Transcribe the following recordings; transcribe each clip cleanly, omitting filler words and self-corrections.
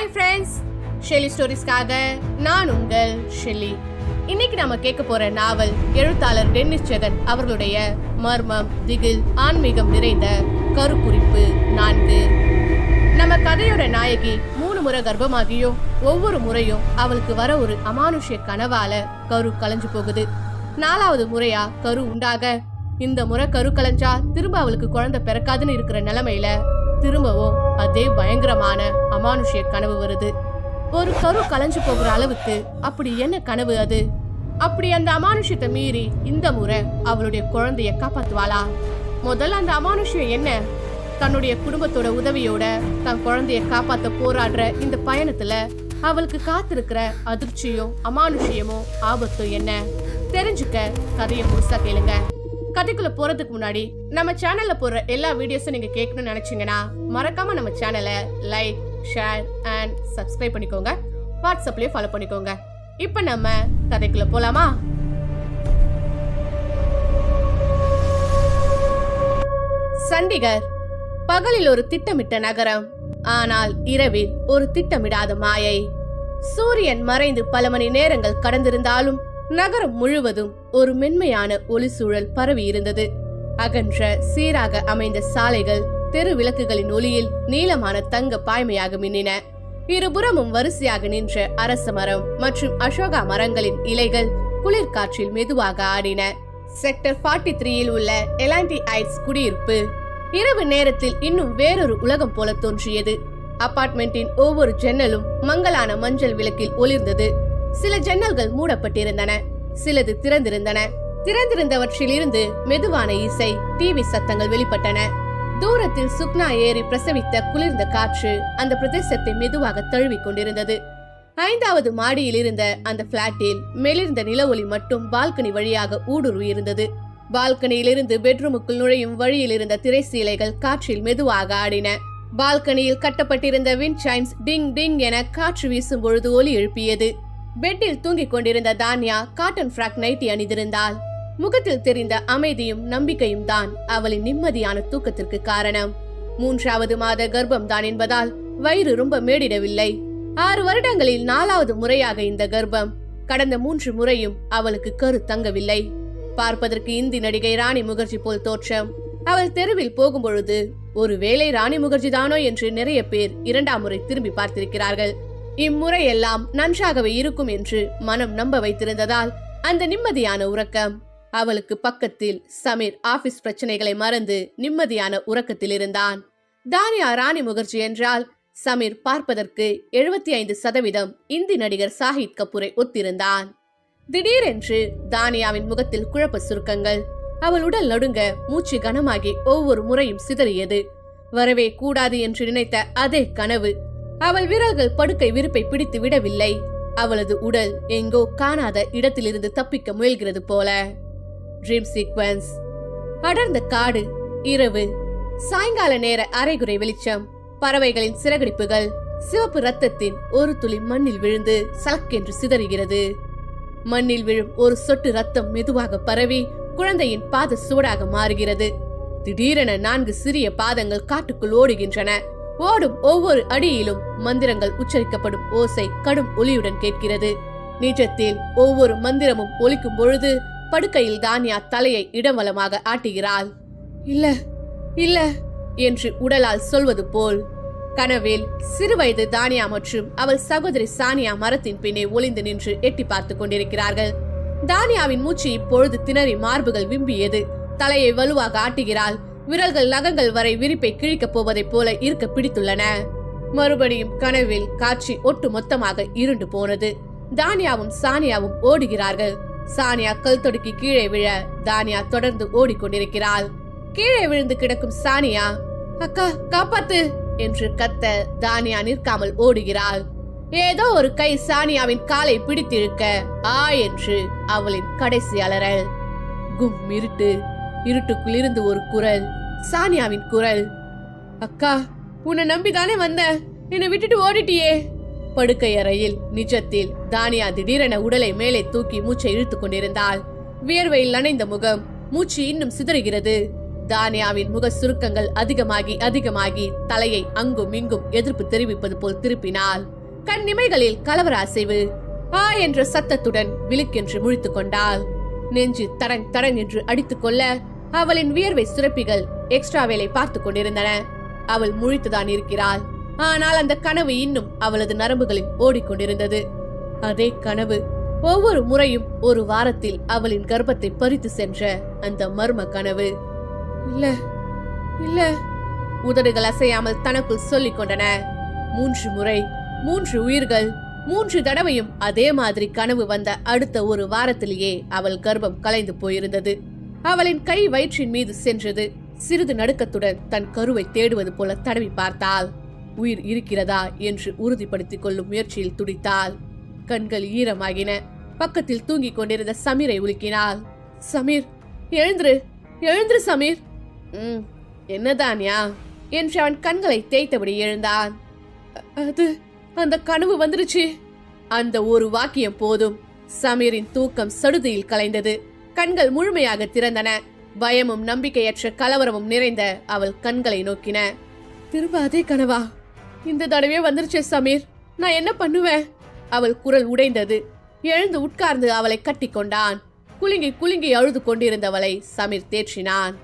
Hi friends, Shelley ஸ்டோரிஸ்க்காக நான் உங்கள் Shelley. இன்னைக்கு நாம கேட்க போற நாவல் எழுத்தாளர் டென்னிஸ் ஜெகன் அவர்களுடைய மர்மம், திகில், ஆன்மீகம் நிறைந்த கருக்குறிப்பு 4. நம்ம கதையோட நாயகி 3 முறை கர்ப்பமாகியும் ஒவ்வொரு முறையும் அவளுக்கு வர ஒரு அமானுஷ்ய கனவால கரு கலைஞ்சு போகுது. 4வது முறையா கரு உண்டாக, இந்த முறை கரு கலைஞ்சா திரும்ப அவளுக்கு குழந்தை பிறக்காதுன்னு இருக்கிற நிலைமையில திரும்பவும் அதே பயங்கரமான அமானுஷ்ய கனவு வருது. ஒரு கரு கலைஞ்சு போகிற அளவுக்கு அப்படி என்ன கனவு அது? அப்படி அந்த அமானுஷ்யத்தை மீறி இந்த முறை அவளுடைய குழந்தைய காப்பாத்துவாளா? முதல்ல அந்த அமானுஷ்யம் என்ன? தன்னுடைய குடும்பத்தோட உதவியோட தன் குழந்தைய காப்பாத்த போராடுற இந்த பயணத்துல அவளுக்கு காத்திருக்கிற அதிர்ச்சியும் அமானுஷ்யமும் ஆபத்தும் என்ன? தெரிஞ்சுக்க கதையை முழுசா கேளுங்க. கதைக்குள்ள போறதுக்கு முன்னாடி நம்ம சேனல்ல போடுற எல்லா வீடியோஸும் நீங்க கேட்கணும்னு நினைச்சீங்கன்னா மறக்காம நம்ம சேனலை லைக், ஷேர் அண்ட் சப்ஸ்கிரைப் பண்ணிக்கோங்க. வாட்ஸ்அப்லயே ஃபாலோ பண்ணிக்கோங்க. இப்ப நம்ம கதைக்குள்ள போலாமா? சண்டிகர் பகலில் ஒரு திட்டமிட்ட நகரம், ஆனால் இரவில் ஒரு திட்டமிடாத மாயை. சூரியன் மறைந்து பல மணி நேரங்கள் கடந்திருந்தாலும் நகரம் முழுவதும் ஒரு மென்மையான ஒளி சூழல் பரவி இருந்தது. அகன்ற சீராக அமைந்த சாலைகள் தெரு விளக்குகளின் ஒளியில் நீளமான தங்க பாய்மையாக மின்னின. இருபுறமும் வரிசையாக நின்ற அரச மரம் மற்றும் அசோகா மரங்களின் இலைகள் குளிர்காற்றில் மெதுவாக ஆடின. செக்டர் 43 உள்ள எலாண்டி ஐட்ஸ் குடியிருப்பு இரவு நேரத்தில் இன்னும் வேறொரு உலகம் போல தோன்றியது. அபார்ட்மெண்டின் ஒவ்வொரு ஜன்னலும் மங்கலான மஞ்சள் விளக்கில் ஒளிர்ந்தது. சில ஜன்னல்கள் மூடப்பட்டிருந்தன, சிலது திறந்திருந்தன. திறந்திருந்தவற்றில் இருந்து மெதுவான இசை, டிவி சத்தங்கள் வெளிப்பட்டன. தூரத்தில் சுக்னா ஏறி பிரசவித்த குளிர்ந்த காற்று அந்த பிரதேசத்தை மெதுவாக தழுவிக் கொண்டிருந்தது. 5வது மாடியில் இருந்த அந்த பிளாட்டில் மெலிர்ந்த நில ஒளி மட்டும் பால்கனி வழியாக ஊடுருவி இருந்தது. பால்கனியிலிருந்து பெட்ரூமுக்குள் நுழையும் வழியில் இருந்த திரைசீலைகள் காற்றில் மெதுவாக ஆடின. பால்கனியில் கட்டப்பட்டிருந்த விண்ட் சைன்ஸ் டிங் டிங் என காற்று வீசும் பொழுது ஒலி எழுப்பியது. பெட்டில் தூங்கிக் கொண்டிருந்த தானியா காட்டன் ஃப்ராக் நைட்டி அணிந்திருந்தாள். முகத்தில் தெரிந்த அமைதியும் நம்பிக்கையும் தான் அவளின் நிம்மதியான தூக்கத்திற்கு காரணம். 3வது மாத கர்ப்பம் தான் என்பதால் வயிறு ரொம்ப மேடிடவில்லை. 6 வருடங்களில் 4வது முறையாக இந்த கர்ப்பம். கடந்த 3 முறையும் அவளுக்கு கரு தங்கவில்லை. பார்ப்பதற்கு இந்தி நடிகை ராணி முகர்ஜி போல் தோற்றம். அவள் தெருவில் போகும்பொழுது ஒருவேளை ராணி முகர்ஜி தானோ என்று நிறைய பேர் 2ஆம் முறை திரும்பி பார்த்திருக்கிறார்கள். இம்முறை எல்லாம் நன்றாகவே இருக்கும் என்று மனம் நம்ப வைத்திருந்ததால் அந்த நிம்மதியான உறக்கம். அவளுக்கு பக்கத்தில் சமீர் ஆபீஸ் பிரச்சனைகளை மறந்து நிம்மதியான உறக்கத்தில் இருந்தான். தானியா ராணி முகர்ஜி என்றால் சமீர் பார்ப்பதற்கு 75% இந்தி நடிகர் சாஹித் கபூரை ஒத்திருந்தான். திடீரென்று தானியாவின் முகத்தில் குழப்ப சுருக்கங்கள். அவள் உடல் நடுங்க, மூச்சு கனமாகி ஒவ்வொரு முறையும் சிதறியது. வரவே கூடாது என்று நினைத்த அதே கனவு. அவள் விரல்கள் படுக்கை விரிப்பை பிடித்து விடவில்லை. அவளது உடல் எங்கோ காணாத இடத்திலிருந்து தப்பிக்க முயல்கிறது போல. Dream sequence. அடர்ந்த காடு, இரவு, சாயங்கால நேர அரைகுறை வெளிச்சம், பறவைகளின் சிறகடிப்புகள், சிவப்பு ரத்தத்தின் ஒரு துளி மண்ணில் விழுந்து சலக்கென்று சிதறுகிறது. மண்ணில் விழும் ஒரு சொட்டு ரத்தம் மெதுவாக பரவி குழந்தையின் பாத சுவடாக மாறுகிறது. திடீரென 4 சிறிய பாதங்கள் காட்டுக்குள் ஓடுகின்றன. ஓடும் ஒவ்வொரு அடியிலும் மந்திரங்கள் உச்சரிக்கப்படும் ஓசை கடும் ஒலியுடன் கேட்கிறது. நிஜத்தில் ஒவ்வொரு மந்திரமும் ஒலிக்கும் பொழுது படுக்கையில் தானியா தலையை இடவலமாக ஆட்டுகிறாள். இல்ல இல்ல என்று உடலால் சொல்வது போல். கனவில் சிறுவயது தானியா மற்றும் அவள் சகோதரி சானியா மரத்தின் பின்னே ஒளிந்து நின்று எட்டி பார்த்து கொண்டிருக்கிறார்கள். தானியாவின் மூச்சு இப்பொழுது திணறி மார்புகள் விம்பியது. தலையை வலுவாக ஆட்டுகிறாள். விரல்கள் நகங்கள் வரை விரிப்பை கிழிக்கப் போவதைப் போல இருக்க பிடித்துள்ளன. மறுபடியும் கனவில் காட்சி ஒட்டு மொத்தமாக இருண்டு போனது. தானியாவும் சானியாவும் ஓடுகிறார்கள். சானியா கல் தொடுக்கி கீழே விழ தானியா தொடர்ந்து ஓடிக்கொண்டிருக்கிறாள். கீழே விழுந்து கிடக்கும் சானியா, அக்கா காப்பாத்து என்று கத்த தானியா நிற்காமல் ஓடுகிறாள். ஏதோ ஒரு கை சானியாவின் காலை பிடித்திருக்க ஆ என்று அவளின் கடைசி அலறல். கும் இருட்டு. இருட்டுக்குள் இருந்து ஒரு குரல், சானியாவின் குரல். அக்கா, உன்னை நம்பிதானே வந்த, என்னை விட்டுட்டு ஓடிட்டியே. படுக்கை அறையில் நிஜத்தில் தானியா திடீரென உடலை மேலே தூக்கி மூச்சை இழுத்துக் கொண்டிருந்தாள். வியர்வையில் நனைந்த முகம், மூச்சு இன்னும் சிதறுகிறது. தானியாவின் முக சுருக்கங்கள் அதிகமாகி அதிகமாகி தலையை அங்கும் இங்கும் எதிர்ப்பு தெரிவிப்பது போல் திருப்பினாள். கண் இமைகளில் கலவர அசைவு. ஆ என்ற சத்தத்துடன் விழுக்கென்று முழித்துக் கொண்டாள். நெஞ்சு தரங் தரங் என்று அடித்துக் கொள்ள அவளின் வியர்வை சுரப்பிகள் எக்ஸ்ட்ரா வேலை பார்த்து கொண்டிருந்தன. அவள் முழித்துதான் இருக்கிறாள். ஆனால் அந்த கனவு இன்னும் அவளது நரம்புகளில் ஓடிக்கொண்டிருந்தது. அதே கனவு. ஒவ்வொரு முறையும் ஒரு வாரத்தில் அவளின் கர்ப்பத்தை பறித்து சென்ற அந்த மர்ம கனவு. இல்ல இல்ல, உதடுகள் அசையாமல் தனக்குள் சொல்லிக் கொண்டன. 3 முறை, 3 உயிர்கள். 3 தடவையும் அதே மாதிரி கனவு வந்த அடுத்த ஒரு வாரத்திலேயே அவள் கர்ப்பம் கலைந்து போயிருந்தது. அவளின் கை வயிற்றின் மீது சென்றது. சிறிது நடுக்கத்துடன் தன் கருவை தேடுவது போல தடவி பார்த்தாள். உயிர் இருக்கிறதா என்று உறுதிப்படுத்திக் கொள்ளும் முயற்சியில் துடித்தாள். கண்கள் ஈரமாகின. பக்கத்தில் தூங்கிக் கொண்டிருந்த சமீரை உலுக்கினாள். சமீர், எழுந்துரு, எழுந்துரு சமீர். என்னதான்யா என்று அவன் கண்களை தேய்த்தபடி எழுந்தான். அது அந்த கனவு வந்துருச்சு. அந்த ஒரு வாக்கியம் போதும். சமீரின் தூக்கம் சடுதியில் கலைந்தது. கண்கள் முழுமையாக திறந்தன. பயமும் நம்பிக்கையற்ற கலவரமும் நிறைந்த அவள் கண்களை நோக்கின. திரும்ப அதே கனவா? இந்த தடவை வந்துருச்சு சமீர், நான் என்ன பண்ணுவேன்? அவள் குரல் உடைந்தது. எழுந்து உட்கார்ந்து அவளை கட்டி கொண்டான். குலுங்கி குலுங்கி அழுது கொண்டிருந்தவளை சமீர் தேற்றினான்.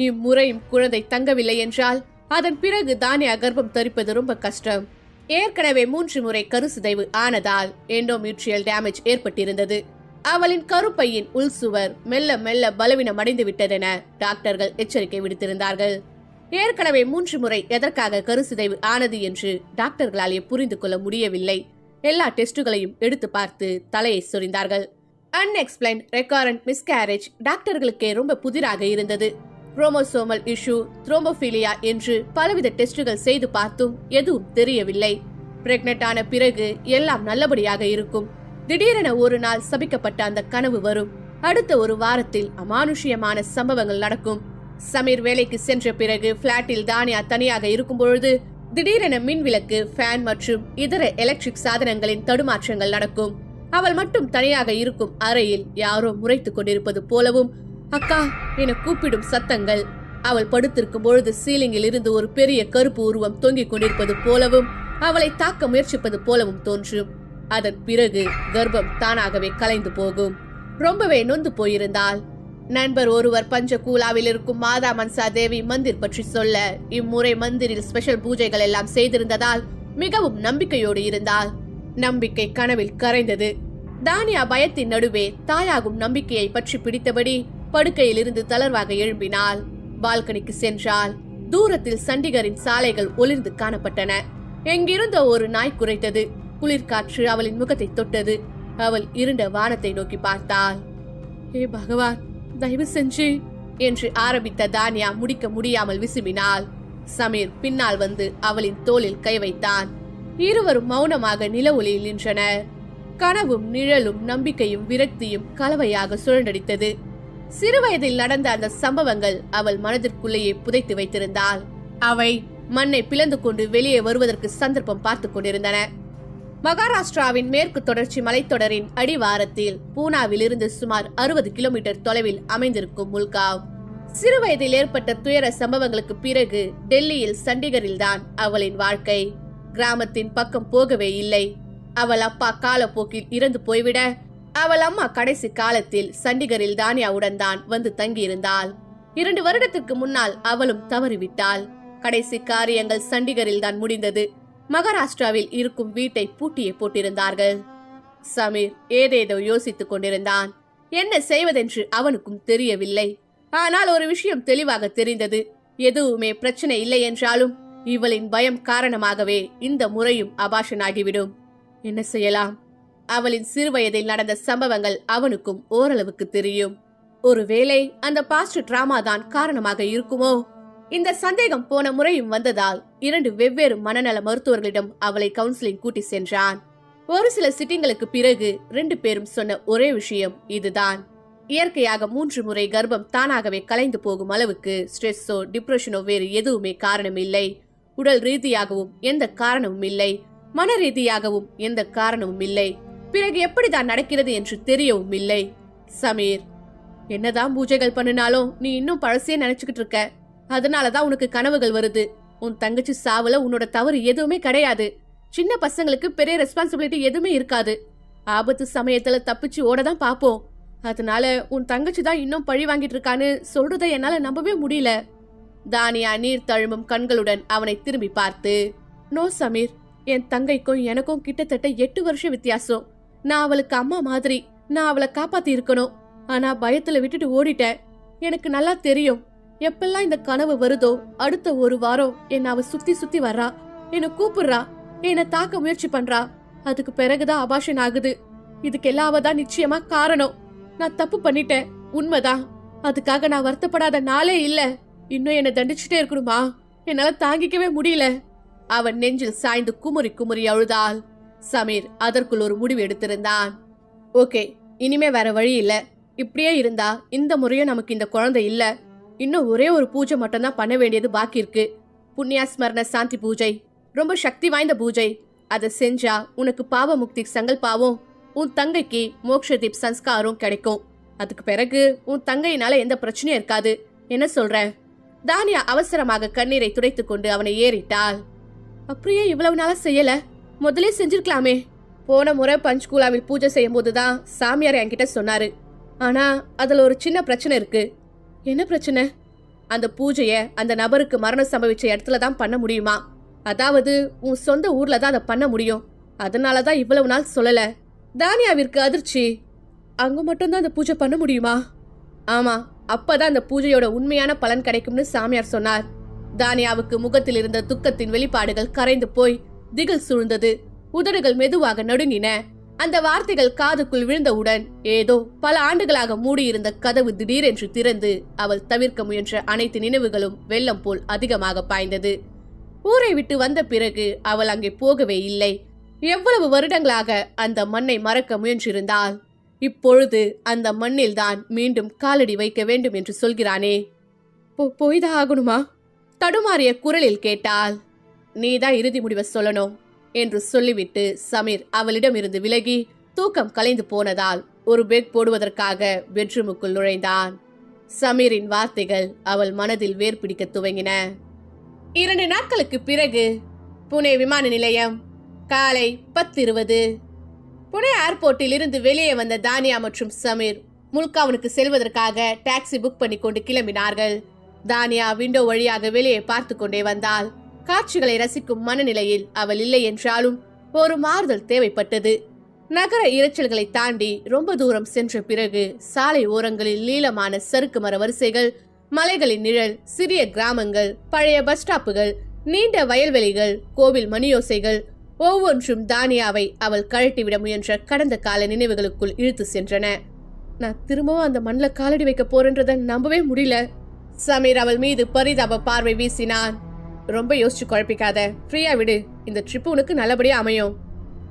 இம்முறையும் குழந்தை தங்கவில்லை என்றால் அதன் பிறகு தானியா கர்ப்பம் தரிப்பது ரொம்ப கஷ்டம். ஏற்கனவே 3 முறை கருசிதைவு ஆனதால் எண்டோமெட்ரியல் டேமேஜ் ஏற்பட்டிருந்தது. அவளின் கருப்பையின் உள்சுவர் மெல்ல மெல்ல பலவீனம் அடைந்து விட்டதென டாக்டர்கள் எச்சரிக்கை விடுத்திருந்தார்கள். ஏற்கனவே 3 முறை எதற்காக கருசிதைவு ஆனது என்று டாக்டர்களாலே புரிந்து கொள்ள முடியவில்லை. எல்லா டெஸ்டுகளையும் எடுத்து பார்த்து தலையை சொரிந்தார்கள். அன்எக்ஸ்பிளைன்ட் ரெக்காரண்ட் மிஸ்கேரேஜ் டாக்டர்களுக்கே ரொம்ப புதிராக இருந்தது. குரோமோசோமல் இஷ்யூ, த்ரோம்போபிலியா என்று பலவித டெஸ்டுகள் செய்து பார்த்தும் எதுவும் தெரியவில்லை. பிரெக்னென்ட் ஆன பிறகு எல்லாம் நல்லபடியாக இருக்கும். திடீரென ஒரு நாள் சபிக்கப்பட்ட அந்த கனவு வரும். அடுத்த ஒரு வாரத்தில் அமானுஷ்யமான சம்பவங்கள் நடக்கும். சமீர் வேலைக்கு சென்ற பிறகு பிளாட்டில் தானியா தனியாக இருக்கும் பொழுது திடீரென மின்விளக்கு, ஃபேன் மற்றும் இதர எலக்ட்ரிக் சாதனங்களின் தடுமாற்றங்கள் நடக்கும். அவள் மட்டும் தனியாக இருக்கும் அறையில் யாரோ முறைத்துக் கொண்டிருப்பது போலவும், அக்கா என கூப்பிடும் சத்தங்கள். அவள் படுத்திருக்கும் பொழுது சீலிங்கில் இருந்து ஒரு பெரிய கருப்பு உருவம் தொங்கிக் கொண்டிருப்பது போலவும் அவளை தாக்க முயற்சிப்பது போலவும் தோன்றும். அதன் பிறகு கர்ப்பம் தானாகவே கலைந்து போகும். ரொம்பவே நொந்து போயிருந்தாள். நண்பர் ஒருவர் பஞ்சகூலாவில் இருக்கும் மாதா மன்சா தேவி மந்திர் பற்றி சொல்ல இம்முறை மந்திரில் ஸ்பெஷல் பூஜைகள் எல்லாம் செய்திருந்ததால் மிகவும் நம்பிக்கையோடு இருந்தாள். நம்பிக்கை கனவில் கரைந்தது. தானியா பயத்தின் நடுவே தாயாகும் நம்பிக்கையை பற்றி பிடித்தபடி படுக்கையில் இருந்து தளர்வாக எழும்பினாள். பால்கனிக்கு சென்றாள். தூரத்தில் சண்டிகரின் சாலைகள் ஒளிர்ந்து காணப்பட்டன. எங்கிருந்தோ ஒரு நாய் குரைத்தது. குளிர்காற்று அவளின் முகத்தை தொட்டது. அவள் இருண்ட வானத்தை நோக்கி பார்த்தாள். ஏ பகவான், தயவு செஞ்சு என்று ஆரம்பித்த தானியா முடிக்க முடியாமல் விசுமினாள். சமீர் பின்னால் வந்து அவளின் தோளில் கை வைத்தான். இருவரும் மௌனமாக நில ஒளியில் நின்றனர். கனவும் நிழலும் நம்பிக்கையும் விரக்தியும் கலவையாக சுழண்டடித்தது. சிறுவயதில் நடந்த அந்த சம்பவங்கள் அவள் மனதிற்குள்ளேயே புதைத்து வைத்திருந்தாள். அவை மண்ணை பிளந்து கொண்டு வெளியே வருவதற்கு சந்தர்ப்பம் பார்த்து கொண்டிருந்தன. மகாராஷ்டிராவின் மேற்கு தொடர்ச்சி மலைத்தொடரின் அடிவாரத்தில் பூனாவில் இருந்து சுமார் 60 கிலோமீட்டர் தொலைவில் அமைந்திருக்கும் முல்காவ். சிறுவயதில் ஏற்பட்ட துயர சம்பவங்களுக்கு பிறகு டெல்லியில் சண்டிகரில் தான் அவளின் வாழ்க்கை. கிராமத்தின் பக்கம் போகவே இல்லை. அவள் அப்பா காலப்போக்கில் இறந்து போய்விட அவள் அம்மா கடைசி காலத்தில் சண்டிகரில் தானியாவுடன் தான் வந்து தங்கியிருந்தாள். 2 வருடத்திற்கு முன்னால் அவளும் தவறிவிட்டாள். கடைசி காரியங்கள் சண்டிகரில் தான் முடிந்தது. மகாராஷ்டிராவில் இருக்கும் வீட்டை பூட்டியே போட்டிருந்தார்கள். சமீர் ஏதேதோ யோசித்துக் கொண்டிருந்தான். என்ன செய்வதென்று அவனுக்கும் தெரியவில்லை. ஆனால் ஒரு விஷயம் தெளிவாக தெரிந்தது. எதுவுமே பிரச்சனை இல்லை என்றாலும் இவளின் பயம் காரணமாகவே இந்த முறையும் அபாஷன் ஆகிவிடும். என்ன செய்யலாம்? அவளின் சிறுவயதில் நடந்த சம்பவங்கள் அவனுக்கும் ஓரளவுக்கு தெரியும். ஒருவேளை அந்த பாஸ்ட் டிராமா தான் காரணமாக இருக்குமோ? இந்த சந்தேகம் போன முறையும் வந்ததால் 2 வெவ்வேறு மனநல மருத்துவர்களிடம் அவளை கவுன்சிலிங் கூட்டி சென்றான். ஒரு சில சிட்டிங்களுக்கு பிறகு 2 பேரும் சொன்ன ஒரே விஷயம் இதுதான். இயற்கையாக 3 முறை கர்ப்பம் தானாகவே கலைந்து போகும் அளவுக்கு ஸ்ட்ரெஸ்ஸோ டிப்ரெஷனோ வேறு எதுவுமே காரணம் இல்லை. உடல் ரீதியாகவும் எந்த காரணமும் இல்லை. மன ரீதியாகவும் எந்த காரணமும் இல்லை. பிறகு எப்படிதான் நடக்கிறது என்று தெரியவும் இல்லை. சமீர் என்னதான் பூஜைகள் பண்ணினாலும் நீ இன்னும் பழசே நினைச்சுக்கிட்டு இருக்க. அதனாலதான் உனக்கு கனவுகள் வருது. உன் தங்கச்சி சாவுல உன்னோட தவறு எதுவுமே கிடையாது. சின்ன பசங்களுக்கு பெரிய ரெஸ்பான்சிபிலிட்டி எதுவுமே இருக்காது. ஆபத்து சமயத்துல தப்பிச்சு ஓடதான் பாப்போம். அதனால உன் தங்கச்சி தான் இன்னும் பழி வாங்கிட்டு இருக்கான்னு சொல்றதை என்னால நம்பவே முடியல. தானியா நீர் தழும்பும் கண்களுடன் அவனை திரும்பி பார்த்து, நோ சமீர், என் தங்கைக்கும் எனக்கும் கிட்டத்தட்ட 8 வருஷம் வித்தியாசம். நான் அவளுக்கு அம்மா மாதிரி. நான் அவளை காப்பாத்தி இருக்கணும். ஆனா பயத்துல விட்டுட்டு ஓடிட்டேன். எனக்கு நல்லா தெரியும், எப்பெல்லாம் இந்த கனவு வருதோ அடுத்த ஒரு வாரம் என்ன அவ சுத்தி சுத்தி வர்றா, என்ன கூப்பிடுறா, என்ன தாக்க முயற்சி பண்றா. அதுக்கு பிறகுதான் அபாஷன் ஆகுது. இதுக்கு எல்லாவதான் நிச்சயமா காரணம். நான் தப்பு பண்ணிட்டேன், உண்மைதான். அதுக்காக நான் வருத்தப்படாத நாளே இல்ல. இன்னும் என்ன தண்டிச்சுட்டே இருக்கணுமா? என்னால தாங்கிக்கவே முடியல. அவன் நெஞ்சில் சாய்ந்து குமுறி குமுறி அழுதாள். சமீர் அதற்குள் ஒரு முடிவு எடுத்திருந்தான். ஓகே, இனிமே வேற வழி இல்ல. இப்படியே இருந்தா இந்த முறையும் நமக்கு இந்த குழந்தை இல்ல. இன்னும் ஒரே ஒரு பூஜை மட்டும் தான் பண்ண வேண்டியது பாக்கி இருக்கு. புண்ணியாஸ்மரண சாந்தி பூஜை, ரொம்ப சக்தி வாய்ந்த பூஜை. அதை செஞ்சா உனக்கு பாவ முக்தி சங்கல்பாவும் உன் தங்கைக்கு மோக்ஷதீப் சன்ஸ்காரும் கிடைக்கும். அதுக்கு பிறகு உன் தங்கையினால எந்த பிரச்சனையும் இருக்காது. என்ன சொல்ற? தானியா அவசரமாக கண்ணீரை துடைத்துக் கொண்டு அவனை ஏறிட்டாள். அப்படியே இவ்வளவு நாளா செய்யல, முதலே செஞ்சிருக்கலாமே. போன முறை பஞ்ச்கூலாவில் பூஜை செய்யும் போதுதான் சாமியார் என்கிட்ட சொன்னாரு. ஆனா அதுல ஒரு சின்ன பிரச்சனை இருக்கு. என்ன பிரச்சனை? அந்த பூஜைய அந்த நபருக்கு மரணம் சம்பவிச்ச இடத்துலதான் பண்ண முடியுமா? அதாவது உன் சொந்த ஊர்ல தான் அதை பண்ண முடியும். அதனாலதான் இவ்வளவு நாள் சொல்லல. தானியாவிற்கு அதிர்ச்சி. அங்க மட்டும்தான் அந்த பூஜை பண்ண முடியுமா? ஆமா, அப்பதான் அந்த பூஜையோட உண்மையான பலன் கிடைக்கும்னு சாமியார் சொன்னார். தானியாவுக்கு முகத்தில் இருந்த துக்கத்தின் வெளிப்பாடுகள் கரைந்து போய் திகில் சூழ்ந்தது. உதடுகள் மெதுவாக நடுங்கின. அந்த வார்த்தைகள் காதுக்குள் விழுந்தவுடன் ஏதோ பல ஆண்டுகளாக மூடியிருந்த கதவு திடீரென்று திறந்து அவள் தவிர்க்க முயன்ற அனைத்து நினைவுகளும் வெள்ளம் போல் அதிகமாக பாய்ந்தது. ஊரை விட்டு வந்த பிறகு அவள் அங்கே போகவே இல்லை. எவ்வளவு வருடங்களாக அந்த மண்ணை மறக்க முயன்றிருந்தாள். இப்பொழுது அந்த மண்ணில் தான் மீண்டும் காலடி வைக்க வேண்டும் என்று சொல்கிறானே, போய்தான் ஆகணுமா? தடுமாறிய குரலில் கேட்டாள். நீதான் இறுதி முடிவை சொல்லணும் என்று சொல்லிவிட்டு சமீர் அவளிடம் இருந்து விலகி தூக்கம் கலைந்து போனதால் ஒரு பெக் போடுவதற்காக பெட்ரூமுக்குள் நுழைந்தான். சமீரின் வார்த்தைகள் அவள் மனதில் வேர் பிடிக்க துவங்கின. 2 நாட்களுக்கு பிறகு புனே விமான நிலையம், காலை 10:20. புனே ஏர்போர்ட்டில் இருந்து வெளியே வந்த தானியா மற்றும் சமீர் முல்காவனுக்கு செல்வதற்காக டாக்ஸி புக் பண்ணி கொண்டு கிளம்பினார்கள். தானியா விண்டோ வழியாக வெளியே பார்த்து கொண்டே வந்தாள். காட்சிகளை ரசிக்கும் மனநிலையில் அவள் இல்லை என்றாலும் ஒரு மாறுதல் தேவைப்பட்டது. நகர இரைச்சல்களை தாண்டி ரொம்ப தூரம் சென்ற பிறகு சாலை ஓரங்களில் நீளமான சறுக்கு மர வரிசைகள், மலைகளின் நிழல், சிறிய கிராமங்கள், பழைய பஸ் ஸ்டாப்புகள், நீண்ட வயல்வெளிகள், கோவில் மணியோசைகள் ஒவ்வொன்றும் தானியாவை அவள் கழட்டிவிட முயன்ற கடந்த கால நினைவுகளுக்குள் இழுத்து சென்றன. நான் திரும்பவும் அந்த மண்ணில் காலடி வைக்க போறேன்றத நம்பவே முடியல. சமீர் அவள் மீது பரிதாப பார்வை வீசினான். ரொம்ப யோசிச்சு குழப்பிக்காத, ஃப்ரீயா விடு. இந்த ட்ரிப் உனக்கு நல்லபடியா அமையும்.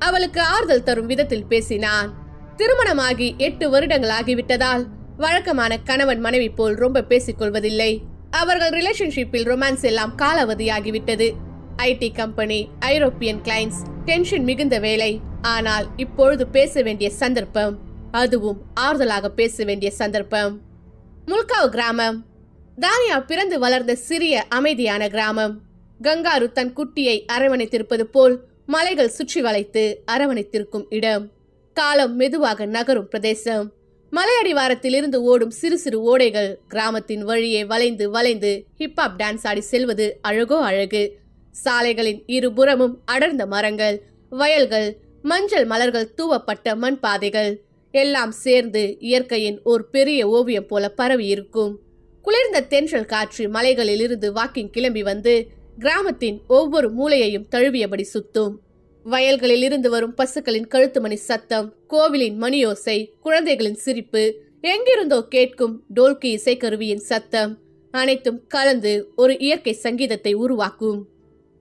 அவளுக்கு ஆறுதல் தரும் விதத்தில் பேசினான். திருமணமாகி 8 வருடங்கள் ஆகிவிட்டதால் வழக்கமான கணவன் மனைவி போல் ரொம்ப பேசிக்கொள்வதில்லை. அவர்கள் ரிலேஷன்ஷிப்பில் ரொமான்ஸ் எல்லாம் காலாவதியாகிவிட்டது. IT company, European clients, tension மிகுந்த வேலை. ஆனால் இப்பொழுது பேச வேண்டிய சந்தர்ப்பம், அதுவும் ஆறுதலாக பேச வேண்டிய சந்தர்ப்பம். முல்காவ் கிராமம். தானியா பிறந்து வளர்ந்த சிறிய அமைதியான கிராமம். கங்காரு தன் குட்டியை அரவணைத்திருப்பது போல் மலைகள் சுற்றி வளைத்து அரவணைத்திருக்கும் இடம். காலம் மெதுவாக நகரும் பிரதேசம். மலையடிவாரத்தில் இருந்து ஓடும் சிறு சிறு ஓடைகள் கிராமத்தின் வழியே வளைந்து வளைந்து ஹிப்ஹாப் டான்ஸ் ஆடி செல்வது அழகோ அழகு. சாலைகளின் இருபுறமும் அடர்ந்த மரங்கள், வயல்கள், மஞ்சள் மலர்கள் தூவப்பட்ட மண் பாதைகள் எல்லாம் சேர்ந்து இயற்கையின் ஒரு பெரிய ஓவியம் போல பரவி இருக்கும். குளிர்ந்த தென்றல் காற்று மலைகளில் இருந்து வாக்கிங் கிளம்பி வந்து கிராமத்தின் ஒவ்வொரு மூலையையும் தழுவியபடி சுத்தும். வயல்களில் இருந்து வரும் பசுக்களின் கழுத்துமணி சத்தம், கோவிலின் மணியோசை, குழந்தைகளின் சிரிப்பு, எங்கிருந்தோ கேட்கும் டோல்கி இசைக்கருவியின் சத்தம் அனைத்தும் கலந்து ஒரு இயற்கை சங்கீதத்தை உருவாக்கும்.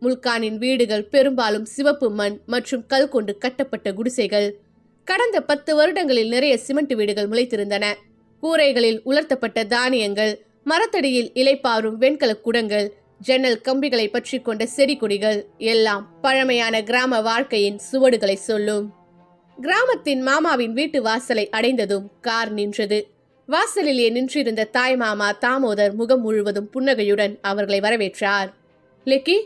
முல்கானின் வீடுகள் பெரும்பாலும் சிவப்பு மண் மற்றும் கல் கொண்டு கட்டப்பட்ட குடிசைகள். கடந்த 10 வருடங்களில் நிறைய சிமெண்ட் வீடுகள் முளைத்திருந்தன. கூரைகளில் உலர்த்தப்பட்ட தானியங்கள், மரத்தடியில் இலைப்பாரும் வெண்கல குடங்கள், ஜன்னல் கம்பிகளை பற்றி கொண்ட செடி கொடிகள் எல்லாம் பழமையான கிராம வாழ்க்கையின் சுவடுகளை சொல்லும். கிராமத்தின் மாமாவின் வீட்டு வாசலை அடைந்ததும் கார் நின்றது. வாசலிலே நின்றிருந்த தாய் மாமா தாமோதர் முகம் முழுவதும் புன்னகையுடன் அவர்களை வரவேற்றார். லெக்கி,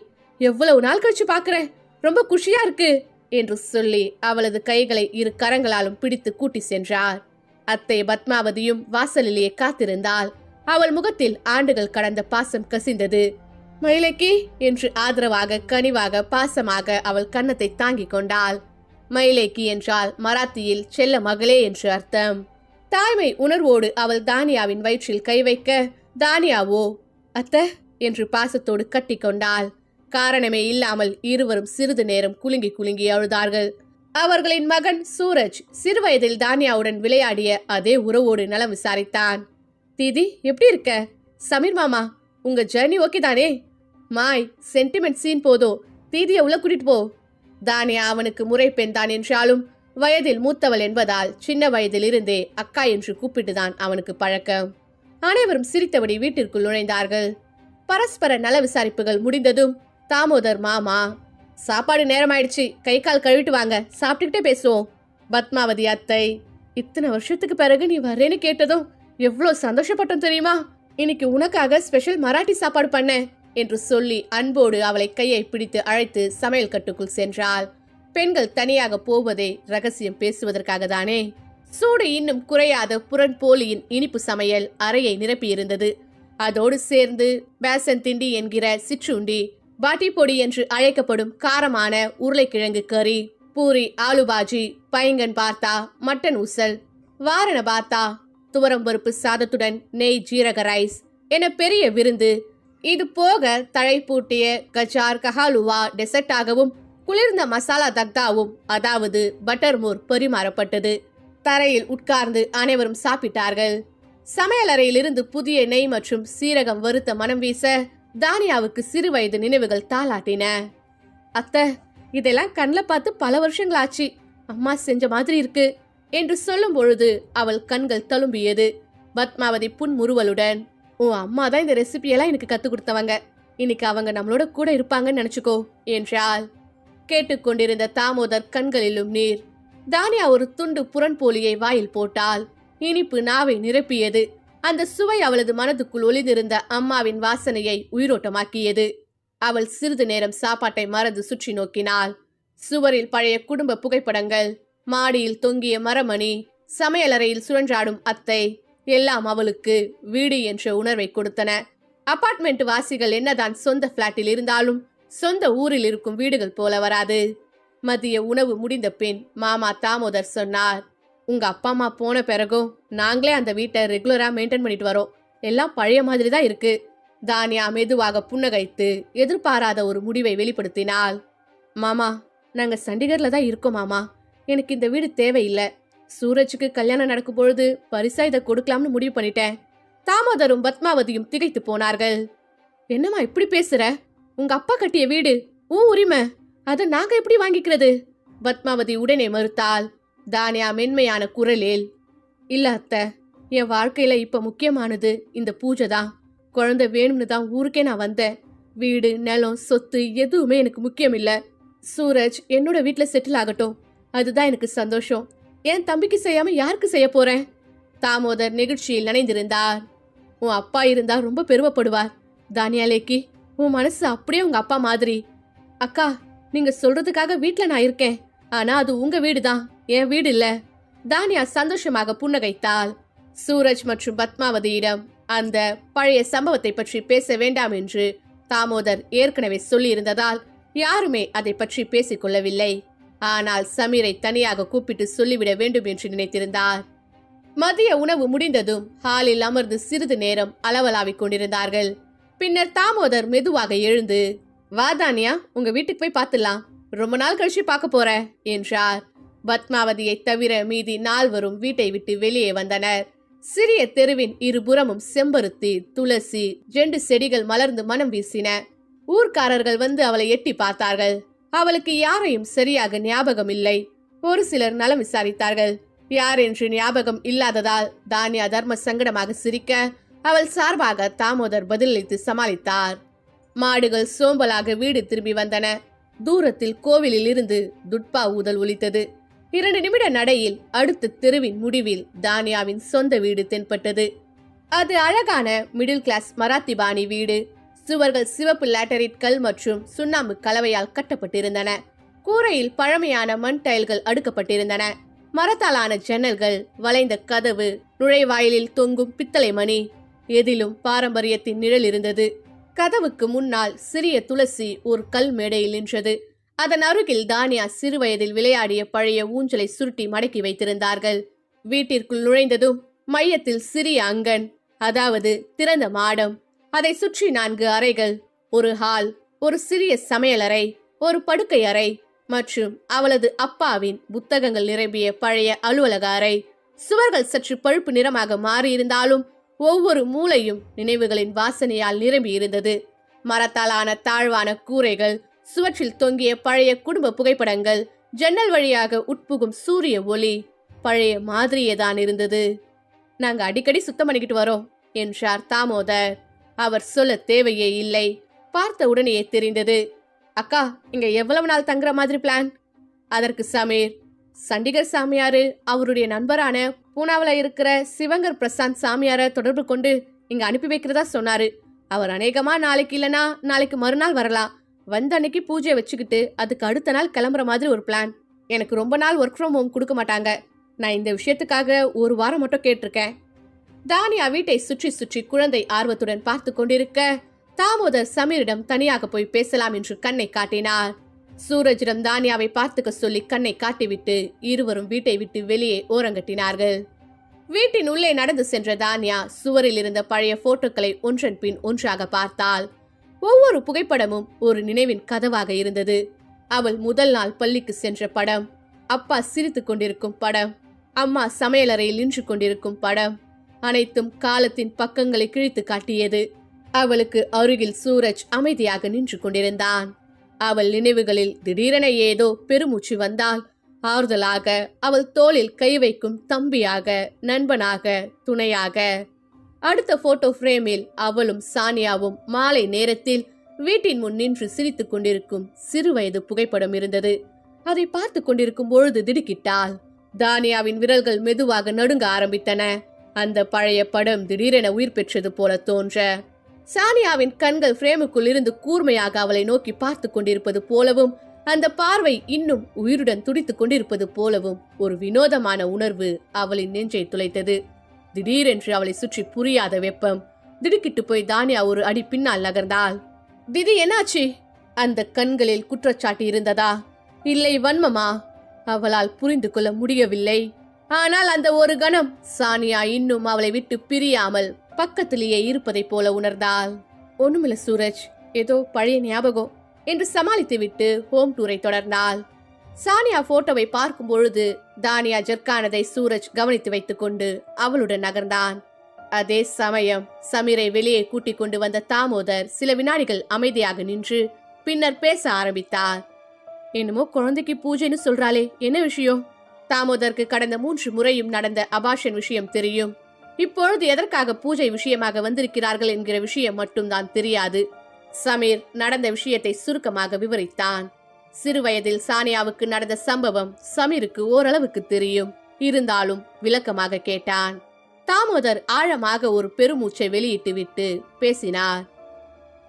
எவ்வளவு நாள் கழிச்சு பாக்குறேன், ரொம்ப குஷியா இருக்கு என்று சொல்லி அவளது கைகளை இரு கரங்களாலும் பிடித்து கூட்டி சென்றார். அத்தை பத்மாவதியும் வாசலிலேயே காத்திருந்தாள். அவள் முகத்தில் ஆண்டுகள் கடந்த பாசம் கசிந்தது. மயிலக்கி என்று ஆதரவாக கனிவாக பாசமாக அவள் கன்னத்தை தாங்கிக் கொண்டாள். மயிலேக்கி என்றால் மராத்தியில் செல்ல மகளே என்று அர்த்தம். தாய்மை உணர்வோடு அவள் தானியாவின் வயிற்றில் கை வைக்க, தானியாவோ அத்தை என்று பாசத்தோடு கட்டி கொண்டாள். காரணமே இல்லாமல் இருவரும் சிறிது நேரம் குலுங்கி குலுங்கி அழுதார்கள். அவர்களின் மகன் சூரஜ் சிறுவயதில் தானியாவுடன் விளையாடிய அதே உறவோடு நலம் விசாரித்தான். தீதி, எப்படி இருக்க? சமீர் மாமா, உங்க ஜர்னி ஓகே தானே? மாய், சென்டிமெண்ட் சீன் போதோ, தீதியை உள்ள கூட்டிட்டு போ. தானியா அவனுக்கு முறை பெண் தான் என்றாலும் வயதில் மூத்தவள் என்பதால் சின்ன வயதில் இருந்தே அக்கா என்று கூப்பிட்டுதான் அவனுக்கு பழக்கம். அனைவரும் சிரித்தபடி வீட்டிற்குள் நுழைந்தார்கள். பரஸ்பர நல விசாரிப்புகள் முடிந்ததும் தாமோதர் மாமா, சாப்பாடு நேரம் ஆயிடுச்சு, கை கால் கழுவிட்டு வாங்க, சாப்பிட்டுக்கிட்டே பேசுவோம். பத்மாவதி அத்தை, இத்தனை வருஷத்துக்கு பிறகு நீ வரேன்னு கேட்டதும் எவ்வளவு சந்தோஷப்பட்டோம் தெரியுமா? இன்னைக்கு உனக்காக ஸ்பெஷல் மராட்டி சாப்பாடு பண்ண என்று சொல்லி அன்போடு அவளை கையை பிடித்து அழைத்து சமையல் கட்டுக்குள் சென்றாள். பெண்கள் தனியாக போவதே ரகசியம் பேசுவதற்காக தானே. சூடு இன்னும் குறையாத புறன் போலியின் இனிப்பு சமையல் அறையை நிரப்பியிருந்தது. அதோடு சேர்ந்து பேசன் திண்டி என்கிற சிற்றுண்டி, பாட்டி பொடி என்று அழைக்கப்படும் காரமான உருளைக்கிழங்கு கறி, பூரி, ஆலு பாஜி, பைங்கன் பார்த்தா, மட்டன் உசல், வாரண பார்த்தா, துவரம்பருப்பு சாதத்துடன் நெய் ஜீரக ரைஸ் என பெரிய விருந்து. இது போக தழை பூட்டிய கஜார் கஹாலுவா டெசர்ட்டாகவும் குளிர்ந்த மசாலா தக்தாவும் அதாவது பட்டர் மோர் பரிமாறப்பட்டது. தரையில் உட்கார்ந்து அனைவரும் சாப்பிட்டார்கள். சமையலறையிலிருந்து புதிய நெய் மற்றும் சீரகம் வறுத்த மனம் வீச தானியாவுக்கு சிறு வயது நினைவுகள் தாளாட்டின. அத்தை, இதெல்லாம் கண்ணில் பார்த்து பல வருஷங்களாச்சு, அம்மா செஞ்ச மாதிரி இருக்கு என்று சொல்லும் பொழுது அவள் கண்கள் தழும்பியது. பத்மாவதி புன்முறுவலுடன், உன் அம்மா தான் இந்த ரெசிபியெல்லாம் எனக்கு கத்து கொடுத்தவங்க, இன்னைக்கு அவங்க நம்மளோட கூட இருப்பாங்கன்னு நினைச்சுக்கோ என்றாள். கேட்டுக்கொண்டிருந்த தாமோதர் கண்களிலும் நீர். தானியா ஒரு துண்டு புறன்போலியை வாயில் போட்டாள். இனிப்பு நாவை நிரப்பியது. அந்த சுவை அவளது மனதுக்குள் ஒளிந்திருந்த அம்மாவின் வாசனையை உயிரோட்டமாக்கியது. அவள் சிறிது நேரம் சாப்பாட்டை மறந்து சுற்றி நோக்கினாள். சுவரில் பழைய குடும்ப புகைப்படங்கள், மாடியில் தொங்கிய மரமணி, சமையலறையில் சுழன்றாடும் அத்தை எல்லாம் அவளுக்கு வீடு என்ற உணர்வை கொடுத்தன. அபார்ட்மெண்ட் வாசிகள் என்னதான் சொந்த பிளாட்டில் இருந்தாலும் சொந்த ஊரில் இருக்கும் வீடுகள் போல வராது. மதிய உணவு முடிந்த பின் மாமா தாமோதர் சொன்னார், உங்க அப்பா அம்மா போன பிறகும் நாங்களே அந்த வீட்டை ரெகுலரா மெயின்டைன் பண்ணிட்டு வரோம். எல்லாம் பழைய மாதிரி தான் இருக்கு. தானியா மெதுவாக புன்னகைத்து எதிர்பாராத ஒரு முடிவை வெளிப்படுத்தினாள். மாமா, நாங்க சண்டிகர்ல தான் இருக்கோம் மாமா. எனக்கு இந்த வீடு தேவையில்லை. சூரஜுக்கு கல்யாணம் நடக்கும் பொழுது பரிசா இதை கொடுக்கலாம்னு முடிவு பண்ணிட்டேன். தாமோதரும் பத்மாவதியும் திகைத்து போனார்கள். என்னம்மா இப்படி பேசுற? உங்க அப்பா கட்டிய வீடு உன் உரிமை, அதை நாங்க எப்படி வாங்கிக்கிறது? பத்மாவதி உடனே மறுத்தாள். தானியா மென்மையான குரலில், இல்ல அத்தை, என் வாழ்க்கையில இப்ப முக்கியமானது இந்த பூஜை தான். குழந்தை வேணும்னு தான் ஊருக்கே நான் வந்தேன். வீடு, நிலம், சொத்து எதுவுமே எனக்கு முக்கியம் இல்ல. சூரஜ் என்னோட வீட்டுல செட்டில் ஆகட்டும், அதுதான் எனக்கு சந்தோஷம். என் தம்பிக்கு செய்யாம யாருக்கு செய்ய போறேன்? தாமோதர் நெகிழ்ச்சியில் நனைந்திருந்தார். உன் அப்பா இருந்தா ரொம்ப பெருமைப்படுவார். தானியாலேக்கி, உன் மனசு அப்படியே உங்க அப்பா மாதிரி. அக்கா, நீங்க சொல்றதுக்காக வீட்டுல நான் இருக்கேன். ஆனா அது உங்க வீடுதான், என் வீடு இல்ல. தானியா சந்தோஷமாக புன்னகைத்தாள். சூரஜ் மற்றும் பத்மாவதியிடம் அந்த பழைய சம்பவத்தை பற்றி பேச வேண்டாம் என்று தாமோதர் ஏற்கனவே சொல்லி இருந்ததால் யாருமே அதை பற்றி பேசிக் கொள்ளவில்லை. ஆனால் சமீரை தனியாக கூப்பிட்டு சொல்லிவிட வேண்டும் என்று நினைத்திருந்தார். மதிய உணவு முடிந்ததும் ஹாலில் அமர்ந்து சிறிது நேரம் அளவலாவிக் கொண்டிருந்தார்கள். பின்னர் தாமோதர் மெதுவாக எழுந்து, வா தானியா, உங்க வீட்டுக்கு போய் பார்த்துலாம், ரொம்ப நாள் கழிச்சு பார்க்க போற என்றார். பத்மாவதியை தவிர மீதி நால்வரும் வீட்டை விட்டு வெளியே வந்தனர். சிறிய தெருவின் இருபுறமும் செம்பருத்தி, துளசி, ஜெண்டு செடிகள் மலர்ந்து மனம் வீசின. ஊர்க்காரர்கள் வந்து அவளை எட்டி பார்த்தார்கள். அவளுக்கு யாரையும் சரியாக ஞாபகம் இல்லை. ஒரு சிலர் நலம் விசாரித்தார்கள். யார் என்று ஞாபகம் இல்லாததால் தானியா தர்ம சங்கடமாக சிரிக்க அவள் சார்பாக தாமோதர் பதிலளித்து சமாளித்தார். மாடுகள் சோம்பலாக வீடு திரும்பி வந்தன. தூரத்தில் கோவிலில் இருந்து துட்பா ஊதல் ஒலித்தது. 2 நிமிட நடையில் அடுத்த தெருவின் முடிவில் தானியாவின் சொந்த வீடு தென்பட்டது. அது அழகான மிடில் கிளாஸ் மராத்தி பாணி வீடு. சுவர்கள் சிவப்பு லேட்டரைட் கல் மற்றும் சுண்ணாம்பு கலவையால் கட்டப்பட்டிருந்தன. கூரையில் பழமையான மண் டைல்கள் அடுக்கப்பட்டிருந்தன. மரத்தாலான ஜன்னல்கள், வளைந்த கதவு, நுழைவாயிலில் தொங்கும் பித்தளை மணி, எதிலும் பாரம்பரியத்தின் நிழல் இருந்தது. கதவுக்கு முன்னால் சிறிய துளசி ஒரு கல் மேடையில் நின்றது. அதன் அருகில் தானியா சிறுவயதில் விளையாடிய பழைய ஊஞ்சலை சுருட்டி மடக்கி வைத்திருந்தார்கள். வீட்டிற்குள் நுழைந்ததும் மையத்தில் சிறிய அங்கன், அதாவது திறந்த மாடம். அதை சுற்றி 4 அறைகள், ஒரு ஹால், ஒரு சிறிய சமையலறை, ஒரு படுக்கை அறை மற்றும் அவளது அப்பாவின் புத்தகங்கள் நிரம்பிய பழைய அலுவலக அறை. சுவர்கள் சற்று பழுப்பு நிறமாக மாறியிருந்தாலும் ஒவ்வொரு மூலையும் நினைவுகளின் வாசனையால் நிரம்பி இருந்தது. மரத்தாலான தாழ்வான கூரைகள், சுவற்றில் தொங்கிய பழைய குடும்ப புகைப்படங்கள், ஜன்னல் வழியாக உட்புகும் சூரிய ஒளி பழைய மாதிரியேதான் இருந்தது. நாங்க அடிக்கடி சுத்தம் பண்ணிக்கிட்டு வரோம் என்றார் தாமோதர். அவர் சொல்ல தேவையே இல்லை, பார்த்த உடனேயே தெரிந்தது. அக்கா, இங்க எவ்வளவு நாள் தங்குற மாதிரி பிளான்? அதற்கு சமீர், சண்டிகர் சாமியாரு அவருடைய நண்பரான பூனாவில இருக்கிற சிவங்கர் பிரசாந்த் சாமியார தொடர்பு கொண்டு இங்க அனுப்பி வைக்கிறதா சொன்னாரு. அவர் அநேகமா நாளைக்கு இல்லனா நாளைக்கு மறுநாள் வரலாம். வந்த அன்னைக்கு பூஜையை வச்சுக்கிட்டு அதுக்கு அடுத்த நாள் கிளம்புற மாதிரி ஒரு பிளான். எனக்கு ரொம்ப நாள் ஒர்க் ஃப்ரம் ஹோம் கொடுக்க மாட்டாங்க. நான் இந்த விஷயத்துக்காக 1 வாரம் மட்டும் கேட்டிருக்கேன். தானியா வீட்டை சுற்றி சுற்றி குழந்தை ஆர்வத்துடன் பார்த்து கொண்டிருக்க தாமோதர் சமீரிடம் தனியாக போய் பேசலாம் என்று கண்ணை காட்டினார். சூரஜிடம் தானியாவை பார்த்துக்க சொல்லி கண்ணை காட்டிவிட்டு இருவரும் வீட்டை விட்டு வெளியே ஓரங்கட்டினார்கள். வீட்டின் உள்ளே நடந்து சென்ற தானியா சுவரில் இருந்த பழைய போட்டோக்களை ஒன்றன் பின் ஒன்றாக பார்த்தாள். ஒவ்வொரு புகைப்படமும் ஒரு நினைவின் கதவாக இருந்தது. அவள் முதல் நாள் பள்ளிக்கு சென்ற படம், அப்பா சிரித்துக் கொண்டிருக்கும் படம், அம்மா சமையலறையில் நின்று கொண்டிருக்கும் படம், அனைத்தும் காலத்தின் பக்கங்களை கிழித்து காட்டியது. அவளுக்கு அருகில் சூரஜ் அமைதியாக நின்று கொண்டிருந்தான். அவள் நினைவுகளில் திடீரென ஏதோ பெருமூச்சு வந்தால் ஆறுதலாக அவள் தோளில் கை வைக்கும் தம்பியாக, நண்பனாக, துணையாக. அடுத்த போட்டோ பிரேமில் அவளும் சானியாவும் மாலை நேரத்தில் வீட்டின் முன் நின்று சிரித்துக் கொண்டிருக்கும் சிறுவயது புகைப்படம் இருந்தது. அதை பார்த்து கொண்டிருக்கும் பொழுது திடுக்கிட்டாள். தானியாவின் விரல்கள் மெதுவாக நடுங்க ஆரம்பித்தன. அந்த பழைய படம் திடீரென உயிர் பெற்றது போல தோன்ற, சானியாவின் கண்கள் பிரேமுக்குள் இருந்து கூர்மையாக அவளை நோக்கி பார்த்து கொண்டிருப்பது போலவும், அந்த பார்வை இன்னும் உயிருடன் துடித்துக் கொண்டிருப்பது போலவும் ஒரு வினோதமான உணர்வு அவளின் நெஞ்சை துளைத்தது. திடீரென்று அவளை சுற்றி புரியாத வெப்பம். திடுக்கிட்டு போய் தானியா ஒரு அடி பின்னால் நகர்ந்தாள். திதி, என்னாச்சு? அந்த கண்களில் குற்றச்சாட்டு இருந்ததா, இல்லை வன்மமா? அவளால் புரிந்து கொள்ள முடியவில்லை. ஆனால் அந்த ஒரு கணம் சானியா இன்னும் அவளை விட்டு பிரியாமல் பக்கத்திலேயே இருப்பதை போல உணர்ந்தாள். ஒண்ணுமில்ல சூரஜ், ஏதோ பழைய ஞாபகம் என்று சமாளித்து விட்டு ஹோம் டூரை தொடர்ந்தாள். சானியா போட்டோவை பார்க்கும் பொழுது தானியா ஜர்க்கானதை சூரஜ் கவனித்து வைத்துக் கொண்டு அவளுடன் நகர்ந்தான். அதே சமயம் சமீரை வெளியே கூட்டிக் கொண்டு வந்த தாமோதர் சில வினாடிகள் அமைதியாக நின்று பின்னர் பேச ஆரம்பித்தார். என்னமோ குழந்தைக்கு பூஜைன்னு சொல்றாளே, என்ன விஷயம்? தாமோதருக்கு கடந்த 3 முறையும் நடந்த அபாஷன் விஷயம் தெரியும். இப்பொழுது எதற்காக பூஜை விஷயமாக வந்திருக்கிறார்கள் என்கிற விஷயம் மட்டும்தான் தெரியாது. சமீர் நடந்த விஷயத்தை சுருக்கமாக விவரித்தான். சிறுவயதில் சானியாவுக்கு நடந்த சம்பவம் சமீருக்கு ஓரளவுக்கு தெரியும். இருந்தாலும் விளக்கமாக கேட்டான். தாமோதர் ஆழமாக ஒரு பெருமூச்சை வெளியிட்டு விட்டு பேசினார்.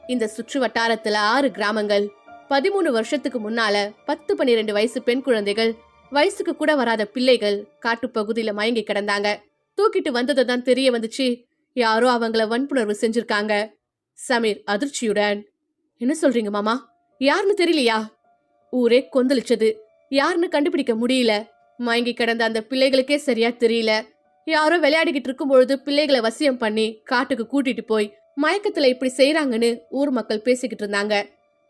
இந்த சுற்று வட்டாரத்துல 6 கிராமங்கள். 13 வருஷத்துக்கு முன்னால 10-12 வயசு பெண் குழந்தைகள், வயசுக்கு கூட வராத பிள்ளைகள் காட்டுப்பகுதியில மயங்கி கிடந்தாங்க. தூக்கிட்டு வந்ததுதான் தெரிய வந்துச்சு, யாரோ அவங்கள வன்புணர்வு செஞ்சிருக்காங்க. சமீர் அதிர்ச்சியுடன், என்ன சொல்றீங்க மாமா? யாருன்னு தெரியலையா? ஊரே கொந்தளிச்சது. யாருன்னு கண்டுபிடிக்க முடியல. மயங்கி கிடந்த அந்த பிள்ளைகளுக்கே சரியா தெரியல. யாரோ விளையாடிக்கிட்டு இருக்கும் பொழுது பிள்ளைகளை வசியம் பண்ணி காட்டுக்கு கூட்டிட்டு போய் மயக்கத்துல இப்படி செய்யறாங்கன்னு ஊர் மக்கள் பேசிக்கிட்டு இருந்தாங்க.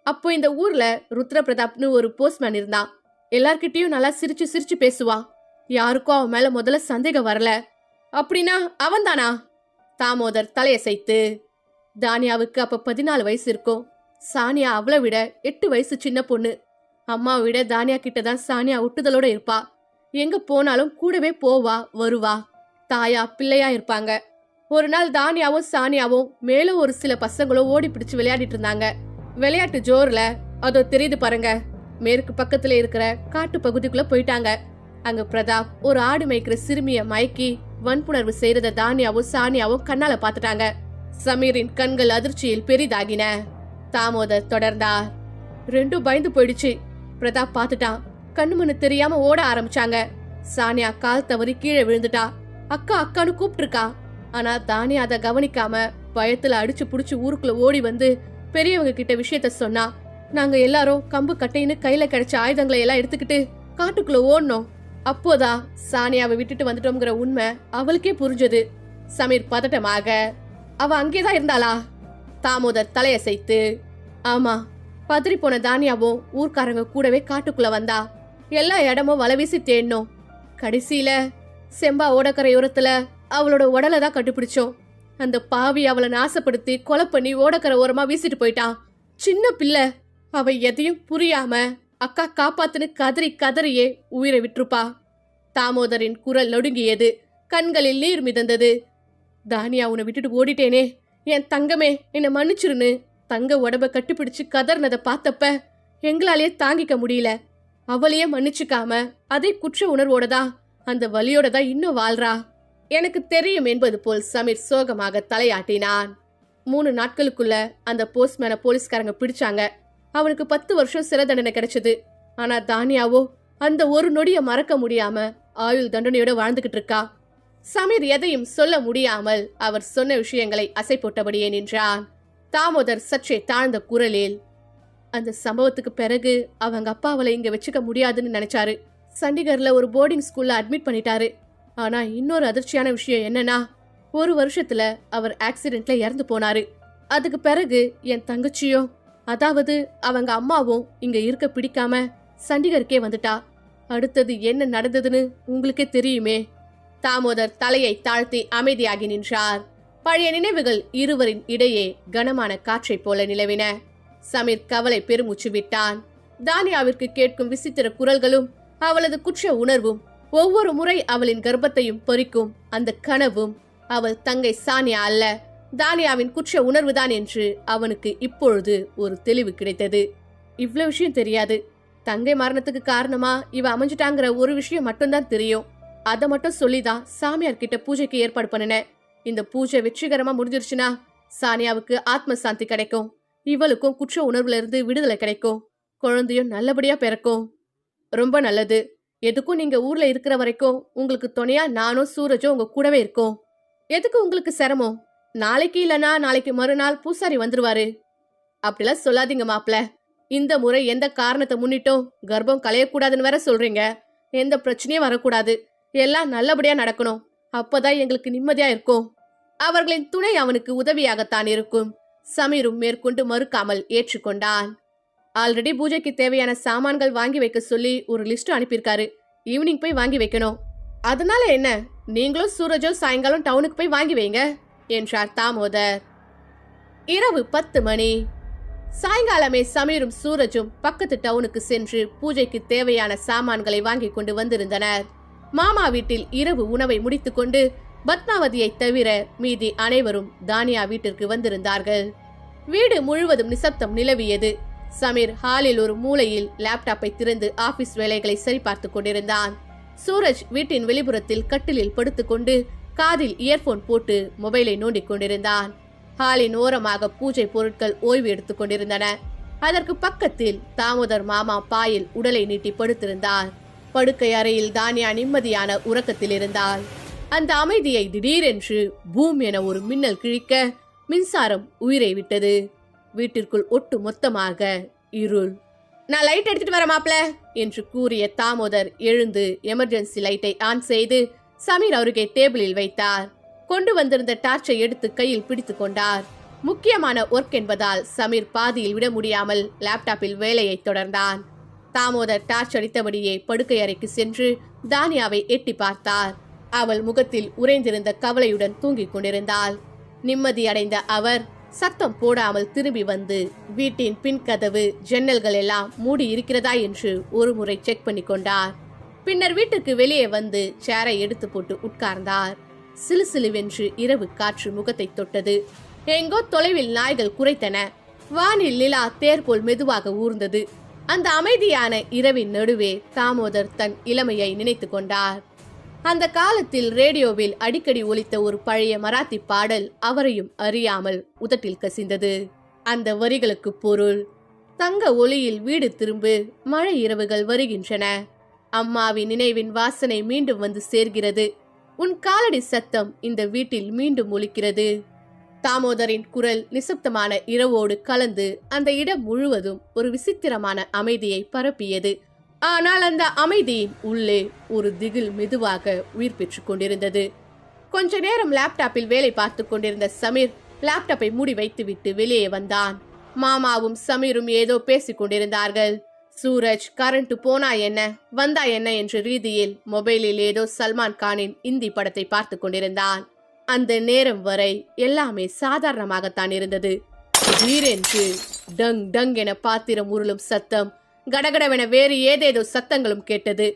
அப்போ இந்த ஊர்ல ருத்ர பிரதாப்னு ஒரு போஸ்ட்மேன் இருந்தான். எல்லார்கிட்டயும் நல்லா சிரிச்சு சிரிச்சு பேசுவான். யாருக்கும் அவன் மேல முதல்ல சந்தேகம் வரல. அப்படின்னா அவன் தானா? தாமோதர் தலையசைத்து, தானியாவுக்கு அப்ப 14 வயசு இருக்கும். சானியா அவளை விட 8 வயசு சின்ன பொண்ணு. அம்மாவை விட தானியா கிட்டதான் சானியா ஒட்டுதலோட இருப்பா. எங்க போனாலும் கூடவே போவா வருவா. தாயா பிள்ளையா இருப்பாங்க. ஒரு நாள் தானியாவும் சானியாவும் மேலும் ஒரு சில பசங்களும் ஓடி பிடிச்சு விளையாடிட்டு இருந்தாங்க. விளையாட்டு ஜோர்ல அதோ தெரியுது பாருங்க, மேற்கு பக்கத்துல இருக்கிற காட்டு பகுதிக்குள்ள போயிட்டாங்க. அங்க பிரதாப் ஒரு ஆடு மேய்க்கிற சிறுமிய மயக்கி வன்புணர்வு செய்யறத தானியாவும் சானியாவும் கண்ணால பாத்துட்டாங்க. சமீரின் கண்கள் அதிர்ச்சியில் பெரிதாகின. தாமோதர் தொடர்ந்தார். ரெண்டும் பயந்து போயிடுச்சு. பிரதாப் பாத்துட்டான். கண்ணுமண்ணு தெரியாம ஓட ஆரம்பிச்சாங்க. சானியா கால் தவறி கீழே விழுந்துட்டா. அக்கா அக்கான்னு கூப்பிட்டு இருக்கா. ஆனா தானியா அதை கவனிக்காம பயத்துல அடிச்சு புடிச்சு ஊருக்குள்ள ஓடி வந்து பெரியவங்க கிட்ட விஷயத்த சொன்னா. நாங்க எல்லாரும் கம்பு கட்டைன்னு கையில கிடைச்ச ஆயுதங்களை எல்லாம் எடுத்துக்கிட்டு காட்டுக்குள்ள ஓடணும். அப்போதான் சானியாவை விட்டுட்டு வந்துட்டோம்ங்கிற உண்மை அவளுக்கே புரிஞ்சது. சமீர் பதட்டமாக, அவ அங்கேதான் இருந்தாளா? தாமோதர் தலையசைத்து, ஆமா. பதறி போன தானியாவும் ஊர்க்காரங்க கூடவே காட்டுக்குள்ள வந்தா. எல்லா இடமும் வலை வீசி தேடணும். கடைசியில செம்பா ஓடக்கரையோரத்துல அவளோட உடலை தான் கண்டுபிடிச்சோம். அந்த பாவி அவளை நாசப்படுத்தி கொலை பண்ணி ஓடக்கரை ஓரமா வீசிட்டு போயிட்டான். சின்ன பிள்ளை. அவ எதையும் புரியாம அக்கா காப்பாத்துன்னு கதறி கதறியே உயிரை விட்டுருப்பா. தாமோதரின் குரல் நொடுங்கியது. கண்களில் நீர் மிதந்தது. தானியா, உன்னை விட்டுட்டு ஓடிட்டேனே, என் தங்கமே, என்னை மன்னிச்சிருன்னு தங்க உடம்ப கட்டிப்பிடிச்சு கதர்னதை பார்த்தப்ப எங்களாலேயே தாங்கிக்க முடியல. அவளையே மன்னிச்சுக்காம அதே குற்ற உணர்வோடதான், அந்த வலியோட தான் இன்னும் வாழ்றா. எனக்கு தெரியும் என்பது போல் சமீர் சோகமாக தலையாட்டினான். 3 நாட்களுக்குள்ள அந்த போஸ்ட்மேனை போலீஸ்காரங்க பிடிச்சாங்க. அவனுக்கு 10 வருஷம் சிறை தண்டனை கிடைச்சது. ஆனா தானியாவோ அந்த ஒரு நொடிய மறக்க முடியாம ஆயுள் தண்டனையோட வாழ்ந்துகிட்டு இருக்கா. சமீர் எதையும் சொல்ல முடியாமல் அவர் சொன்ன விஷயங்களை அசை போட்டபடியே நின்றான். தாமோதர் சற்றே தாழ்ந்த குரலில், அந்த சம்பவத்துக்கு பிறகு அவங்க அப்பா அவளை இங்க வச்சுக்க முடியாதுன்னு நினைச்சாரு. சண்டிகர்ல ஒரு போர்டிங் ஸ்கூல்ல அட்மிட் பண்ணிட்டாரு. ஆனா இன்னொரு அதிர்ச்சியான விஷயம் என்னன்னா, 1 வருஷத்துல அவர் ஆக்சிடென்ட்ல இறந்து போனாரு. அதுக்கு பிறகு என் தங்கச்சியும், அதாவது அவங்க அம்மாவும் இங்க இருக்க பிடிக்காம சண்டிகருக்கே வந்துட்டா. அடுத்தது என்ன நடந்ததுன்னு உங்களுக்கே தெரியுமே. தாமோதர் தலையை தாழ்த்தி அமைதியாகி நின்றார். பழைய நினைவுகள் இருவரின் இடையே கனமான காற்றை போல நிலவின. சமீர் கவலை பெருமூச்சு விட்டான். தானியாவிற்கு கேட்கும் விசித்திர குரல்களும் அவளது குற்ற உணர்வும், ஒவ்வொரு முறை அவளின் கர்ப்பத்தையும் பொறிக்கும் அந்த கனவும் அவள் தங்கை சானியா அல்ல, தானியாவின் குற்ற உணர்வுதான் என்று அவனுக்கு இப்பொழுது ஒரு தெளிவு கிடைத்தது. இவ்வளவு விஷயம் தெரியாது. தங்கை மரணத்துக்கு காரணமா இவ அமைஞ்சிட்டாங்கிற ஒரு விஷயம் மட்டும்தான் தெரியும். அதை மட்டும் சொல்லிதான் சாமியார் கிட்ட பூஜைக்கு ஏற்பாடு பண்ணினேன். இந்த பூஜை வெற்றிகரமா முடிஞ்சிருச்சுன்னா சானியாவுக்கு ஆத்ம சாந்தி கிடைக்கும். இவளுக்கும் குற்ற உணர்வுல இருந்து விடுதலை கிடைக்கும். குழந்தையும் நல்லபடியா பிறக்கும். ரொம்ப நல்லது. எதுக்கும் நீங்க ஊர்ல இருக்கிற வரைக்கும் உங்களுக்கு துணையா நானும் சூரஜும் உங்க கூடவே இருக்கோம். எதுக்கு உங்களுக்கு சிரமம்? நாளைக்கு இல்லனா நாளைக்கு மறுநாள் பூசாரி வந்துருவாரு. அப்படிலாம் சொல்லாதீங்க மாப்ள. இந்த முறை எந்த காரணத்தை முன்னிட்டும் கர்ப்பம் களையக்கூடாதுன்னு வேற சொல்றீங்க. எந்த பிரச்சனையும் வரக்கூடாது. எல்லாம் நல்லபடியா நடக்கணும். அப்பதான் எங்களுக்கு நிம்மதியா இருக்கும். அவர்களின் துணை அவனுக்கு உதவியாகத்தான் இருக்கும். சமீரும் மேற்கொண்டு மறுக்காமல் ஏற்றுக்கொண்டான். ஆல்ரெடி பூஜைக்கு தேவையான சாமான்கள் வாங்கி வைக்க சொல்லி ஒரு லிஸ்ட் அனுப்பியிருக்காரு. ஈவினிங் போய் வாங்கி வைக்கணும். அதனால என்ன, நீங்களும் சூரஜும் சாயங்காலம் டவுனுக்கு போய் வாங்கி வைங்க என்றார் தாமோதர். இரவு 10 மணி. சாயங்காலமே சமீரும் சூரஜும் பக்கத்து டவுனுக்கு சென்று பூஜைக்கு தேவையான சாமான்களை வாங்கி கொண்டு வந்திருந்தனர். மாமா வீட்டில் இரவு உணவை முடித்துக்கொண்டு பத்மாவதியை தவிர மீதி அனைவரும் தானியா வீட்டிற்கு வந்திருந்தார்கள். வீடு முழுவதும் நிசப்தம் நிலவியது. சமீர் ஹாலில் ஒரு மூலையில் லேப்டாப்பை திறந்து ஆபீஸ் வேலைகளை சரிபார்த்து கொண்டிருந்தான். சூரஜ் வீட்டின் வெளிப்புறத்தில் கட்டிலில் படுத்துக்கொண்டு காதில் இயர்போன் போட்டு மொபைலை நோண்டிக் கொண்டிருந்தான். ஹாலின் ஓரமாக பூஜை பொருட்கள் ஓய்வு எடுத்துக் கொண்டிருந்தன. அதற்கு பக்கத்தில் தாமோதர் மாமா பாயில் உடலை நீட்டி படுத்திருந்தார். படுக்கை அறையில் தானியா நிம்மதியான உறக்கத்தில் இருந்தாள். அந்த அமைதியை திடீரென்று பூம் என ஒரு மின்னல் கிழிக்க மின்சாரம் உயிரை விட்டது. வீட்டிற்குள் ஒட்டு மொத்தமாக இருள். நான் லைட் எடுத்துட்டு வர மாப்ள என்று கூறிய தாமோதர் எழுந்து எமர்ஜென்சி லைட்டை ஆன் செய்து சமீர் அருகே டேபிளில் வைத்தார். கொண்டு வந்திருந்த டார்ச்சை எடுத்து கையில் பிடித்துக் கொண்டார். முக்கியமான ஒர்க் என்பதால் சமீர் பாதியில் விட முடியாமல் லேப்டாப்பில் வேலையை தொடர்ந்தான். தாமோதர் டார்ச் அடித்தபடியே படுக்கை அறைக்கு சென்று தானியாவை எட்டி பார்த்தார். அவள் முகத்தில் உறைந்திருந்த கவலையுடன் தூங்கிக் கொண்டிருந்தாள். நிம்மதி அடைந்த அவர் சத்தம் போடாமல் திரும்பி வந்து வீட்டின் பின் கதவு ஜன்னல்கள் எல்லாம் மூடி இருக்கிறதா என்று ஒரு முறை செக் பண்ணி கொண்டார். பின்னர் வீட்டுக்கு வெளியே வந்து சேரை எடுத்து போட்டு உட்கார்ந்தார். சிலுசிலுவென்று இரவு காற்று முகத்தை தொட்டது. எங்கோ தொலைவில் நாய்கள் குரைத்தன. வானில் நிலா தேர் போல் மெதுவாக ஊர்ந்தது. அந்த அமைதியான இரவின் நடுவே தாமோதர் தன் இளமையை நினைத்து கொண்டார். அந்த காலத்தில் ரேடியோவில் அடிக்கடி ஒலித்த ஒரு பழைய மராத்தி பாடல் அவரையும் அறியாமல் உதட்டில் கசிந்தது. அந்த வரிகளுக்கு பொருள்: தங்க ஒளியில் வீடு திரும்பு, மழை இரவுகள் வருகின்றன, அம்மாவின் நினைவின் வாசனை மீண்டும் வந்து சேர்கிறது, உன் காலடி சத்தம் இந்த வீட்டில் மீண்டும் ஒலிக்கிறது. தாமோதரின் குரல் நிசப்தமான இரவோடு கலந்து அந்த இடம் முழுவதும் ஒரு விசித்திரமான அமைதியை பரப்பியது. ஆனால் அந்த அமைதியின் உள்ளே ஒரு திகில் மெதுவாக உயிர் பெற்றுக் கொண்டிருந்தது. கொஞ்ச நேரம் லேப்டாப்பில் வேலை பார்த்து கொண்டிருந்த சமீர் லேப்டாப்பை மூடி வைத்துவிட்டு வெளியே வந்தான். மாமாவும் சமீரும் ஏதோ பேசிக் கொண்டிருந்தார்கள். சூரஜ் கரண்ட் போனா என்ன வந்தா என்ன என்ற ரீதியில் மொபைலில் ஏதோ சல்மான் கானின் இந்தி படத்தை பார்த்து கொண்டிருந்தான். அந்த நேரம் வரை எல்லாமே சாதாரணமாகத்தான் இருந்தது. திடீரென்று டங் டங் என பாத்திரம் உருளும் சத்தம், கடகடவென வேறு ஏதேதோ சத்தங்களும் கேட்டது.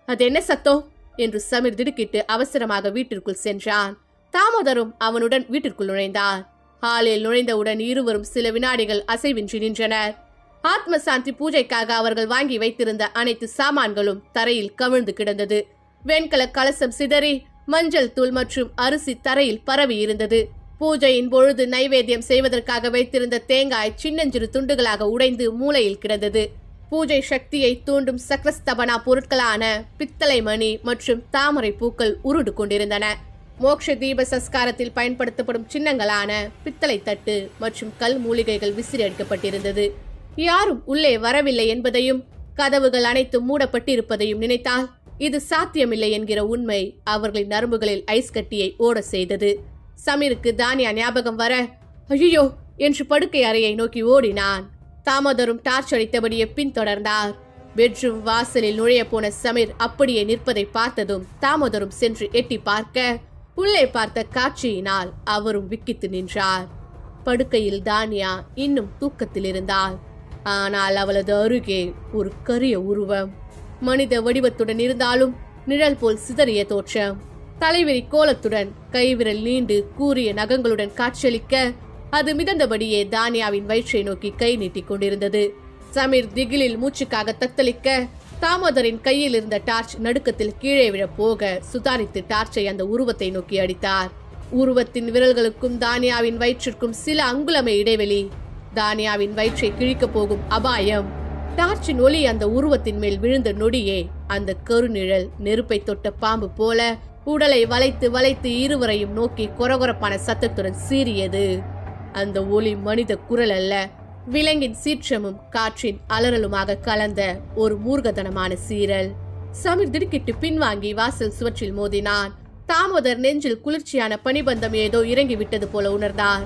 அது என்ன சத்தம் என்று சமீர் திடுக்கிட்டு அவசரமாக வீட்டிற்குள் சென்றான். தாமோதரும் அவனுடன் வீட்டிற்குள் நுழைந்தார். ஹாலில் நுழைந்தவுடன் இருவரும் சில வினாடிகள் அசைவின்றி நின்றனர். ஆத்ம சாந்தி பூஜைக்காக அவர்கள் வாங்கி வைத்திருந்த அனைத்து சாமான்களும் தரையில் கவிழ்ந்து கிடந்தது. வெண்கல கலசம் சிதறி மஞ்சள் தூள் மற்றும் அரிசி தரையில் பரவி இருந்தது. பூஜையின் பொழுது நைவேத்தியம் செய்வதற்காக வைத்திருந்த தேங்காய் சின்னஞ்சிறு துண்டுகளாக உடைந்து மூலையில் கிடந்தது. பூஜை சக்தியை தூண்டும் சக்கரஸ்தபனா பொருட்களான பித்தளை மணி மற்றும் தாமரை பூக்கள் உருண்டு கொண்டிருந்தன. மோக்ஷ தீப சஸ்காரத்தில் பயன்படுத்தப்படும் சின்னங்களான பித்தளை தட்டு மற்றும் கல் மூலிகைகள் விசிறி அடிக்கப்பட்டிருந்தது. யாரும் உள்ளே வரவில்லை என்பதையும் கதவுகள் அனைத்தும் மூடப்பட்டிருப்பதையும் நினைத்தால் இது சாத்தியமில்லை என்கிற உண்மை அவர்களின் நரம்புகளில் ஐஸ் கட்டியை ஓட செய்தது. சமீருக்கு தானியா ஞாபகம் வர ஐயோ என்று படுக்கை அறையை நோக்கி ஓடினான். தாமோதரும் டார்ச் அடித்தபடியே பின்தொடர்ந்தார். பெட்ரூம் வாசலில் நுழைய போன சமீர் அப்படியே நிற்பதை பார்த்ததும் தாமோதரும் சென்று எட்டி பார்க்க உள்ளே பார்த்த காட்சியினால் அவரும் விக்கித்து நின்றார். படுக்கையில் தானியா இன்னும் தூக்கத்தில் இருந்தாள். ஆனால் அவளது அருகே ஒரு கரிய உருவம், மனித வடிவத்துடன் இருந்தாலும் நிழல் போல் சிதறிய தோற்றம், தலைவிரி கோலத்துடன் கைவிரல் நீண்டு கூரிய நகங்களுடன் காட்சியளிக்க அது மிதந்தபடியே தானியாவின் வயிற்றை நோக்கி கை நீட்டிக் கொண்டிருந்தது. சமீர் திகிலில் மூச்சுக்காக தத்தளிக்க தாமோதரின் கையில் இருந்த டார்ச் நடுக்கத்தில் கீழே விழ போக சுதாரித்து டார்ச்சை அந்த உருவத்தை நோக்கி அடித்தார். உருவத்தின் விரல்களுக்கும் தானியாவின் வயிற்றிற்கும் சில அங்குலமே இடைவெளி. தானியாவின் வயிற்றை கிழிக்கப் போகும் அபாயம். டார்ச்சின் ஒளி அந்த உருவத்தின் மேல் விழுந்த நொடியே அந்த கருநிழல் நெருப்பை தொட்ட பாம்பு போல உடலை வளைத்து வளைத்து இருவரையும் நோக்கி கொரகொரப்பான சத்தத்துடன் சீறியது. அந்த ஒளி மனித குரல் அல்ல, விலங்கின் சீற்றமும் காற்றின் அலறலுமாக கலந்த ஒரு மூர்க்கதனமான சீரல். சமீர் திடுக்கிட்டு பின்வாங்கி வாசல் சுவற்றில் மோதினான். தாமோதர் நெஞ்சில் குளிர்ச்சியான பனிபந்தம் ஏதோ இறங்கி விட்டது போல உணர்ந்தார்.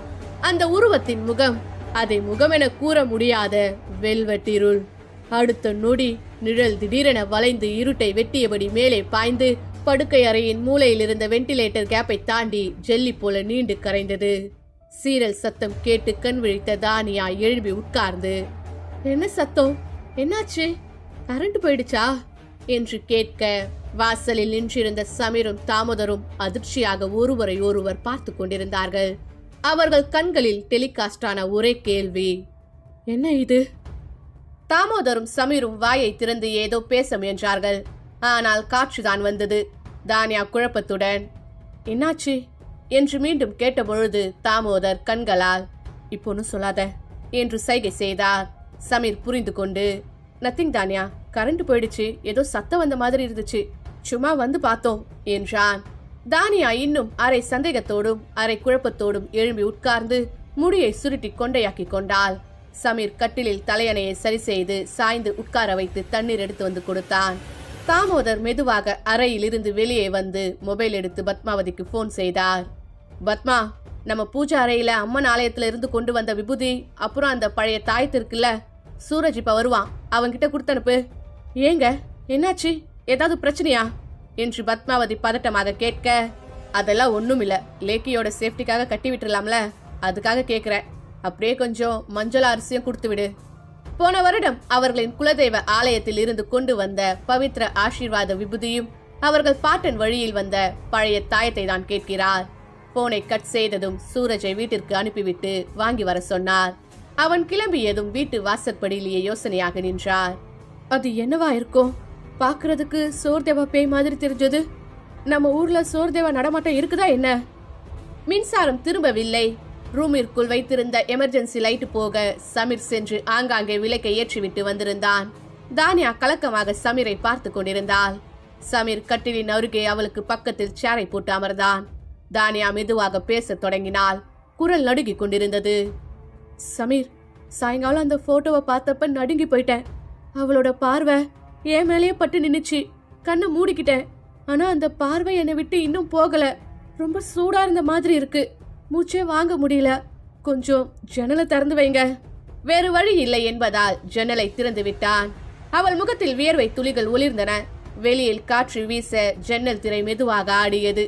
அந்த உருவத்தின் முகம் அதை முகமென கூற முடியாத வெல்வெட் இருள். அடுத்த நொடி நிழல் திடீரென வளைந்து இருட்டை வெட்டியபடி மேலே பாய்ந்து படுக்கை அறையின் மூலையில் இருந்த வெண்டிலேட்டர் கேப்பை தாண்டி ஜெல்லி போல நீண்டு கரைந்தது. சீரல் சத்தம் கேட்டு கண் விழித்த தானியா எழும்பி உட்கார்ந்து, என்ன சத்தம், என்னாச்சு, கரண்ட் போயிடுச்சா என்று கேட்க வாசலில் நின்றிருந்த சமீரும் தாமோதரும் அதிர்ச்சியாக ஒருவரை ஒருவர் பார்த்து கொண்டிருந்தார்கள். அவர்கள் கண்களில் டெலிகாஸ்டான ஒரே கேள்வி, என்ன இது? தாமோதரும் சமீரும் வாயை திறந்து ஏதோ பேச முயன்றார்கள். ஆனால் காற்றுதான் வந்தது. தானியா குழப்பத்துடன், என்னாச்சு என்று மீண்டும் கேட்டபொழுது தாமோதர் கண்களால், இப்போன்னு சொல்லாத என்று சைகை செய்தார். சமீர் புரிந்து கொண்டு, நத்திங் தானியா, கரண்ட் போயிடுச்சு, ஏதோ சத்தம் வந்த மாதிரி இருந்துச்சு, சும்மா வந்து பார்த்தோம் என்றான். தானியா இன்னும் அரை சந்தேகத்தோடும் அரை குழப்பத்தோடும் எழும்பி உட்கார்ந்து முடியை சுருட்டி கொண்டையாக்கி கொண்டாள். சமீர் கட்டிலில் தலையணையை சரி செய்து சாய்ந்து உட்கார வைத்து தண்ணீர் எடுத்து வந்து கொடுத்தான். தாமோதர் மெதுவாக அறையில் இருந்து வெளியே வந்து மொபைல் எடுத்து பத்மாவதிக்கு போன் செய்தார். பத்மா, நம்ம பூஜை அறையில அம்மன் ஆலயத்துல இருந்து கொண்டு வந்த விபூதி, அப்புறம் அந்த பழைய தாயத்து இருக்குல்ல, சூரஜ் இப்ப வருவான், அவன்கிட்ட கொடுத்தனுப்பு. ஏங்க, என்னாச்சு, ஏதாவது பிரச்சனையா என்று பத்மாவதி பதட்டமாக கேட்க, அதெல்லாம் ஒண்ணும் இல்ல, லேக்கியோட சேஃப்டிக்காக கட்டி விட்டுலாம்ல, அதுக்காக கேக்குறேன், அப்படியே கொஞ்சம் மஞ்சள் அரிசியும் கொடுத்து விடு. போன வருடம் அவர்களின் குலதெய்வ ஆலயத்தில் இருந்து கொண்டு வந்த பவித்ர ஆசீர்வாத விபூதியும் அவர்கள் பாட்டன் வழியில் வந்த பழைய தாயத்தை தான் கேட்கிறார். போனை கட் செய்ததும் சூரஜை வீட்டிற்கு அனுப்பிவிட்டு வாங்கி வர சொன்னார். அவன் கிளம்பியதும் வீட்டு வாசற்படியிலேயே யோசனையாக நின்றார். அது என்னவா இருக்கும்? பாக்குறதுக்கு சோர்தேவா பேய் மாதிரி தெரிஞ்சது. நம்ம ஊர்ல சோர்தேவா நடமாட்டம் இருக்குதா என்ன? மின்சாரம் திரும்பவில்லை. ரூமிற்குள் வைத்திருந்த எமர்ஜென்சி லைட் போக சமீர் சென்று ஆங்காங்கே விளக்கை ஏற்றிவிட்டு வந்திருந்தான். தானியா கலக்கமாக சமீரை பார்த்து கொண்டிருந்தாள். சமீர் கட்டிலின் அருகே அவளுக்கு பக்கத்தில் சேரை போட்டு அமர்ந்தான். தானியா மெதுவாக பேசத் தொடங்கினாள். குரல் நடுங்கிக் கொண்டிருந்தது. சமீர், சாயங்காலம் அந்த போட்டோவை பார்த்தப்ப நடுங்கி போயிட்டேன். அவளோட பார்வை என் மேலேயே பட்டு நின்னுச்சு. கண்ணை மூடிக்கிட்டேன். ஆனா அந்த பார்வை என்னை விட்டு இன்னும் போகல. ரொம்ப சூடா இருந்த மாதிரி இருக்கு. மூச்சே வாங்க முடியல. கொஞ்சம் ஜன்னலை திறந்து வைங்க. வேறு வழி இல்லை என்பதால் ஜன்னலை திறந்து விட்டான். அவள் முகத்தில் வியர்வை துளிகள் ஒளிர்ந்தன. வெளியில் காற்று வீச ஜன்னல் திரை மெதுவாக ஆடியது.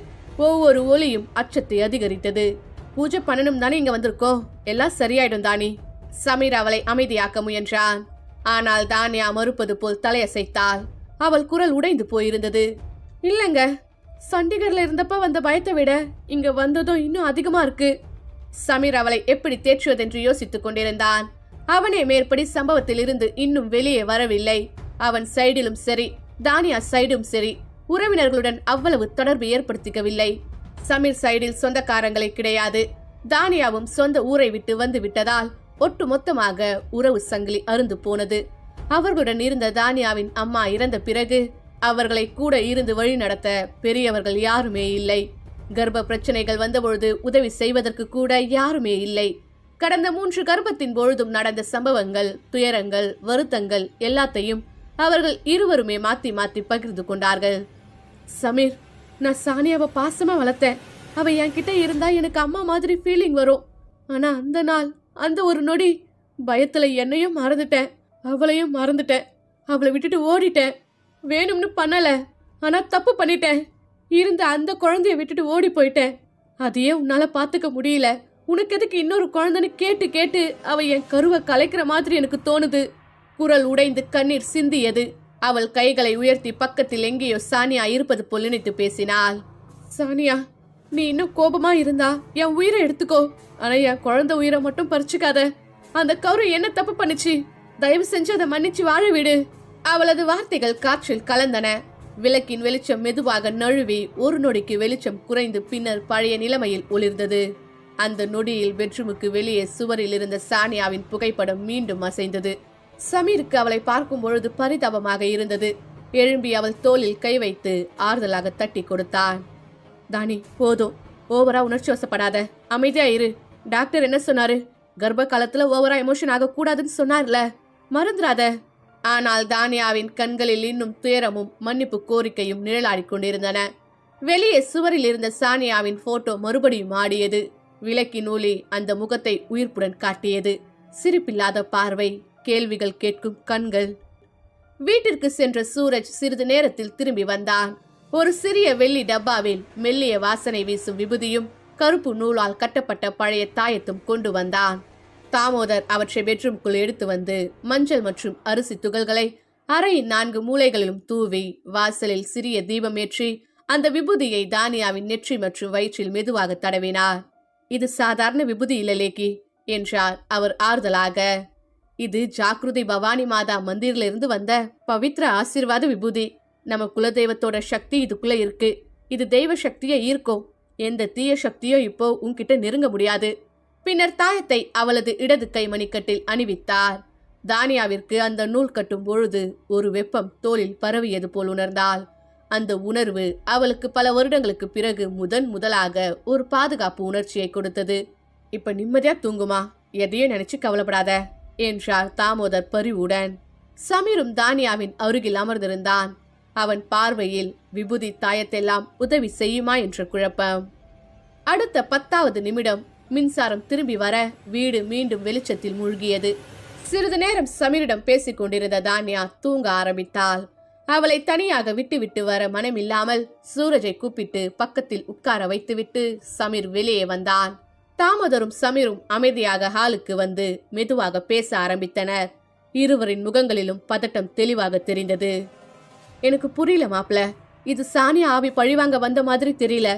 ஒவ்வொரு ஒலியும் அச்சத்தை அதிகரித்தது. பூஜை பண்ணணும் தானே இங்க வந்திருக்கோம், எல்லாம் சரியாயிடும் தானி. சமீர் அவளை அமைதியாக்க முயன்றான். ஆனால் தானியா மறுப்பது போல் தலையசைத்தாள். அவள் குரல் உடைந்து போயிருந்தது. இல்லங்க, சண்டிகர்ல இருந்தப்ப வந்த பயத்தை விட இங்க வந்ததும் இன்னும் அதிகமா இருக்கு. சமீர் அவளை எப்படி தேற்றுவதென்று யோசித்துக் கொண்டிருந்தான். அவனே மேற்படி சம்பவத்தில் இருந்து இன்னும் வெளியே வரவில்லை. அவன் சைடிலும் சரி, தானியா சைடும் சரி, உறவினர்களுடன் அவ்வளவு தொடர்பு ஏற்படுத்திக்கவில்லை. சமீர் சைடில் சொந்தக்காரங்களை கிடையாது. தானியாவும் சொந்த ஊரை விட்டு வந்து விட்டதால் ஒட்டு மொத்தமாக உறவு சங்கிலி அருந்து போனது. அவர்களுடன் இருந்த தானியாவின் அம்மா இறந்த பிறகு அவர்களை கூட இருந்து வழி நடத்த பெரியவர்கள் யாருமே இல்லை. கர்ப்ப பிரச்சனைகள் வந்தபொழுது உதவி செய்வதற்கு கூட யாருமே இல்லை. கடந்த 3 கர்ப்பத்தின் பொழுதும் நடந்த சம்பவங்கள், துயரங்கள், வருத்தங்கள் எல்லாத்தையும் அவர்கள் இருவருமே மாத்தி மாத்தி பகிர்ந்து கொண்டார்கள். சமீர், நான் சானியாவை பாசமா வளர்த்தேன். அவ என்கிட்ட இருந்தா எனக்கு அம்மா மாதிரி ஃபீலிங் வரும். ஆனா அந்த நாள், அந்த ஒரு நொடி பயத்துல என்னையும் மறந்துட்டேன், அவளையும் மறந்துட்டேன். அவளை விட்டுட்டு ஓடிட்டேன். வேணும்னு பண்ணல, ஆனா தப்பு பண்ணிட்டேன். இருந்த அந்த குழந்தைய விட்டுட்டு ஓடி போயிட்டேன். அதையே உன்னால பாத்துக்க முடியல. உனக்கு எதுக்கு இன்னொரு குழந்தைன்னு கேட்டு கேட்டு அவ என் கருவை கலைக்கிற மாதிரி எனக்கு தோணுது. குரல் உடைந்து கண்ணீர் சிந்தியது. அவள் கைகளை உயர்த்தி பக்கத்தில் எங்கேயோ சானியா இருப்பது போல் நினைத்து பேசினாள். சானியா, நீ இன்னும் கோபமா இருந்தா என் உயிரை எடுத்துக்கோ. ஆனா என் குழந்தை உயிரை மட்டும் பறிச்சுக்காத. அந்த கரு என்ன தப்பு பண்ணுச்சு? தயவு செஞ்சு அதை மன்னிச்சு வாழ விடு. அவளது வார்த்தைகள் காற்றில் கலந்தன. விளக்கின் வெளிச்சம் மெதுவாக நழுவி ஒரு நொடிக்கு வெளிச்சம் குறைந்து பின்னர் பழைய நிலைமையில் ஒளிர்ந்தது. அந்த நொடியில் பெட்ரூமுக்கு வெளியே சுவரில் இருந்த சானியாவின் புகைப்படம் மீண்டும் அசைந்தது. சமீருக்கு அவளை பார்க்கும் பொழுது பரிதாபமாக இருந்தது. எழும்பி அவள் தோளில் கை வைத்து ஆறுதலாக தட்டி கொடுத்தான். தானி, போதும், ஓவரா உணர்ச்சி வசப்படாத, அமைதியா இரு. டாக்டர் என்ன சொன்னாரு? கர்ப்ப காலத்துல ஓவரா எமோஷன் ஆக கூடாதுன்னு சொன்னார்ல, மறந்துடாத. ஆனால் தானியாவின் கண்களில் இன்னும் துயரமும் மன்னிப்பு கோரிக்கையும் நிழலாடி கொண்டிருந்தன. வெளியே சுவரில் இருந்த சானியாவின் போட்டோ மறுபடியும் ஆடியது. விளக்கின் ஒளி அந்த முகத்தை உயிர்ப்புடன் காட்டியது. சிரிப்பில்லாத பார்வை, கேள்விகள் கேட்கும் கண்கள். வீட்டிற்கு சென்ற சூரஜ் சிறிது நேரத்தில் திரும்பி வந்தான். ஒரு சிறிய வெள்ளி டப்பாவில் மெல்லிய வாசனை வீசும் விபூதியும் கருப்பு நூலால் கட்டப்பட்ட பழைய தாயத்தும் கொண்டு வந்தான். தாமோதர் அவற்றை பெட்ரூம்குள் எடுத்து வந்து மஞ்சள் மற்றும் அரிசி துகள்களை அறையின் 4 மூலைகளிலும் தூவி வாசலில் சிறிய தீபமேற்றி அந்த விபூதியை தானியாவின் நெற்றி மற்றும் வயிற்றில் மெதுவாக தடவினார். இது சாதாரண விபூதி இல்ல லேக்கி என்றார் அவர் ஆறுதலாக. இது ஜாக்ருதி பவானி மாதா மந்திரில இருந்து வந்த பவித்ர ஆசீர்வாத விபூதி. நம்ம குலதெய்வத்தோட சக்தி இதுக்குள்ள இருக்கு. இது தெய்வ சக்தியை ஈர்க்கும். எந்த தீய சக்தியோ இப்போ உன்கிட்ட நெருங்க முடியாது. பின்னர் தாயத்தை அவளது இடது கை மணிக்கட்டில் அணிவித்தார். தானியாவிற்கு அந்த நூல் கட்டும் பொழுது ஒரு வெப்பம் தோளில் பரவியது போல் உணர்ந்தாள். அந்த உணர்வு அவளுக்கு பல வருடங்களுக்கு பிறகு முதலாக ஒரு பாதுகாப்பு உணர்ச்சியை கொடுத்தது. இப்ப நிம்மதியா தூங்குமா, எதையும் நினைச்சு கவலைப்படாத என்றார் தாமோதர் பரிவுடன். சமீரும் தானியாவின் அருகில் அமர்ந்திருந்தான். அவன் பார்வையில் விபூதி தாயத்தெல்லாம் உதவி செய்யுமா என்ற குழப்பம். அடுத்த 10வது நிமிடம் மின்சாரம் திரும்பி வர வீடு மீண்டும் வெளிச்சத்தில் மூழ்கியது. சிறிது நேரம் சமீரிடம் பேசிக் கொண்டிருந்த தானியா தூங்க ஆரம்பித்தாள். அவளை தனியாக விட்டு வர மனமில்லாமல் சூரஜை கூப்பிட்டு பக்கத்தில் உட்கார வைத்துவிட்டு சமீர் வெளியே வந்தான். தாமோதரும் சமீரும் அமைதியாக ஹாலுக்கு வந்து மெதுவாக பேச ஆரம்பித்தனர். இருவரின் முகங்களிலும் பதட்டம் தெளிவாக தெரிந்தது. எனக்கு புரியல மாப்ள, இது சானியா ஆவி பழிவாங்க வந்த மாதிரி தெரியல.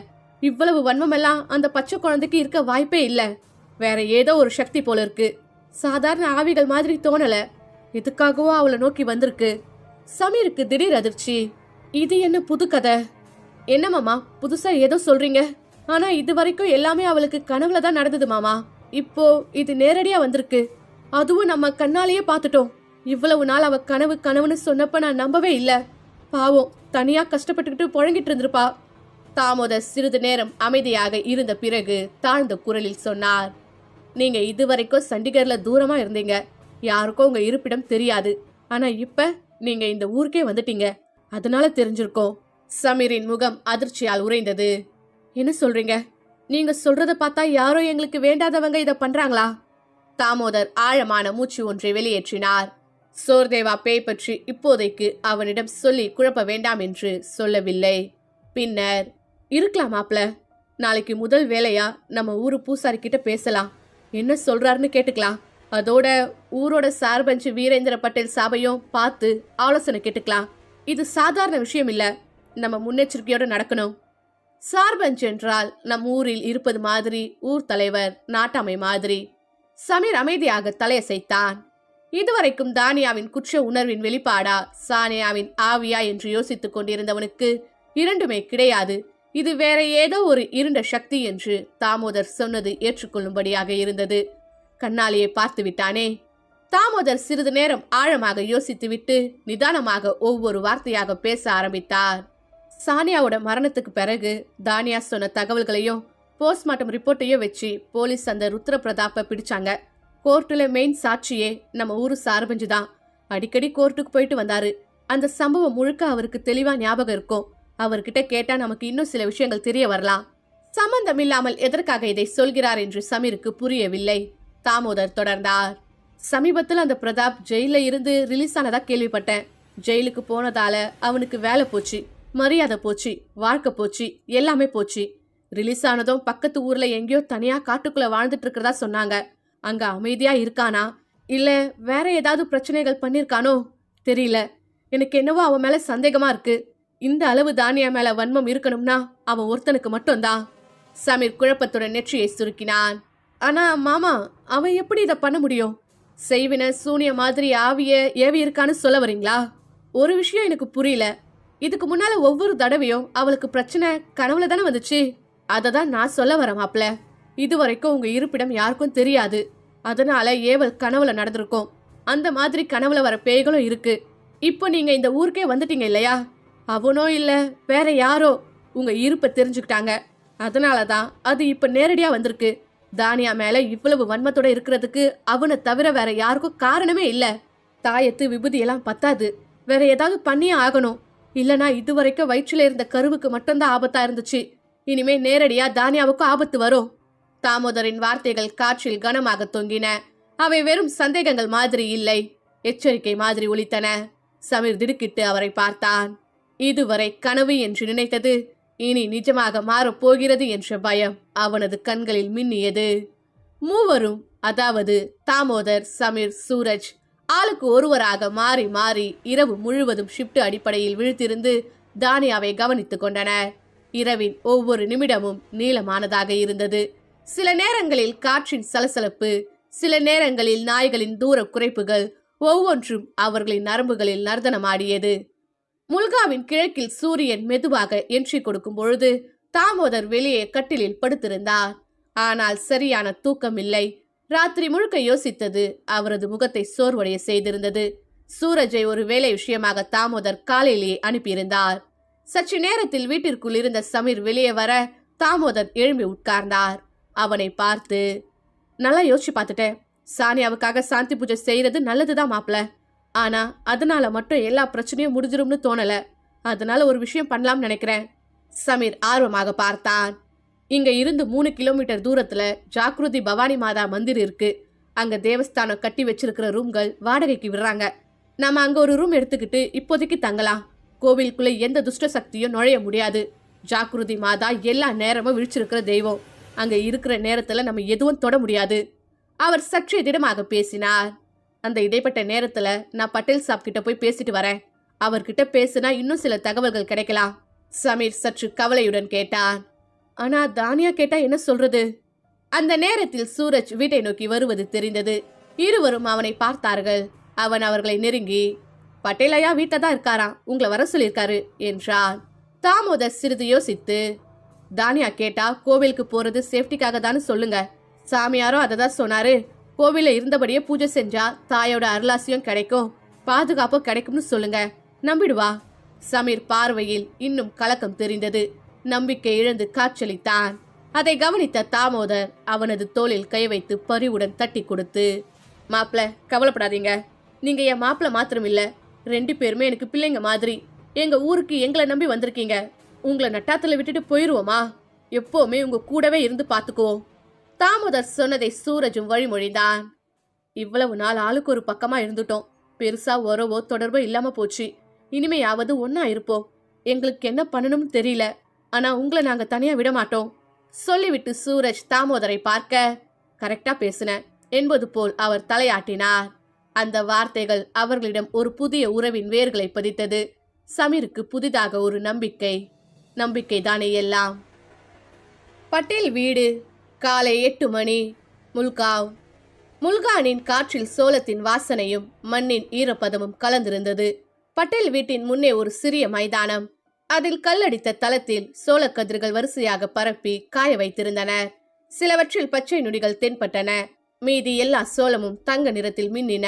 இவ்வளவு வன்மமெல்லாம் அந்த பச்சை குழந்தைக்கு இருக்க வாய்ப்பே இல்ல. வேற ஏதோ ஒரு சக்தி போல இருக்கு. சாதாரண ஆவிகள் மாதிரி தோணல. எதுக்காகவோ அவளை நோக்கி வந்திருக்கு. சமீருக்கு திடீர் அதிர்ச்சி. இது என்ன புது கதை? என்ன மாமா, புதுசா ஏதோ சொல்றீங்க? ஆனா இது வரைக்கும் எல்லாமே அவளுக்கு கனவுல தான் நடந்தது மாமா. இப்போ இது நேரடியா வந்திருக்கு. அதுவும் நம்ம கண்ணாலேயே பார்த்துட்டோம். இவ்வளவு நாள் அவ கனவு கனவுன்னு சொன்னப்ப நான் நம்பவே இல்ல. பாவம், தனியா கஷ்டப்பட்டுக்கிட்டு புழங்கிட்டு இருந்திருப்பா. தாமோதர் சிறிது நேரம் அமைதியாக இருந்த பிறகு தாழ்ந்த குரலில் சொன்னார். நீங்க இதுவரைக்கும் சண்டிகர்ல தூரமா இருந்தீங்க. யாருக்கும் உங்க இருப்பிடம் தெரியாது. ஆனா இப்ப நீங்க இந்த ஊருக்கே வந்துட்டீங்க. அதனால தெரிஞ்சிருக்கோம். சமீரின் முகம் அதிர்ச்சியால் உறைந்தது. என்ன சொல்றீங்க? நீங்க சொல்றத பார்த்தா யாரோ எங்களுக்கு வேண்டாதவங்க இத பண்றாங்களா? தாமோதர் ஆழமான மூச்சு ஒன்றை வெளியேற்றினார். சோர்தேவா பேய் பற்றி இப்போதைக்கு அவனிடம் சொல்லி குழப்ப வேண்டாம் என்று சொல்லவில்லை. பின்னர், இருக்கலாம் மாப்ள, நாளைக்கு முதல் வேலையா நம்ம ஊரு பூசாரி கிட்ட பேசலாம். என்ன சொல்றாருன்னு கேட்டுக்கலாம். அதோட ஊரோட சார்பஞ்சு வீரேந்திர பட்டேல் சாபையும் பார்த்து ஆலோசனை கேட்டுக்கலாம். இது சாதாரண விஷயம் இல்ல. நம்ம முன்னெச்சரிக்கையோட நடக்கணும். சார்பஞ்ச் என்றால் நம் ஊரில் இருப்பது மாதிரி ஊர் தலைவர், நாட்டாமை மாதிரி. சமீர் அமைதியாக தலையசைத்தான். இதுவரைக்கும் தானியாவின் குற்ற உணர்வின் வெளிப்பாடா, சானியாவின் ஆவியா என்று யோசித்துக் கொண்டிருந்தவனுக்கு இரண்டுமே கிடையாது. இது வேற ஏதோ ஒரு இருண்ட சக்தி என்று தாமோதர் சொன்னது ஏற்றுக்கொள்ளும்படியாக இருந்தது. கண்ணாலேயே பார்த்து விட்டானே. தாமோதர் சிறிது நேரம் ஆழமாக யோசித்துவிட்டு நிதானமாக ஒவ்வொரு வார்த்தையாக பேச ஆரம்பித்தார். சானியாவோட மரணத்துக்கு பிறகு தானியா சொன்ன தகவல்களையும் போஸ்ட்மார்ட்டம் ரிப்போர்ட்டையும் வச்சு போலீஸ் அந்த ருத்ர பிரதாப்பை பிடிச்சாங்க. கோர்ட்டுல மெயின் சாட்சியே நம்ம ஊரு சார்பஞ்சு தான். அடிக்கடி கோர்ட்டுக்கு போயிட்டு வந்தாரு. அந்த சம்பவம் முழுக்க அவருக்கு தெளிவா ஞாபகம் இருக்கும். அவர்கிட்ட கேட்டா நமக்கு இன்னும் சில விஷயங்கள் தெரிய வரலாம். சம்பந்தம் இல்லாமல் எதற்காக இதை சொல்கிறார் என்று சமீருக்கு புரியவில்லை. தாமோதர் தொடர்ந்தார். சமீபத்தில் அந்த பிரதாப் ஜெயில இருந்து ரிலீஸ் ஆனதா கேள்விப்பட்டேன். ஜெயிலுக்கு போனதால அவனுக்கு வேலை போச்சு, மரியாதை போச்சு, வாழ்க்கை போச்சு, எல்லாமே போச்சு. ரிலீஸ் ஆனதும் பக்கத்து ஊர்ல எங்கேயோ தனியா காட்டுக்குள்ள வாழ்ந்துட்டு இருக்கிறதா சொன்னாங்க. அங்க அமைதியா இருக்கானா இல்ல வேற ஏதாவது பிரச்சனைகள் பண்ணிருக்கானோ தெரியல. எனக்கு என்னவோ அவன் மேல சந்தேகமா இருக்கு. இந்த அளவு தானியா மேல வன்மம் இருக்கணும்னா அவன் ஒருத்தனுக்கு மட்டும்தான். சமீர் குழப்பத்துடன் நெற்றியை சுருக்கினான். ஆனா மாமா, அவன் எப்படி இதை பண்ண முடியும்? செய்வின சூனிய மாதிரி ஆவிய ஏவி இருக்கான்னு சொல்ல வரீங்களா? ஒரு விஷயம் எனக்கு புரியல. இதுக்கு முன்னால ஒவ்வொரு தடவையும் அவளுக்கு பிரச்சனை கனவுல தானே வந்துச்சு. அததான் நான் சொல்ல வரேன் மாப்ள. இதுவரைக்கும் உங்க இருப்பிடம் யாருக்கும் தெரியாது. அதனால ஏவல் கனவுல நடந்திருக்கும். அந்த மாதிரி கனவுல வர பேய்களும் இருக்கு. இப்போ நீங்க இந்த ஊருக்கே வந்துட்டீங்க இல்லையா? அவனோ இல்ல வேற யாரோ உங்க இருப்பை தெரிஞ்சுக்கிட்டாங்க. அதனாலதான் அது இப்ப நேரடியா வந்திருக்கு. தானியா மேல இவ்வளவு வன்மத்தோட இருக்கிறதுக்கு அவனை தவிர வேற யாருக்கும் காரணமே இல்ல. தாயத்து விபூதி எல்லாம் பத்தாது, வேற ஏதாவது பண்ணியே ஆகணும். இல்லனா இதுவரைக்கும் வயிற்றுல இருந்த கருவுக்கு மட்டும்தான் ஆபத்தா இருந்துச்சு. இனிமே நேரடியா தானியாவுக்கும் ஆபத்து வரும். தாமோதரின் வார்த்தைகள் காற்றில் கனமாக தொங்கின. அவை வெறும் சந்தேகங்கள் மாதிரி இல்லை, எச்சரிக்கை மாதிரி ஒலித்தன. சமீர் திடுக்கிட்டு அவரை பார்த்தான். இதுவரை கனவு என்று நினைத்தது இனி நிஜமாக மாறப்போகிறது என்ற பயம் அவனது கண்களில் மின்னியது. மூவரும், அதாவது தாமோதர், சமீர், சூரஜ், ஆளுக்கு ஒருவராக மாறி மாறி இரவு முழுவதும் ஷிப்ட் அடிப்படையில் விழித்திருந்து தானியாவை கவனித்துக் கொண்டனர். இரவின் ஒவ்வொரு நிமிடமும் நீளமானதாக இருந்தது. சில நேரங்களில் காற்றின் சலசலப்பு, சில நேரங்களில் நாய்களின் தூர குறைப்புகள் ஒவ்வொன்றும் அவர்களின் நரம்புகளில் நர்தனமாடியது. முல்காவின் கிழக்கில் சூரியன் மெதுவாக என்ட்ரி கொடுக்கும் பொழுது தாமோதர் வெளியே கட்டிலில் படுத்திருந்தார். ஆனால் சரியான தூக்கம் இல்லை. ராத்திரி முழுக்க யோசித்தது அவரது முகத்தை சோர்வடைய செய்திருந்தது. சூரஜை ஒரு வேலை விஷயமாக தாமோதர் காலையிலேயே அனுப்பியிருந்தார். சற்று நேரத்தில் வீட்டிற்குள் இருந்த சமீர் வெளியே வர தாமோதர் எழும்பி உட்கார்ந்தார். அவனை பார்த்து, நல்லா யோசிச்சு பார்த்துட்டேன். சானியாவுக்காக சாந்தி பூஜை செய்யறது நல்லதுதான் மாப்ள. ஆனா அதனால மட்டும் எல்லா பிரச்சனையும் முடிஞ்சிரும்னு தோணல. அதனால ஒரு விஷயம் பண்ணலாம்னு நினைக்கிறேன். சமீர் ஆர்வமாக பார்த்தான். இங்க இருந்து 3 கிலோமீட்டர் தூரத்துல ஜாக்ருதி பவானி மாதா மந்திர் இருக்கு. அங்க தேவஸ்தானம் கட்டி வச்சிருக்கிற ரூம்கள் வாடகைக்கு விடுறாங்க. நாம அங்க ஒரு ரூம் எடுத்துக்கிட்டு இப்போதைக்கு தங்கலாம். கோவிலுக்குள்ள எந்த துஷ்ட சக்தியும் நுழைய முடியாது. ஜாக்ருதி மாதா எல்லா நேரமும் விழிச்சிருக்கிற தெய்வம். அங்க இருக்கிற நேரத்துல நம்ம எதுவும் தொட முடியாது. அவர் சற்றே திடமாக பேசினார். அந்த இடைப்பட்ட நேரத்துல நான் பட்டேல் சாப் கிட்ட போய் பேசிட்டு வரேன். அவர்கிட்ட பேசினா இன்னும் சில தகவல்கள் கிடைக்கலாம். சமீர் சற்று கவலையுடன் கேட்டான். ஆனா தானியா கேட்டா என்ன சொல்றது? அந்த நேரத்தில் சூரஜ் வீட்டை நோக்கி வருவது தெரிந்தது. இருவரும் அவனை பார்த்தார்கள். அவன் அவர்களை நெருங்கி, பட்டேல் ஐயா வீட்டில் தான் இருக்காராம், உங்களை வர சொல்லியிருக்காரு என்றான். தாமோதர் சிறிது யோசித்து, தானியா கேட்டா கோவிலுக்கு போறது சேஃப்டிக்காக தானே சொல்லுங்க. சாமியாரும் அதை தான் சொன்னாரு. கோவில இருந்தபடியே பூஜை செஞ்சா தாயோட அருளாசியம் கிடைக்கும், பாதுகாப்பும் கிடைக்கும்னு சொல்லுங்க, நம்பிடுவா. சமீர் பார்வையில் இன்னும் கலக்கம் தெரிந்தது. நம்பிக்கை இழந்து காய்ச்சலித்தான். அதை கவனித்த தாமோதர் அவனது தோளில் கை வைத்து பரிவுடன் தட்டி கொடுத்து, மாப்பிள கவலைப்படாதீங்க, நீங்க என் மாப்பிள மாத்திரம் இல்ல, 2 பேருமே எனக்கு பிள்ளைங்க மாதிரி. எங்க ஊருக்கு எங்களை நம்பி வந்திருக்கீங்க. உங்களை நட்டாத்துல விட்டுட்டு போயிருவோமா? எப்பவுமே உங்க கூடவே இருந்து பாத்துக்குவோம். தாமோதர் சொன்னதை சூரஜும் வழிமொழிந்தான். இவ்வளவு நாள் ஆளுக்கு ஒரு பக்கமா இருந்துட்டோம். பெருசா உறவோ தொடர்போ இல்லாம போச்சு. இனிமையாவது ஒன்னா இருப்போம். எங்களுக்கு என்ன பண்ணணும்னு தெரியல. ஆனா உங்களை நாங்க தனியா விட மாட்டோம் சொல்லிவிட்டு சூரஜ் தாமோதரை பார்க்க, கரெக்டா பேசுன என்பது போல் அவர் தலையாட்டினார். அந்த வார்த்தைகள் அவர்களிடம் ஒரு புதிய உறவின் வேர்களை பதித்தது. சமீருக்கு புதிதாக ஒரு நம்பிக்கை தானே எல்லாம். பட்டேல் வீடு. காலை 8 மணி. முல்கானின் காற்றில் சோளத்தின் வாசனையும் மண்ணின் ஈரப்பதமும் கலந்திருந்தது. பட்டேல் வீட்டின் முன்னே ஒரு சிறிய மைதானம். அதில் கல்லடித்த தளத்தில் சோளக்கதிர்கள் வரிசையாக பரப்பி காய வைத்திருந்தனர். சிலவற்றில் பச்சை நொடிகள் தென்பட்டன. மீதி எல்லா சோளமும் தங்க நிறத்தில் மின்னின.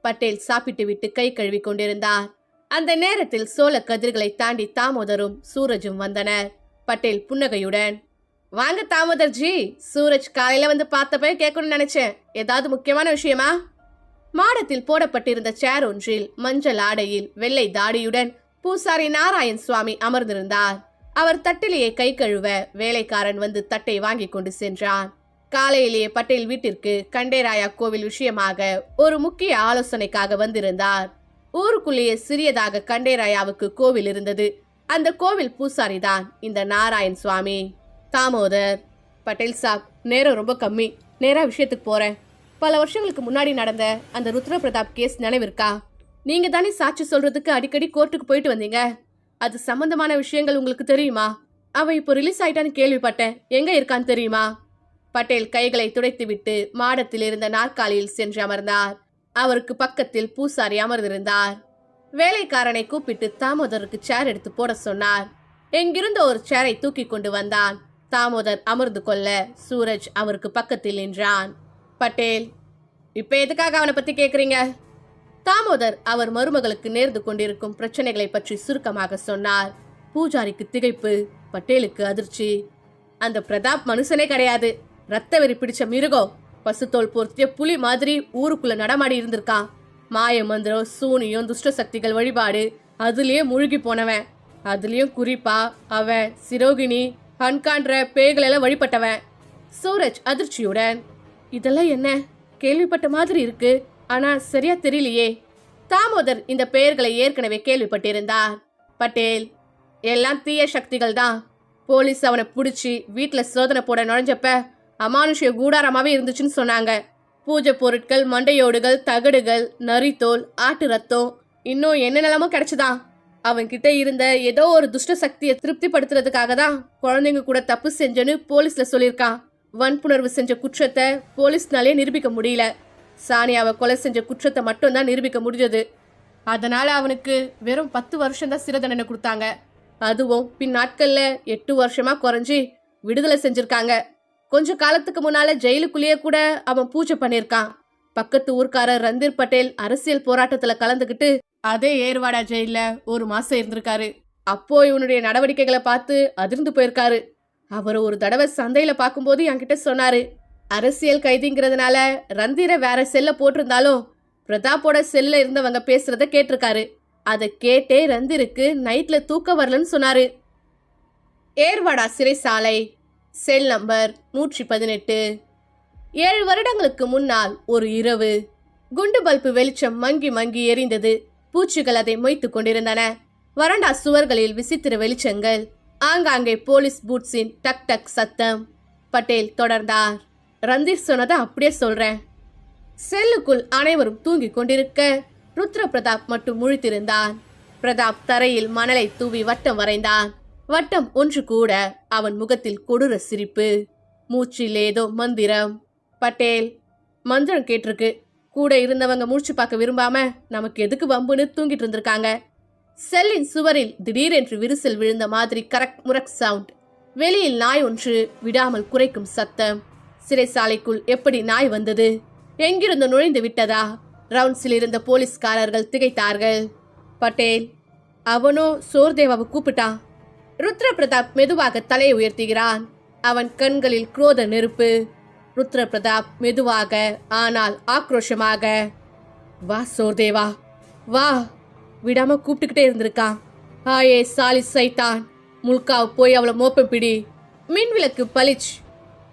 பட்டேல் சாப்பிட்டு விட்டு கை கழுவி கொண்டிருந்தார். அந்த நேரத்தில் சோள கதிர்களை தாண்டி தாமோதரும் சூரஜும் வந்தனர். பட்டேல் புன்னகையுடன், வாங்க தாமோதர் ஜி, சூரஜ் காலையில வந்து பார்த்தப்ப கேட்கணும்னு நினைச்சேன். ஏதாவது முக்கியமான விஷயமா? மாடத்தில் போடப்பட்டிருந்த சேர் ஒன்றில் மஞ்சள் ஆடையில் வெள்ளை தாடியுடன் பூசாரி நாராயண் சுவாமி அமர்ந்திருந்தார். அவர் தட்டிலேயே கை கழுவ வேலைக்காரன் வந்து தட்டை வாங்கி கொண்டு சென்றான். காலையிலேயே பட்டேல் வீட்டிற்கு கண்டேராயா கோவில் விஷயமாக ஒரு முக்கிய ஆலோசனைக்காக வந்திருந்தார். ஊருக்குள்ளேயே சிறியதாக கண்டேராயாவுக்கு கோவில் இருந்தது. அந்த கோவில் பூசாரி தான் இந்த நாராயண் சுவாமி. தாமோதர், பட்டேல் சாப், நேரம் ரொம்ப கம்மி, நேரா விஷயத்துக்கு போறேன். பல வருஷங்களுக்கு முன்னாடி நடந்த அந்த ருத்ர பிரதாப் கேஸ் நினைவிருக்கா? நீங்க தானே சாட்சி சொல்றதுக்கு அடிக்கடி கோர்ட்டுக்கு போயிட்டு வந்தீங்க. அது சம்பந்தமான விஷயங்கள் உங்களுக்கு தெரியுமா? அவ இப்போ ரிலீஸ் ஆயிட்டான்னு கேள்விப்பட்டேன். எங்க இருக்கான்னு தெரியுமா? பட்டேல் கைகளை துடைத்துவிட்டு மாடத்தில் இருந்த நாற்காலியில் சென்று அமர்ந்தார். அவருக்கு பக்கத்தில் பூசாரி அமர்ந்திருந்தார். வேலைக்காரனை கூப்பிட்டு தாமோதருக்கு சேர் எடுத்து போட சொன்னார். எங்கிருந்த ஒரு சேரை தூக்கி கொண்டு வந்தான். தாமோதர் அமர்ந்து கொள்ள சூரஜ் அவருக்கு பக்கத்தில் நின்றான். பட்டேல், இப்ப எதுக்காக அவனை பத்தி கேக்குறீங்க? தாமோதர் அவர் மருமகளுக்கு நேர்ந்து கொண்டிருக்கும் பிரச்சனைகளை பற்றி சுருக்கமாக சொன்னார். பூஜாரிக்கு திகைப்பு, பட்டேலுக்கு அதிர்ச்சி. அந்த பிரதாப் மனுஷனே கிடையாது, ரத்த வெறி பிடிச்ச மிருகம். பசுத்தோல் பொருத்திய புலி மாதிரி ஊருக்குள்ள நடமாடி இருந்திருக்கான். மாய மந்திரம், சூனியம், துஷ்ட சக்திகள் வழிபாடு, அதுலயே மூழ்கி போனவன். அதுலயும் குறிப்பா அவன் சிரோகிணி, ஹன்கான்ற பேய்களெல்லாம் வழிபட்டவன். சூரஜ் அதிர்ச்சியுடன், இதெல்லாம் என்ன? கேள்விப்பட்ட மாதிரி இருக்கு, ஆனா சரியா தெரியலையே. தாமோதர் இந்த பெயர்களை ஏற்கனவே கேள்விப்பட்டிருந்தார். பட்டேல், எல்லாம் தீய சக்திகள் தான். போலீஸ் அவனை பிடிச்சி வீட்டுல சோதனை போட நுழைஞ்சப்ப அமானுஷ்ய கூடாரமாவே இருந்துச்சுன்னு சொன்னாங்க. பூஜை பொருட்கள், மண்டையோடுகள், தகடுகள், நரித்தோல், ஆட்டு ரத்தம், இன்னும் என்னென்னலாமோ கிடைச்சுதான். அவன்கிட்ட இருந்த ஏதோ ஒரு துஷ்ட சக்தியை திருப்திப்படுத்துறதுக்காக தான் குழந்தைங்க கூட தப்பு செஞ்சேன்னு போலீஸ்ல சொல்லியிருக்கான். வன்புணர்வு செஞ்ச குற்றத்தை போலீஸ்னாலே நிரூபிக்க முடியல. சானியாவை கொலை செஞ்ச குற்றத்தை மட்டும்தான் நிரூபிக்க முடிஞ்சது. அதனால அவனுக்கு வெறும் 10 வருஷம்தான் சிறை தண்டனை கொடுத்தாங்க. அதுவும் பின் நாட்கள்ல 8 வருஷமா குறைஞ்சி விடுதலை செஞ்சிருக்காங்க. கொஞ்ச காலத்துக்கு முன்னால ஜெயிலுக்குள்ளேயே கூட அவன் பூஜை பண்ணிருக்கான். பக்கத்து ஊர்க்காரர் ரந்தீர் பட்டேல் அரசியல் போராட்டத்துல கலந்துகிட்டு அதே ஏர்வாடா ஜெயில 1 மாசம் இருந்திருக்காரு. அப்போ இவனுடைய நடவடிக்கைகளை பார்த்து அதிர்ந்து போயிருக்காரு. அவர் ஒரு தடவை சந்தையில பார்க்கும்போது என்கிட்ட சொன்னாரு, அரசியல் கைதிங்கிறதுனால ரந்தீரை வேற செல்ல போட்டிருந்தாலும் பிரதாப்போட செல்ல இருந்தவங்க பேசுறத கேட்டிருக்காரு. அதை கேட்டே ரந்தீருக்கு நைட்ல தூக்க வரலன்னு சொன்னாரு. ஏர்வாடா சிறைசாலை, செல் நம்பர் 118. 7 வருடங்களுக்கு முன்னால் ஒரு இரவு. குண்டு பல்பு வெளிச்சம் மங்கி மங்கி எரிந்தது. பூச்சிகள் அதை மொய்த்து கொண்டிருந்தன. வறண்டா சுவர்களில் விசித்திர வெளிச்சங்கள். ஆங்காங்கே போலீஸ் பூட்ஸின் டக் டக் சத்தம். பட்டேல் தொடர்ந்தார், ரந்தீர் சொன்னதை அப்படியே சொல்றேன். செல்லுக்குள் அனைவரும் தூங்கி கொண்டிருக்க ருத்ர பிரதாப் மட்டும் முழித்திருந்தான். பிரதாப் தரையில் மணலை தூவி வட்டம் வரைந்தான். வட்டம் ஒன்று கூட அவன் முகத்தில் கொடூர சிரிப்பு. மூச்சில் ஏதோ மந்திரம். பட்டேல், மந்திரம் கேட்டிருக்கு, கூட இருந்தவங்க மூச்சு பார்க்க விரும்பாம நமக்கு எதுக்கு வம்புன்னு தூங்கிட்டு இருந்திருக்காங்க. செல்லின் சுவரில் திடீரென்று விரிசல் விழுந்த மாதிரி கரக் முரக் சவுண்ட். வெளியில் நாய் ஒன்று விடாமல் குறைக்கும் சத்தம். சிறைசாலைக்குள் எப்படி நாய் வந்தது? எங்கிருந்து நுழைந்து விட்டதா? ரவுண்ட்ஸில் இருந்த போலீஸ்காரர்கள் திகைத்தார்கள். பட்டேல், அவனோ சோர்தேவாவை கூப்பிட்டான். ருத்ர பிரதாப் மெதுவாக தலையை உயர்த்துகிறான். அவன் கண்களில் குரோத நெருப்பு. ருத்ர பிரதாப் மெதுவாக ஆனால் ஆக்ரோஷமாக, வா சோர்தேவா வா, விடாம கூப்பிட்டுக்கிட்டே இருந்திருக்கான். ஆயே சாலி சைத்தான், முல்காவை போய் அவளை மோப்ப பிடி. மின்விளக்கு பளிச்.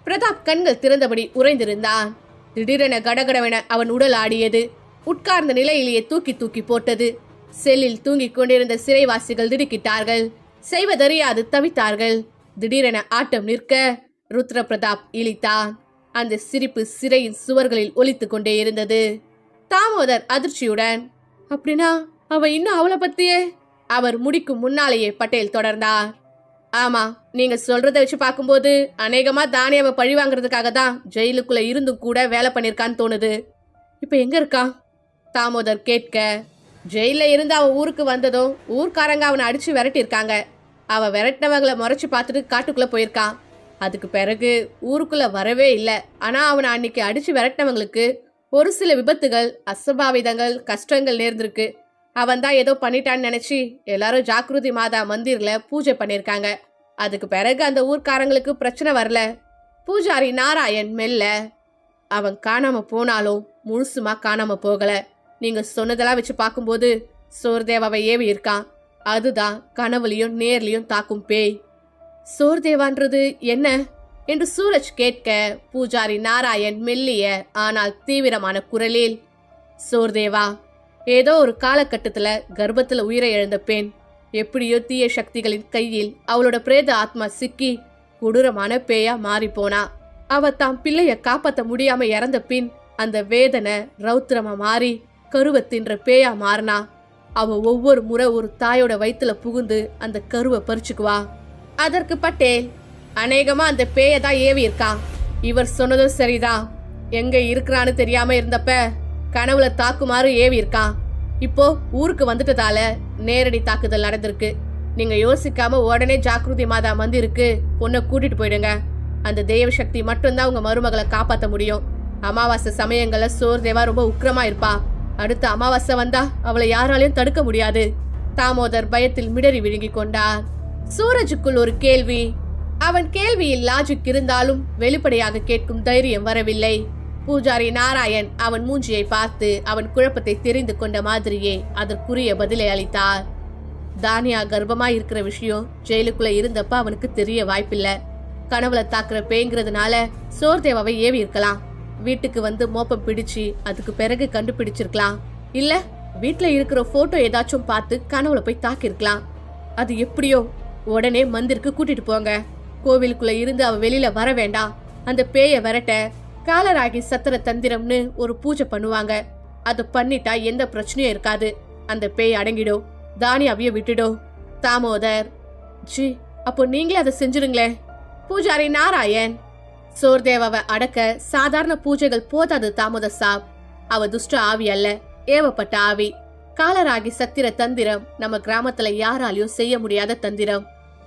பிரதாப் கண்கள் திறந்தபடி உறைந்திருந்தான். திடீரென கடகடவென அவன் உடல் ஆடியது. உட்கார்ந்த நிலையிலேயே தூக்கி தூக்கி போட்டது. செல்லில் தூங்கிக் கொண்டிருந்த சிறைவாசிகள் திடுக்கிட்டார்கள். செய்வதறியாது தவித்தார்கள். திடீரென ஆட்டம் நிற்க ருத்ர பிரதாப் இழித்தான். அந்த சிரிப்பு சிறையின் சுவர்களில் ஒலித்துக் கொண்டே இருந்தது. தாமோதர் அதிர்ச்சியுடன், அப்படின்னா அவ இன்னும் அவளை பத்தியே? அவர் முடிக்கும் முன்னாலேயே பட்டேல் தொடர்ந்தார். ஆமா, நீங்க சொல்றத வச்சு பார்க்கும்போது அநேகமா தானியாவை பழி வாங்குறதுக்காக தான் ஜெயிலுக்குள்ள இருந்தும் கூட வேலை பண்ணிருக்கான்னு தோணுது. இப்ப எங்க இருக்கா? தாமோதர் கேட்க, ஜெயில இருந்து அவன் ஊருக்கு வந்ததும் ஊர்க்காரங்க அவனை அடிச்சு விரட்டிருக்காங்க. அவ விரட்டினவங்களை முறைச்சு பார்த்துட்டு காட்டுக்குள்ள போயிருக்கான். அதுக்கு பிறகு ஊருக்குள்ள வரவே இல்லை. ஆனா அவனை அன்னைக்கு அடிச்சு விரட்டினவங்களுக்கு ஒரு சில விபத்துகள், அசம்பாவிதங்கள், கஷ்டங்கள் நேர்ந்திருக்கு. அவன் தான் ஏதோ பண்ணிட்டான்னு நினைச்சு எல்லாரும் ஜாக்கிரதி மாதா மந்திர்ல பூஜை பண்ணிருக்காங்க. அதுக்கு பிறகு அந்த ஊர்க்காரங்களுக்கு பிரச்சனை வரல. பூஜாரி நாராயண் மெல்ல, அவன் காணாம போனாலும் முழுசுமா காணாம போகல. நீங்க சொன்னதெல்லாம் வச்சு பார்க்கும்போது சோர்தேவாவை ஏவி இருக்கான். அதுதான் கனவுலையும் நேர்லயும் தாக்கும் பேய். சோர்தேவான்றது என்ன என்று சூரஜ் கேட்க, பூஜாரி நாராயண் மெல்லிய ஆனால் தீவிரமான குரலில், சோர்தேவா ஏதோ ஒரு காலகட்டத்துல கர்ப்பத்துல உயிரை இழந்த பெண். எப்படியோ தீய சக்திகளின் கையில் அவளோட பிரேத ஆத்மா சிக்கி கொடூரமான பேயா மாறி போனா. அவ தாம் பிள்ளைய காப்பாத்த முடியாம இறந்த பின் அந்த வேதனை ரௌத்திரமா மாறி கருவை தின்ற பேயா மாறினா. அவ ஒவ்வொரு முறை ஒரு தாயோட வயிற்றுல புகுந்து அந்த கருவை பறிச்சுக்குவா. அதற்கு பட்டேல், அநேகமா அந்த பேயை தான் ஏவி இருக்கான். இவர் சொன்னதும் சரிதான். எங்க இருக்கிறான்னு தெரியாம இருந்தப்ப கனவுல தாக்குமாறு ஏவி இருக்கான். இப்போ ஊருக்கு வந்துட்டதால நேரடி தாக்குதல் நடந்திருக்கு. நீங்க யோசிக்காம உடனே ஜாக்கிரதி மாதா மந்திருக்கு பொண்ணை கூட்டிட்டு போயிடுங்க. அந்த தெய்வ சக்தி மட்டும்தான் உங்க மருமகளை காப்பாத்த முடியும். அமாவாசை சமயங்கள்ல சோர்தேவா ரொம்ப உக்கிரமா இருப்பா. அடுத்த அமாவாசை வந்தா அவளை யாராலையும் தடுக்க முடியாது. தாமோதர் பயத்தில் மிடறி விழுங்கி கொண்டார். சூரஜுக்குள் ஒரு கேள்வி. அவன் கேள்வியில் லாஜிக் இருந்தாலும் வெளிப்படையாக கேட்கும் தைரியம் வரவில்லை. பூஜாரி நாராயண் அவன் மூஞ்சியை பார்த்து அவன் குழப்பத்தை தெரிந்து கொண்ட மாதிரியே அதற்குரிய பதிலை அளித்தார். தானியா கர்ப்பமா இருக்கிற விஷயம் ஜெயிலுக்குள்ள இருந்தப்ப அவனுக்கு தெரிய வாய்ப்பில்ல. கனவுல தாக்குற பேங்கிறதுனால சோர்தேவாவை ஏவி இருக்கலாம். வீட்டுக்கு வந்து மோப்பம் பிடிச்சு அதுக்கு பிறகு கண்டுபிடிச்சிருக்கலாம். இல்ல வீட்டுல இருக்கிற போட்டோ ஏதாச்சும் பார்த்து கனவுல போய் தாக்கிருக்கலாம். அது எப்படியோ உடனே மந்திருக்கு கூட்டிட்டு போங்க. கோவிலுக்குள்ள இருந்து அவ வெளியில வர வேண்டாம். அந்த பேய விரட்ட காலராகி சத்திர தந்திரம்னு ஒரு பூஜை பண்ணுவாங்க. அது பண்ணிட்டா எந்த பிரச்சனையும் இருக்காது. அந்த பேய் அடங்கிடும். தானியாவைய விட்டுடும். தாமோதர், ஜி அப்போ நீங்களே அதை செஞ்சிருங்களே. பூஜாரி நாராயண், சோர்தேவாவை அடக்க சாதாரண பூஜைகள் போதாது தாமோதர் சாப். அவ துஷ்ட ஆவி அல்ல, ஏவப்பட்ட ஆவி. காலராகி சத்திர தந்திரம் நம்ம கிராமத்துல யாராலையும் செய்ய முடியாத தந்திரம்.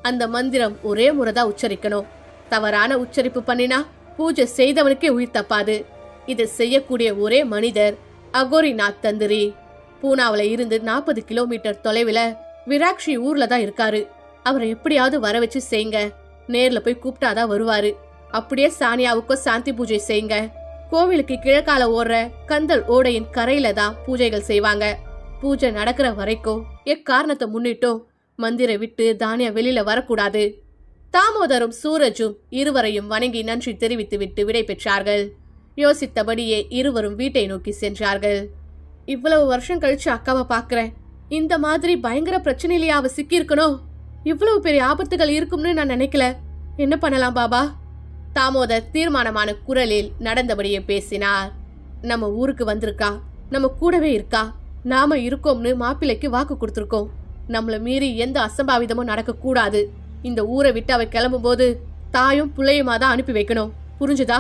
அந்த மந்திரம் ஒரே முறைதான் உச்சரிக்கணும். தவறான உச்சரிப்பு பண்ணினா பூஜை செய்தவனுக்கே உயிர் தப்பாது. இதை செய்யக்கூடிய ஒரே மனிதர் அகோரிநாத் தந்திரி. பூனாவில இருந்து 40 கிலோமீட்டர் தொலைவில் விராக்ஷி ஊர்ல தான் இருக்காரு. அவரை எப்படியாவது வர வச்சு செய்யுங்க. நேர்ல போய் கூப்பிட்டாதான் வருவாரு. அப்படியே சானியாவுக்கும் சாந்தி பூஜை செய்யுங்க. கோவிலுக்கு கிழக்கால ஓடுற கந்தல் ஓடையின் கரையில தான் பூஜைகள் செய்வாங்க. பூஜை நடக்கிற வரைக்கும் எக்காரணத்தை முன்னிட்டும் மந்திரை விட்டு தானியா வெளியில வரக்கூடாது. தாமோதரும் சூரஜும் இருவரையும் வணங்கி நன்றி தெரிவித்து விட்டு விடை பெற்றார்கள். யோசித்தபடியே இருவரும் வீட்டை நோக்கி சென்றார்கள். இவ்வளவு வருஷம் கழிச்சு அக்காவை பாக்குறேன். இந்த மாதிரி பயங்கர பிரச்சனையிலேயே அவ சிக்கி இருக்கணும். இவ்வளவு பெரிய ஆபத்துகள் இருக்கும்னு நான் நினைக்கல. என்ன பண்ணலாம் பாபா? தாமோதர் தீர்மானமான குரலில் நடந்தபடியே பேசினார். நம்ம ஊருக்கு வந்திருக்கா, நம்ம கூடவே இருக்கா. நாம இருக்கோம்னு மாப்பிள்ளைக்கு வாக்கு கொடுத்திருக்கோம். நம்மள மீறி எந்த அசம்பாவிதமும் நடக்க கூடாது. இந்த ஊரை விட்டு அவ கிளம்பும் போது தாயும் பிள்ளையுமா தான் அனுப்பி வைக்கணும். புரிஞ்சுதா?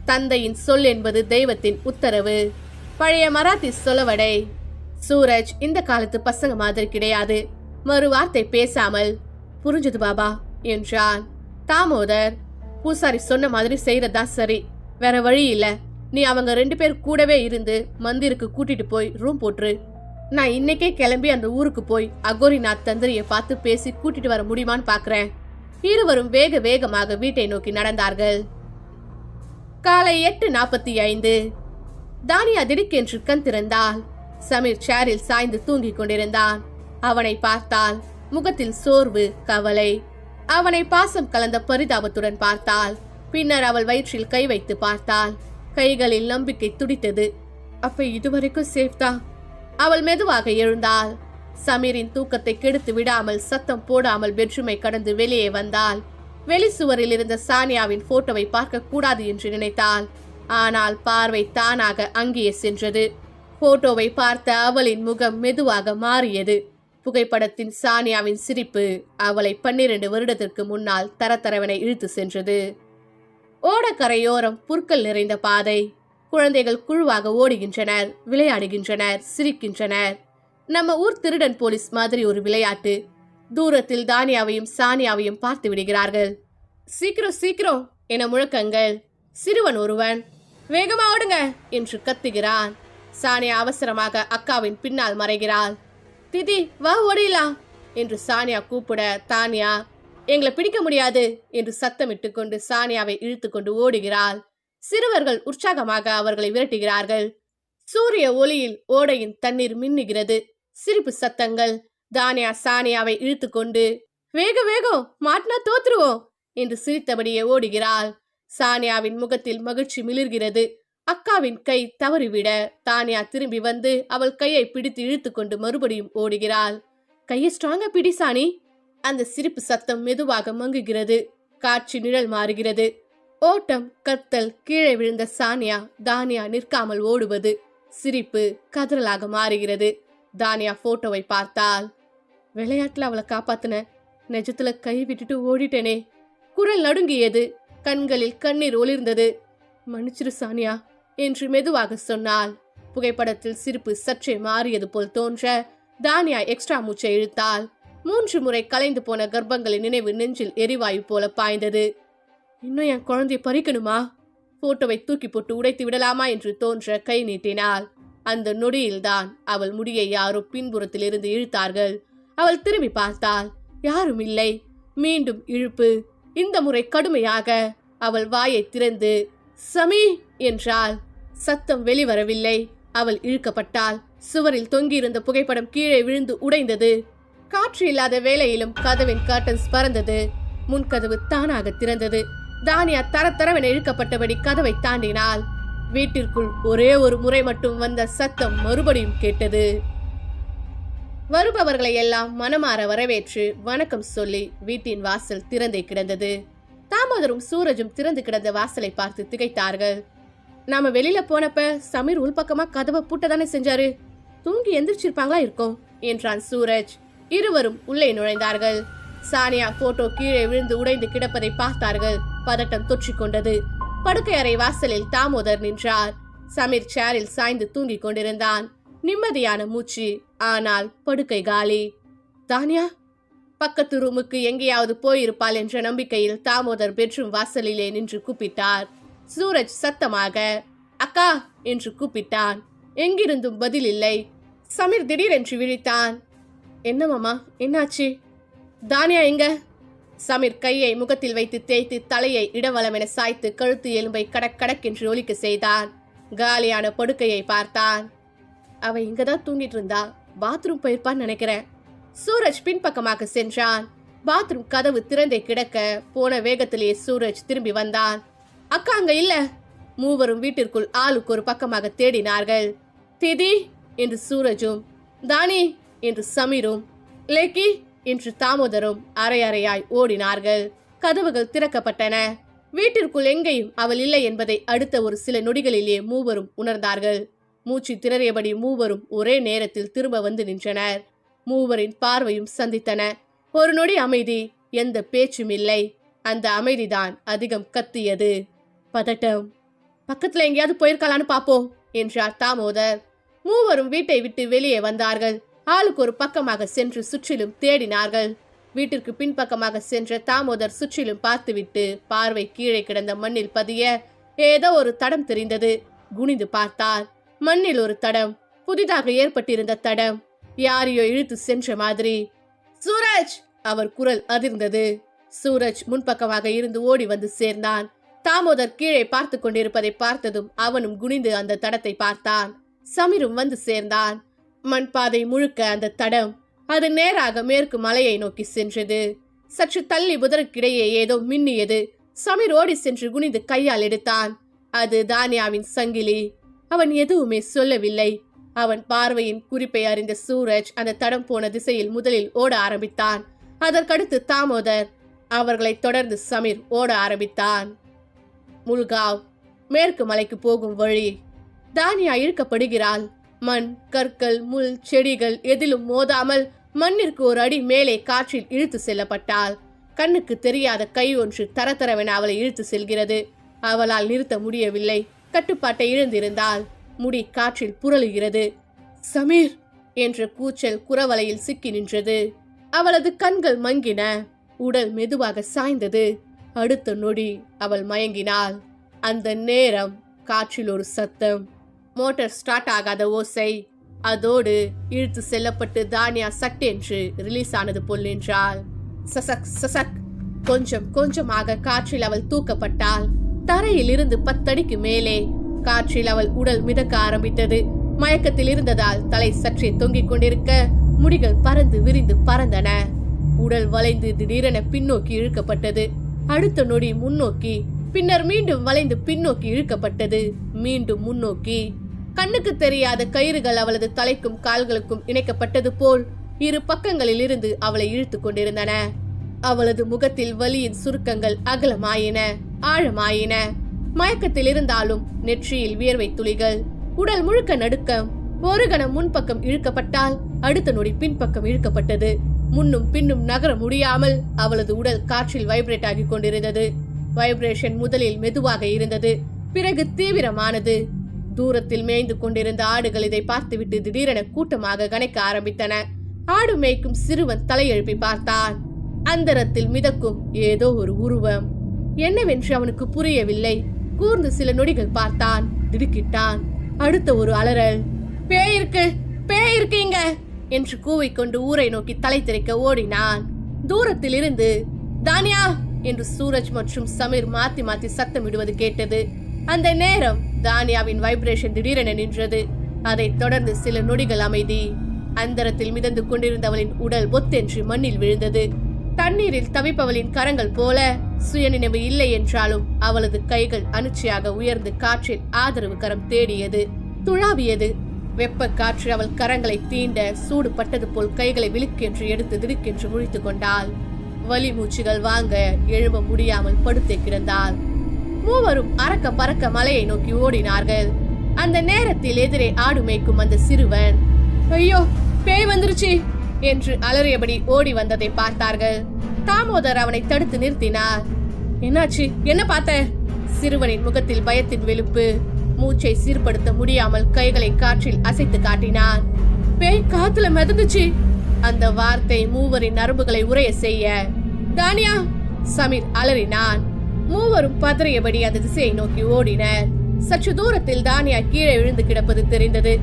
தந்தையின் சொல் என்பது தெய்வத்தின் உத்தரவு. பழைய மராத்தி சொலவடை. சூரஜ் இந்த காலத்து பசங்க மாதிரி கிடையாது. மறு வார்த்தை பேசாமல் புரிஞ்சது பாபா என்றான். தாமோதர், பூசாரி சொன்ன மாதிரி செய்யறதா சரி, வேற வழி இல்ல. நீ அவங்க 2 பேர் கூடவே இருந்து மந்திருக்கு கூட்டிட்டு போய் ரூம் போட்டுரு. நான் இன்னைக்கே கிளம்பி அந்த ஊருக்கு போய் அகோரிநாத் தந்திரிய பார்த்து பேசி கூட்டிட்டு வர முடியுமான்னு பாக்குறேன். இருவரும் வேக வேகமாக வீட்டை நோக்கி நடந்தார்கள். காலை 8:45. தானியா திடுக்கென்று கண் திறந்தாள். சமீர் சேரில் சாய்ந்து தூங்கிக் கொண்டிருந்தான். அவனை பார்த்தாள். முகத்தில் சோர்வு, கவலை. அவனை பாசம் கலந்த பரிதாபத்துடன் பார்த்தாள். பின்னர் அவள் வயிற்றில் கை வைத்து பார்த்தாள். கைகளில் நம்பிக்கை துடித்தது. அப்ப இதுவரைக்கும் சேஃப்தா? அவள் மெதுவாக எழுந்தாள். சமீரின் தூக்கத்தை கெடுத்து விடாமல் சத்தம் போடாமல் பெட்ரூமை கடந்து வெளியே வந்தாள். வெளி சுவரில் இருந்த சானியாவின் போட்டோவை பார்க்க கூடாது என்று நினைத்தாள். ஆனால் பார்வை தானாக அங்கேயே சென்றது. போட்டோவை பார்த்த அவளின் முகம் மெதுவாக மாறியது. புகைப்படத்தின் சானியாவின் சிரிப்பு அவளை 12 வருடத்திற்கு முன்னால் தரதரவனை இழுத்து சென்றது. ஓடக்கரையோரம் புற்கள் நிறைந்த பாதை. குழந்தைகள் குழுவாக ஓடுகின்றனர், விளையாடுகின்றனர், சிரிக்கின்றனர். நம்ம ஊர் திருடன் போலீஸ் மாதிரி ஒரு விளையாட்டு. தூரத்தில் தானியாவையும் சானியாவையும் பார்த்து விடுகிறார்கள். சீக்கிரம் சீக்கிரம் என முழக்கங்கள். சிறுவன் ஒருவன் வேகமா ஓடுங்க என்று கத்துகிறான். சானியா அவசரமாக அக்காவின் பின்னால் மறைகிறாள். திதி வா ஓடிலாம் என்று சானியா கூப்பிட, தானியா எங்களை பிடிக்க முடியாது என்று சத்தமிட்டு கொண்டு சானியாவை இழுத்து கொண்டு ஓடுகிறாள். சிறுவர்கள் உற்சாகமாக அவர்களை விரட்டுகிறார்கள். சூரிய ஒளியில் ஓடையின் தண்ணீர் மின்னுகிறது. சிரிப்பு சத்தங்கள். தானியா சானியாவை இழுத்து கொண்டு வேக வேகம் மாட்டினா தோத்துருவோம் என்று சிரித்தபடியே ஓடுகிறாள். சானியாவின் முகத்தில் மகிழ்ச்சி மிளிர்கிறது. அக்காவின் கை தவறிவிட தானியா திரும்பி வந்து அவள் கையை பிடித்து இழுத்து கொண்டு மறுபடியும் ஓடுகிறாள். கையை ஸ்ட்ராங்கா பிடி சாணி. அந்த சிரிப்பு சத்தம் மெதுவாக மங்குகிறது. காட்சி நிழல் மாறுகிறது. ஓட்டம், கத்தல், கீழே விழுந்த சானியா, தானியா நிற்காமல் ஓடுவது, சிரிப்பு கதறலாக மாறுகிறது. தானியா போட்டோவை பார்த்தாள். விளையாட்டுல அவளை காப்பாத்தின, நிஜத்துல கை விட்டுட்டு ஓடிட்டேனே. குரல் நடுங்கியது. கண்களில் கண்ணீர் ஒளிர்ந்தது. மன்னிச்சிரு சானியா என்று மெதுவாக சொன்னாள். புகைப்படத்தில் சிரிப்பு சற்றே மாறியது போல் தோன்ற தானியா எக்ஸ்ட்ரா மூச்சை இழுத்தாள். 3 முறை கலைந்து போன கர்ப்பங்களின் நினைவு நெஞ்சில் எரிவாயு போல பாய்ந்தது. இன்னும் என் குழந்தையை பறிக்கணுமா? போட்டோவை தூக்கி போட்டு உடைத்து விடலாமா என்று தோன்ற கை நீட்டினாள். அந்த நொடியில்தான் அவள் முடியை யாரோ பின்புறத்தில் இருந்து இழுத்தார்கள். அவள் திரும்பி பார்த்தாள். யாரும் இல்லை. மீண்டும் இழுப்பு. இந்த முறை கடுமையாக. அவள் வாயை திறந்து சமி என்றாள். சத்தம் வெளிவரவில்லை. அவள் இழுக்கப்பட்டாள். சுவரில் தொங்கியிருந்த புகைப்படம் கீழே விழுந்து உடைந்தது. காற்று இல்லாத வேளையிலும் கதவின் கர்டன்ஸ் பறந்தது. முன்கதவு தானாக திறந்தது. தானியா தரத்தரவென இழுக்கப்பட்டபடி கதவை தாண்டினாள். வீட்டிற்குள் ஒரே ஒரு முறை மட்டும் வந்த சத்தம் மறுபடியும் கேட்டது. வருபவர்களை எல்லாம் மனமாற வரவேற்று வணக்கம் சொல்லி வீட்டின் வாசல் திறந்தே கிடந்தது. தாமோதரும் சூரஜும் திறந்து கிடந்த வாசலை பார்த்து திகைத்தார்கள். நாம வெளியில போனப்ப சமீர் உள்பக்கமா கதவை பூட்டதானே செஞ்சாரு. தூங்கி எந்திரிச்சிருப்பாங்களா இருக்கும் என்றான் சூரஜ். இருவரும் உள்ளே நுழைந்தார்கள். சானியா போட்டோ கீழே விழுந்து உடைந்து கிடப்பதை பார்த்தார்கள். பதட்டம் தொற்றிக்கொண்டது. படுக்கை அறை வாசலில் தாமோதர் நின்றார். சமீர் சேரில் சாய்ந்து தூங்கிக் கொண்டிருந்தான். நிம்மதியான மூச்சு. ஆனால் படுக்கை காலி. தானியா பக்கத்து ரூமுக்கு எங்கேயாவது போயிருப்பாள் என்ற நம்பிக்கையில் தாமோதர் பெட்ரூம் வாசலிலே நின்று கூப்பிட்டார். சூரஜ் சத்தமாக அக்கா என்று கூப்பிட்டான். எங்கிருந்தும் பதில் இல்லை. சமீர் திடீரென்று விழித்தான். என்ன மாமா, என்னாச்சு? தானியா எங்க? சமீர் கையை முகத்தில் வைத்து தேய்த்து தலையை இடவளமென சாய்த்து கழுத்து எலும்பை கடக் கடக்கென்று ஒலிக்க செய்தான். காலியான படுக்கையை பார்த்தான். அவ இங்கதான் தூங்கிட்டு இருந்தா. பாத்ரூம் போயிருப்பான்னு நினைக்கிறேன். சூரஜ் பின்பக்கமாக சென்றான். பாத்ரூம் கதவு திறந்தே கிடக்க போன வேகத்திலேயே சூரஜ் திரும்பி வந்தான். அக்கா அங்க இல்ல. மூவரும் வீட்டிற்குள் ஆளுக்கு ஒரு பக்கமாக தேடினார்கள். திதி என்று சூரஜும், தானி என்று சமீரும், லேக்கி என்று தாமோதரும் அரை அறையாய் ஓடினார்கள். கதவுகள் திறக்கப்பட்டன. வீட்டிற்குள் எங்கேயும் அவள் இல்லை என்பதை அடுத்த ஒரு சில நொடிகளிலேயே மூவரும் உணர்ந்தார்கள். மூச்சு திணறியபடி மூவரும் ஒரே நேரத்தில் திரும்ப வந்து நின்றனர். மூவரின் பார்வையும் சந்தித்தன. ஒரு நொடி அமைதி. எந்த பேச்சும் இல்லை. அந்த அமைதிதான் அதிகம் கத்தியது. பதட்டம். பக்கத்துல எங்கேயாவது போயிருக்கலான்னு பாப்போம் என்றார் தாமோதர். மூவரும் வீட்டை விட்டு வெளியே வந்தார்கள். ஆளுக்கு ஒரு பக்கமாக சென்று சுற்றிலும் தேடினார்கள். வீட்டிற்கு பின்பக்கமாக சென்ற தாமோதர் சுற்றிலும் பார்த்துவிட்டு பார்வை கீழே கிடந்த மண்ணில் பதிய ஏதோ ஒரு தடம் தெரிந்தது. குனிந்து பார்த்தார். மண்ணில் ஒரு தடம், புதிதாக ஏற்பட்டிருந்த தடம், யாரையோ இழுத்து சென்ற மாதிரி. சூரஜ்! அவர் குரல் அதிர்ந்தது. சூரஜ் முன்பக்கமாக இருந்து ஓடி வந்து சேர்ந்தான். தாமோதர் கீழே பார்த்து கொண்டிருப்பதை பார்த்ததும் அவனும் குனிந்து அந்த தடத்தை பார்த்தான். சமீரும் வந்து சேர்ந்தான். மண் பாதை முழுக்க அந்த தடம். அது நேராக மேற்கு மலையை நோக்கி சென்றது. சற்று தள்ளி புதருக்கிடையே ஏதோ மின்னியது. சமீர் ஓடி சென்று குனிந்து கையால் எடுத்தான். அது தானியாவின் சங்கிலி. அவன் எதுவுமே சொல்லவில்லை. அவன் பார்வையின் குறிப்பை அறிந்த சூரஜ் அந்த தடம் போன திசையில் முதலில் ஓட ஆரம்பித்தான். அதற்கடுத்து தாமோதர், அவர்களை தொடர்ந்து சமீர் ஓட ஆரம்பித்தான். முல்காவ், மேற்கு மலைக்கு போகும் வழி. தானியா இழுக்கப்படுகிறாள். மண், கற்கள், முள், செடிகள் எதிலும் மோதாமல் மண்ணிற்கு ஒரு அடி மேலே காற்றில் இழுத்து செல்லப்பட்டாள். கண்ணுக்கு தெரியாத கை ஒன்று தரதரவென அவளை இழுத்து செல்கிறது. அவளால் நிறுத்த முடியவில்லை. கட்டுப்பாட்டை இழந்திருந்தாள். முடி காற்றில் புரளுகிறது. சமீர் என்ற கூச்சல் குரவலையில் சிக்கி நின்றது. அவளது கண்கள் மங்கின. உடல் மெதுவாக சாய்ந்தது. அடுத்த நொடி அவள் மயங்கினாள். அந்த நேரம் காற்றில் ஒரு சத்தம். மோட்டார் ஸ்டார்ட் ஆகாத ஓசை. அதோடு இழுத்து செல்லப்பட்டு தானியா சட்டென்று ரிலீஸ் ஆனது போல் நின்றாள். சசக் சசக். கொஞ்சம் கொஞ்சமாக காற்றில் அவள் தூக்கப்பட்டாள். தரையில் இருந்து 10 அடிக்கு மேலே. காற்றில் அவள் உடல் மிதக்க ஆரம்பித்தது. மயக்கத்தில் இருந்ததால் தலை சற்றே தொங்கிக் கொண்டிருக்க முடிகள் பறந்து விரிந்து பறந்தன. உடல் வளைந்து திடீரென பின்னோக்கி இழுக்கப்பட்டது. அடுத்த நொடி முன்னோக்கி, பின்னர் மீண்டும் வளைந்து பின்னோக்கி இழுக்கப்பட்டது. மீண்டும் முன்னோக்கி. கண்ணுக்கு தெரியாத கயிறுகள் அவளது தலைக்கும் கால்களுக்கும் இணைக்கப்பட்டது போல் இரு பக்கங்களில் இருந்து அவளை இழுத்து கொண்டிருந்தன. அவளது முகத்தில் வலியின் சுருக்கங்கள் அகலமாயின, ஆழமாயின. மயக்கத்தில் இருந்தாலும் நெற்றியில் வியர்வை துளிகள். உடல் முழுக்க நடுக்கம். ஒரு கணம் முன்பக்கம் இழுக்கப்பட்டால் அடுத்த நொடி பின்பக்கம் இழுக்கப்பட்டது. முன்னும் பின்னும் நகர முடியாமல் அவளது உடல் காற்றில் வைப்ரேட் ஆகி கொண்டிருந்தது. வைப்ரேஷன் முதலில் மெதுவாக இருந்தது, பிறகு தீவிரமானது. தூரத்தில் மேய்ந்து கொண்டிருந்த ஆடுகள் இதை பார்த்துவிட்டு திடீரென கூட்டமாக கனைக்க ஆரம்பித்தன. ஆடு மேய்க்கும் சிறுவன் தலையெழுப்பி பார்த்தான். அந்தரத்தில் மிதக்கும் ஏதோ ஒரு உருவம். என்னவென்று அவனுக்கு புரியவில்லை. கூர்ந்து சில நொடிகள் பார்த்தான். திடுக்கிட்டான். அடுத்த ஒரு அலறல். பேயிருக்கு, பேயிருக்கீங்க என்று கூவிக்கொண்டு ஊரை நோக்கி தலை திரைக்க ஓடினான். தூரத்தில் இருந்து தானியா என்று சூரஜ் மற்றும் சமீர் மாத்தி மாத்தி சத்தமிடுவது கேட்டது. அந்த நேரம் தானியாவின் வைப்ரேஷன் திடீரென நின்றது. அதைத் தொடர்ந்து சில நொடிகள் அமைதி. அந்தரத்தில் மிதந்து கொண்டிருந்தவளின் உடல் பொத்தென்று மண்ணில் விழுந்தது. தண்ணீரில் தவிப்பவளின் கரங்கள் போல. சுயநினைவு இல்லை என்றாலும் அவளது கைகள் அனுச்சியாக உயர்ந்து காற்றில் ஆதரவு கரம் தேடியது, துழாவியது. வெப்ப காற்று அவள் கரங்களை தீண்ட சூடு பட்டது போல் கைகளை விழுக்கென்று எடுத்து திடுக்கென்று முழித்துக் கொண்டாள். வலி மூச்சுகள் வாங்க எழும்ப முடியாமல் படுத்தே கிடந்தாள். மூவரும் அறக்க பறக்க மலையை நோக்கி ஓடினார்கள். அந்த நேரத்தில் எதிரே ஆடு மேய்க்கும் அந்த சிறுவன், ஐயோ பேய் வந்துருச்சு என்று அலறியபடி ஓடி வந்ததை பார்த்தார்கள். தாமோதர் அவனை தடுத்து நிறுத்தினார். என்னாச்சு, என்ன பார்த்த? சிறுவனின் முகத்தில் பயத்தின் வெளுப்பு. மூச்சை சீர்படுத்த முடியாமல் கைகளை காற்றில் அசைத்து காட்டினான். பேய் காத்துல மிதந்துச்சு. அந்த வார்த்தை மூவரின் நரம்புகளை உறைய செய்ய. தானியா! சமீர் அலறினான். மூவரும் பதறியபடி அந்த திசையை நோக்கி ஓடினர். சற்று தூரத்தில் தானியா கீழே விழுந்து கிடப்பது தெரிந்தது.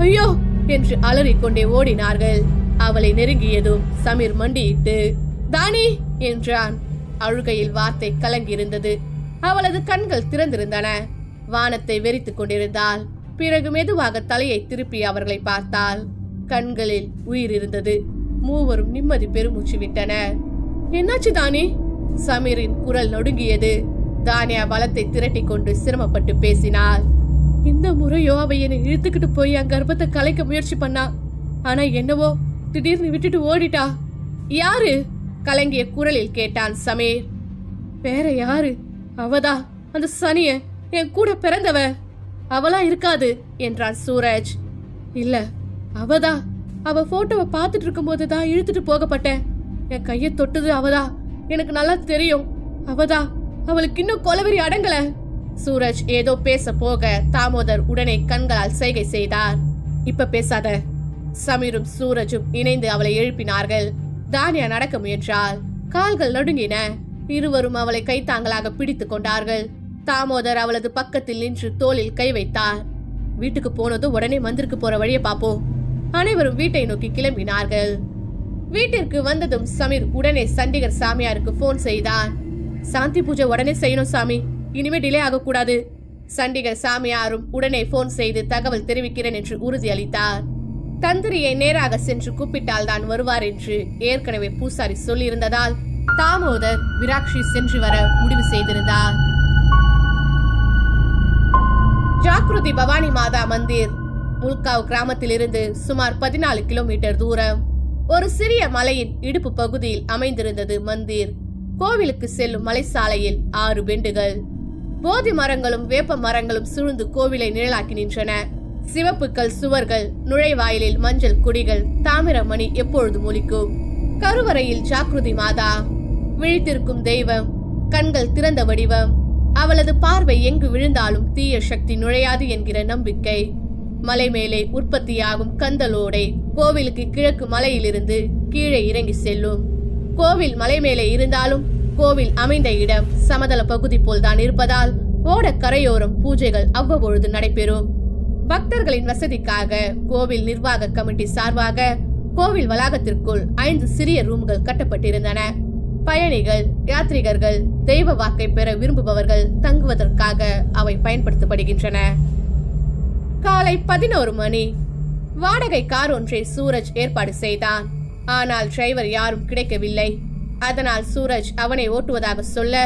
ஐயோ என்று அலறிக்கொண்டே ஓடினார்கள். அவளை நெருங்கியதும் சமீர் மண்டியிட்டு தானி என்றான். அழுகையில் வார்த்தை கலங்கியிருந்தது. அவளது கண்கள் திறந்திருந்தன. வானத்தை வெறித்துக் கொண்டிருந்தாள். பிறகு மெதுவாக தலையை திருப்பி அவர்களை பார்த்தாள். கண்களில் உயிர் இருந்தது. மூவரும் நிம்மதி பெருமூச்சு விட்டனர். என்னாச்சு தானி? சமீரின் குரல் நடுங்கியது. தானியா பலத்தை திரட்டி கொண்டு சிரமப்பட்டு பேசினாள். இந்த முறையோ அவ என்னை இழுத்துக்கிட்டு போய் என் கர்ப்பத்தை கலைக்க முயற்சி பண்ணா. ஆனா என்னவோ திடீர்னு விட்டுட்டு ஓடிட்டா. யாரு? கலங்கிய குரலில் கேட்டான் சமீர். வேற யாரு? அவதா, அந்த சனிய, என் கூட பிறந்தவ. அவளா இருக்காது என்றான் சூரஜ். இல்ல, அவதா. அவ போட்டோவை பார்த்துட்டு இருக்கும் போதுதான் இழுத்துட்டு போகப்பட்டேன். என் கையை தொட்டது அவதா. எனக்கு நல்லா தெரியும். அவதா. அவளுக்கு இன்னும் கொலவெறி அடங்கல. சூரஜ் ஏதோ பேச போக தாமோதர் உடனே கண்களால் செய்கை செய்தார். இப்ப பேசாத. சமீரும் சூரஜும் இணைந்து அவளை எழுப்பினார்கள். தானியா நடக்க முயன்றாள். கால்கள் நடுங்கின. இருவரும் அவளை கைத்தாங்களாக பிடித்துக் கொண்டார்கள். தாமோதர் அவளது பக்கத்தில் நின்று தோளில் கை வைத்தார். வீட்டுக்கு போனதும் உடனே மந்திருக்கு போற வழியை பாப்போம். அனைவரும் வீட்டை நோக்கி கிளம்பினார்கள். வீட்டிற்கு வந்ததும் சமீர் உடனே சண்டிகர் சாமியாருக்கு போன் செய்தான். சாந்தி பூஜை உடனே செய்யணும் சாமி, இனிமே டிலே ஆகக்கூடாது. சண்டிகர் சாமியாரும் உடனே போன் செய்து தகவல் தெரிவிக்கிறேன் என்று உறுதியளித்தார். தந்திரியை நேராக சென்று கூப்பிட்டால் தான் வருவார் என்று ஏற்கனவே பூசாரி சொல்லியிருந்ததால் தாமோதர் விராக்ஷி சென்று வர முடிவு செய்திருந்தார். ஜாக்ருதி பவானி மாதா மந்திர் முல்காவ் கிராமத்தில் இருந்து சுமார் 14 கிலோமீட்டர் தூரம் ஒரு சிறிய மலையின் இடுப்பு பகுதியில் அமைந்திருந்தது மந்திர். கோவிலுக்கு செல்லும் மலைசாலையில் 6 பெண்டுகள், போதி மரங்களும் வேப்ப மரங்களும் சூழ்ந்து கோவிலை நிழலாக்கி நின்றன. சிவப்பு கல் சுவர்கள், நுழைவாயிலில் மஞ்சள் கொடிகள், தாமிரமணி எப்பொழுதும் ஒலிக்கும். கருவறையில் ஜாக்ருதி மாதா, விழித்திருக்கும் தெய்வம், கண்கள் திறந்த வடிவம். அவளது பார்வை எங்கு விழுந்தாலும் தீய சக்தி நுழையாது என்கிற நம்பிக்கை. மலை மேலே உற்பத்தியாகும் கந்தலோடை கோவிலுக்கு கிழக்கு மலையிலிருந்து கீழே இறங்கி செல்லும். கோவில் மலை மேலே இருந்தாலும் கோவில் அமைந்த இடம் சமதள பகுதி போல்தான் இருப்பதால் ஓட கரையோரம் பூஜைகள் அவ்வப்பொழுது நடைபெறும். பக்தர்களின் வசதிக்காக கோவில் நிர்வாக கமிட்டி சார்பாக கோவில் வளாகத்திற்குள் 5 சிறிய ரூம்கள் கட்டப்பட்டிருந்தன. பயணிகள், யாத்ரிகர்கள், தெய்வ வாக்கை பெற விரும்புபவர்கள் தங்குவதற்காக அவை பயன்படுத்தப்படுகின்றன. காலை 11 மணி. வாடகை கார் ஒன்றை சூரஜ் ஏற்பாடு செய்தான். ஆனால் டிரைவர் யாரும் கிடைக்கவில்லை. அதனால் சூரஜ் அவனை ஓட்டுவதாக சொல்ல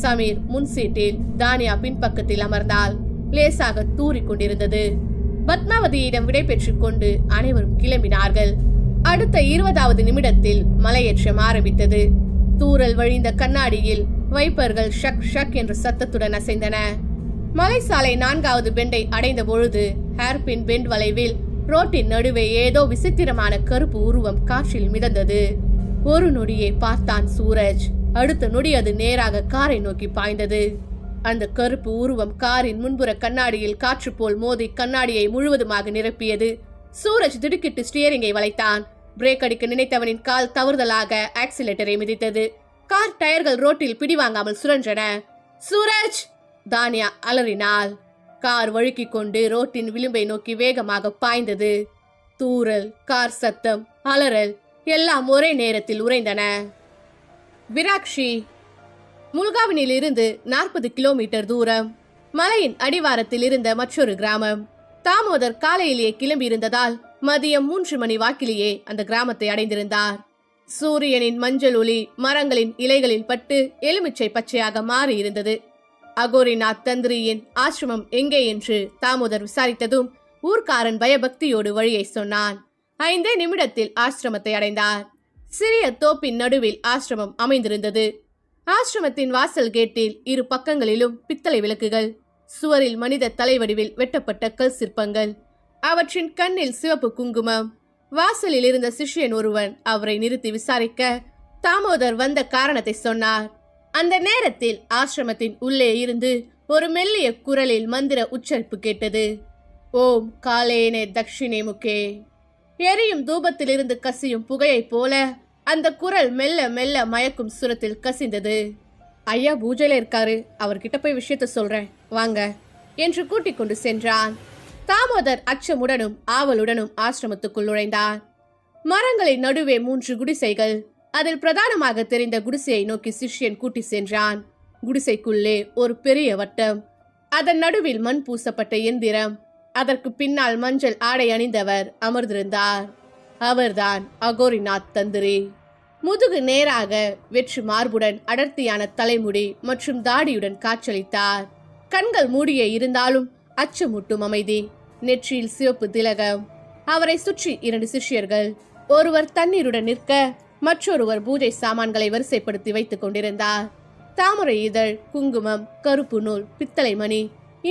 சமீர் முன் சீட்டில், தானியா பின்பக்கத்தில் அமர்ந்தால். லேசாக தூறிக் கொண்டிருந்தது. பத்மாவதியிடம் விடை பெற்றுக் கொண்டு அனைவரும் கிளம்பினார்கள். அடுத்த 20வது நிமிடத்தில் மலையேற்றம் ஆரம்பித்தது. தூறல் வழிந்த கண்ணாடியில் வைப்பர்கள் ஷக் ஷக் என்ற சத்தத்துடன் அசைந்தன. மலைசாலை 4வது பெண்டை அடைந்த பொழுது ஹேர்பின் பெண்ட் வளைவில் ரோட்டின் நடுவே ஏதோ விசித்திரமான கருப்பு உருவம் காற்றில் மிதந்தது. ஒரு நொடியை பார்த்தான் சூரஜ். அடுத்த நொடி அது நேராக காரை நோக்கி பாய்ந்தது. அந்த கருப்பு உருவம் காரின் முன்புற கண்ணாடியில் காற்று போல் மோதி கண்ணாடியை முழுவதுமாக நிரப்பியது. சூரஜ் திடுக்கிட்டு ஸ்டியரிங்கை வளைத்தான். பிரேக் அடிக்க நினைத்தவனின் கால் தவறுதலாக ஆக்சிலேட்டரை மிதித்தது. கார் டயர்கள் ரோட்டில் பிடிவாங்காமல் சுழன்றன. சூரஜ்! தானியா அலறினாள். கார் வழுக்கிக் கொண்டு ரோட்டின் விளிம்பை நோக்கி வேகமாக பாய்ந்தது. தூறல், கார் சத்தம், அலறல் எல்லாம் ஒரே நேரத்தில் உறைந்தன. விராக்ஷி முல்காவினில் இருந்து 40 கிலோமீட்டர் தூரம், மலையின் அடிவாரத்தில் இருந்த மற்றொரு கிராமம். தாமோதர் காலையிலேயே கிளம்பியிருந்ததால் மதியம் 3 மணி வாக்கிலேயே அந்த கிராமத்தை அடைந்திருந்தார். சூரியனின் மஞ்சள் ஒளி மரங்களின் இலைகளில் பட்டு எலுமிச்சை பச்சையாக மாறி இருந்தது. அகோரிநாத் தந்திரியின் ஆசிரமம் எங்கே என்று தாமோதர் விசாரித்ததும் ஊர்க்காரன் பயபக்தியோடு வழியை சொன்னான். 5 நிமிடத்தில் ஆசிரமத்தை அடைந்தார். சிறிய தோப்பின் நடுவில் ஆசிரமம் அமைந்திருந்தது. ஆசிரமத்தின் வாசல் கேட்டில் 2 பக்கங்களிலும் பித்தளை விளக்குகள், சுவரில் மனித தலைவடிவில் வெட்டப்பட்ட கல் சிற்பங்கள், அவற்றின் கண்ணில் சிவப்பு குங்குமம். வாசலில் இருந்த சிஷ்யன் ஒருவன் அவரை நிறுத்தி விசாரிக்க தாமோதர் வந்த காரணத்தை சொன்னார். அந்த நேரத்தில் ஆசிரமத்தின் உள்ளே இருந்து ஒரு மெல்லிய குரலில் மந்திர உச்சரிப்பு கேட்டது. ஓம் காலேனே தக்ஷிணே முகே. எரியும் தூபத்திலிருந்து கசியும் புகையைப் போல அந்த குரல் மெல்ல மெல்ல மயக்கும் சுரத்தில் கசிந்தது. ஐயா பூஜையில இருக்காரு, அவர்கிட்ட போய் விஷயத்த சொல்றேன் வாங்க என்று கூட்டிக் கொண்டு சென்றான். தாமோதர் அச்சமுடனும் ஆவலுடனும் ஆசிரமத்துக்குள் நுழைந்தார். மரங்களின் நடுவே 3 குடிசைகள். அதில் பிரதானமாக தெரிந்த குடிசையை நோக்கி சிஷ்யன் கூட்டி சென்றான். குடிசைக்குள்ளே ஒரு பெரிய வட்டம், அதன் நடுவில் மண் பூசப்பட்ட எந்திரம், அதற்கு பின்னால் மஞ்சள் ஆடை அணிந்தவர் அமர்ந்திருந்தார். அவர்தான் அகோரிநாத் தந்திரி. முதுகு நேராக, வெற்று மார்புடன், அடர்த்தியான தலைமுடி மற்றும் தாடியுடன் காட்சியளித்தார். கண்கள் மூடியே இருந்தாலும் அச்சமூட்டும் அமைதி. நெற்றியில் சிவப்பு திலகம். அவரை சுற்றி 2 சிஷ்யர்கள். ஒருவர் தண்ணீருடன் நிற்க, மற்றொருவர் பூஜை சாமான்களை வரிசைப்படுத்தி வைத்துக் கொண்டிருந்தார். தாமரை இதழ், குங்குமம், கருப்பு நூல், பித்தளை மணி,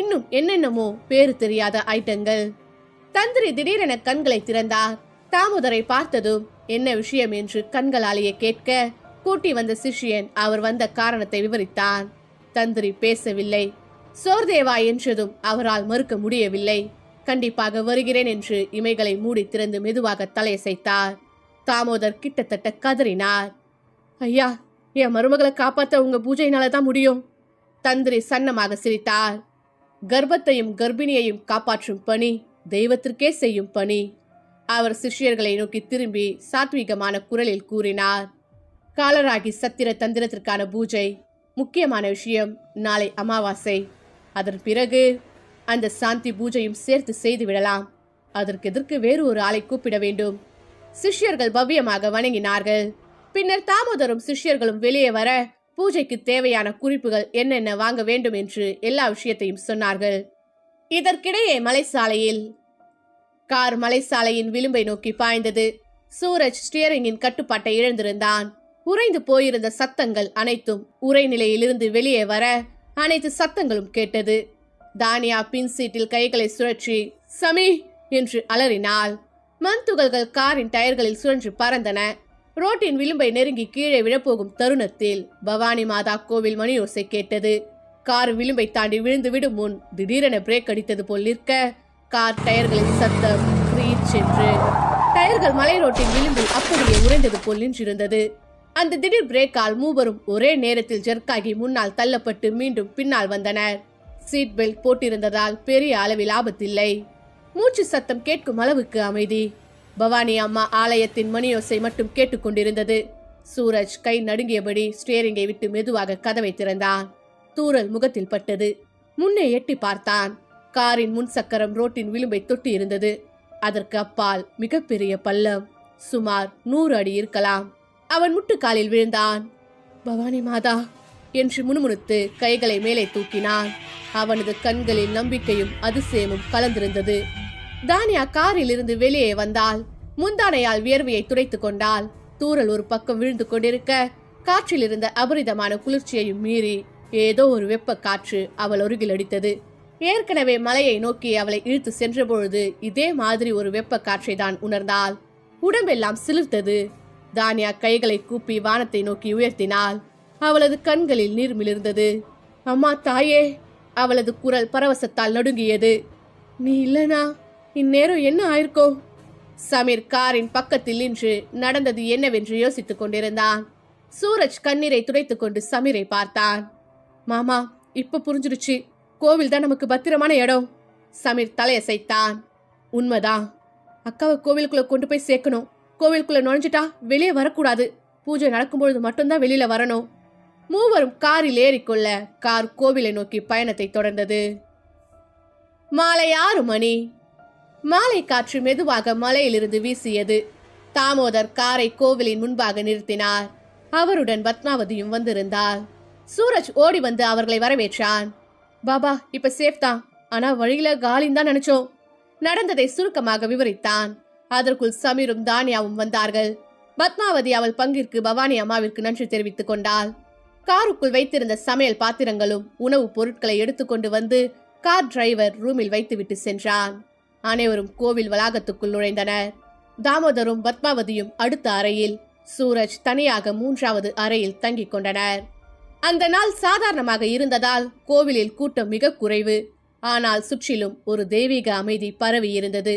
இன்னும் என்னென்னமோ பேரு தெரியாத ஐட்டங்கள். தந்திரி திடீரென கண்களை திறந்தார். தாமோதரை பார்த்ததும் என்ன விஷயம் என்று கண்களாலேயே கேட்க கூட்டி வந்த சிஷ்யன் அவர் வந்த காரணத்தை விவரித்தான். தந்திரி பேசவில்லை. சோர்தேவா என்றதும் அவரால் மறுக்க முடியவில்லை. கண்டிப்பாக வருகிறேன் என்று இமைகளை மூடி திறந்து மெதுவாக தலையசைத்தார். தாமோதர் கிட்டத்தட்ட கதறினார். ஐயா, என் மருமகளை காப்பாற்ற உங்க பூஜையினால தான் முடியும். தந்திரி சன்னமாக சிரித்தார். கர்ப்பத்தையும் கர்ப்பிணியையும் காப்பாற்றும் பணி தெய்வத்திற்கே செய்யும் பணி. அவர் சிஷ்யர்களை நோக்கி திரும்பி சாத்வீகமான குரலில் கூறினார். காலராகி சத்திர தந்திரத்திற்கான பூஜை முக்கியமான விஷயம். நாளை அமாவாசை. அதன் பிறகு அந்த சாந்தி பூஜையும் சேர்த்து செய்து விடலாம். அதற்கு எதற்கு வேறு ஒரு ஆளை கூப்பிட வேண்டும்? சிஷ்யர்கள் பவ்யமாக வணங்கினார்கள். பின்னர் தாமோதரும் சிஷ்யர்களும் வெளியே வர பூஜைக்கு தேவையான குறிப்புகள் என்னென்ன வாங்க வேண்டும் என்று எல்லா விஷயத்தையும் சொன்னார்கள். இதற்கிடையே மலைசாலையில் கார் மலைசாலையின் விளிம்பை நோக்கி பாய்ந்தது. சூரஜ் ஸ்டியரிங்கின் கட்டுப்பாட்டை இழந்திருந்தான். உறைந்து போயிருந்த சத்தங்கள் அனைத்தும் உரைநிலையிலிருந்து வெளியே வர அனைத்து சத்தங்களும் கேட்டது. தானியா பின் சீட்டில் கைகளை சுழற்றி சமி என்று அலறினாள். மண்துகள்கள் காரின் டயர்களில் சுழன்று பறந்தன. ரோட்டின் விளிம்பை நெருங்கி கீழே விழப்போகும் தருணத்தில் பவானி மாதா கோவில் மணியோசை கேட்டது. கார் விளிம்பை தாண்டி விழுந்து விடும் முன் திடீரென பிரேக் அடித்தது போல் நிற்க கார் டயர்களின் சத்தம் கிரீச் என்று டயர்கள் மலை ரோட்டின் விளிம்பில் அப்படியே உறைந்தது போல் நின்றிருந்தது. அந்த திடீர் பிரேக்கால் மூவரும் ஒரே நேரத்தில் ஜெர்க்காகி முன்னால் தள்ளப்பட்டு மீண்டும் பின்னால் வந்தனர். சீட் பெல்ட் போட்டிருந்ததால் பெரிய அளவில் ஆபத்தில்லை. மூச்சு சத்தம் கேட்கும் அளவுக்கு அமைதி. பவானி அம்மா ஆலயத்தின் மணியோசை மட்டும் கேட்டுக்கொண்டிருந்தது. சூரஜ் கை நடுங்கியபடி ஸ்டியரிங்கை விட்டு மெதுவாக கதவை திறந்தான். தூறல் முகத்தில் பட்டது. முன்னே எட்டி பார்த்தான். காரின் முன் சக்கரம் ரோட்டின் விளிம்பை தொட்டி இருந்தது. அதற்கு அப்பால் மிகப்பெரிய பள்ளம், சுமார் 100 அடி இருக்கலாம். அவன் முட்டுக்காலில் விழுந்தான். பவானி மாதா என்று முணுமுணுத்து கைகளை மேலே தூக்கினான். அவனது கண்களில் நம்பிக்கையும் அதிசயமும் கலந்திருந்தது. தானியா காரில் இருந்து வெளியே வந்தாள். முந்தானையால் வியர்வையை துடைத்துக் கொண்டாள். தூறல் ஒரு பக்கம் விழுந்து கொண்டிருக்க காற்றில் இருந்த அபரிதமான குளிர்ச்சியையும் மீறி ஏதோ ஒரு வெப்ப காற்று அவள் அருகில் அடித்தது. ஏற்கனவே மலையை நோக்கி அவளை இழுத்து சென்ற பொழுது இதே மாதிரி ஒரு வெப்ப காற்றை தான் உணர்ந்தாள். உடம்பெல்லாம் சிலிர்த்தது. தானியா கைகளை கூப்பி வானத்தை நோக்கி உயர்த்தினாள். அவளது கண்களில் நீர் மிளிர்ந்தது. அம்மா தாயே! அவளது குரல் பரவசத்தால் நடுங்கியது. நீ இல்லனா இந்நேரம் என்ன ஆயிருக்கோ? சமீர் காரின் பக்கத்தில் நின்று நடந்தது என்னவென்று யோசித்துக் கொண்டிருந்தான். சூரஜ் கண்ணீரை துடைத்துக் கொண்டு சமீரை பார்த்தான். மாமா, இப்ப புரிஞ்சிருச்சு. கோவில் தான் நமக்கு பத்திரமான இடம். சமீர் தலையசைத்தான். உண்மைதான். அக்காவை கோவிலுக்குள்ள கொண்டு போய் சேர்க்கணும். கோவிலுக்குள்ள நுழைஞ்சிட்டா வெளியே வரக்கூடாது. பூஜை நடக்கும்பொழுது மட்டும்தான் வெளியில வரணும். மூவரும் காரில் ஏறிக்கொள்ள கார் கோவிலை நோக்கி பயணத்தை தொடர்ந்தது. மாலை 6 மணி. மாலை காற்று மெதுவாக மலையிலிருந்து வீசியது. தாமோதர் காரை கோவிலின் முன்பாக நிறுத்தினார். அவருடன் பத்மாவதியும் வந்திருந்தாள். சூரஜ் ஓடி வந்து அவர்களை வரவேற்றான். பாபா, இப்ப சேஃப் தான். ஆனா வழியில காலின்னு தான் நினைச்சோம். நடந்ததை சுருக்கமாக விவரித்தான். அதற்குள் சமீரும் தானியாவும் வந்தார்கள். பத்மாவதி அவள் பங்கிற்கு பவானி அம்மாவிற்கு நன்றி தெரிவித்துக் கொண்டாள். காருக்குள் வைத்திருந்த சமையல் பாத்திரங்களும் உணவுப் பொருட்களை எடுத்துக்கொண்டு வந்து கார் டிரைவர் ரூமில் வைத்துவிட்டு சென்றான். அனைவரும் கோவில் வளாகத்துக்குள் நுழைந்தனர். தாமோதரும் பத்மாவதியும் அடுத்த அறையில், சூரஜ் தனியாக 3வது அறையில் தங்கிக் கொண்டனர். அந்த நாள் சாதாரணமாக இருந்ததால் கோவிலில் கூட்டம் மிக குறைவு. ஆனால் சுற்றிலும் ஒரு தெய்வீக அமைதி பரவி இருந்தது.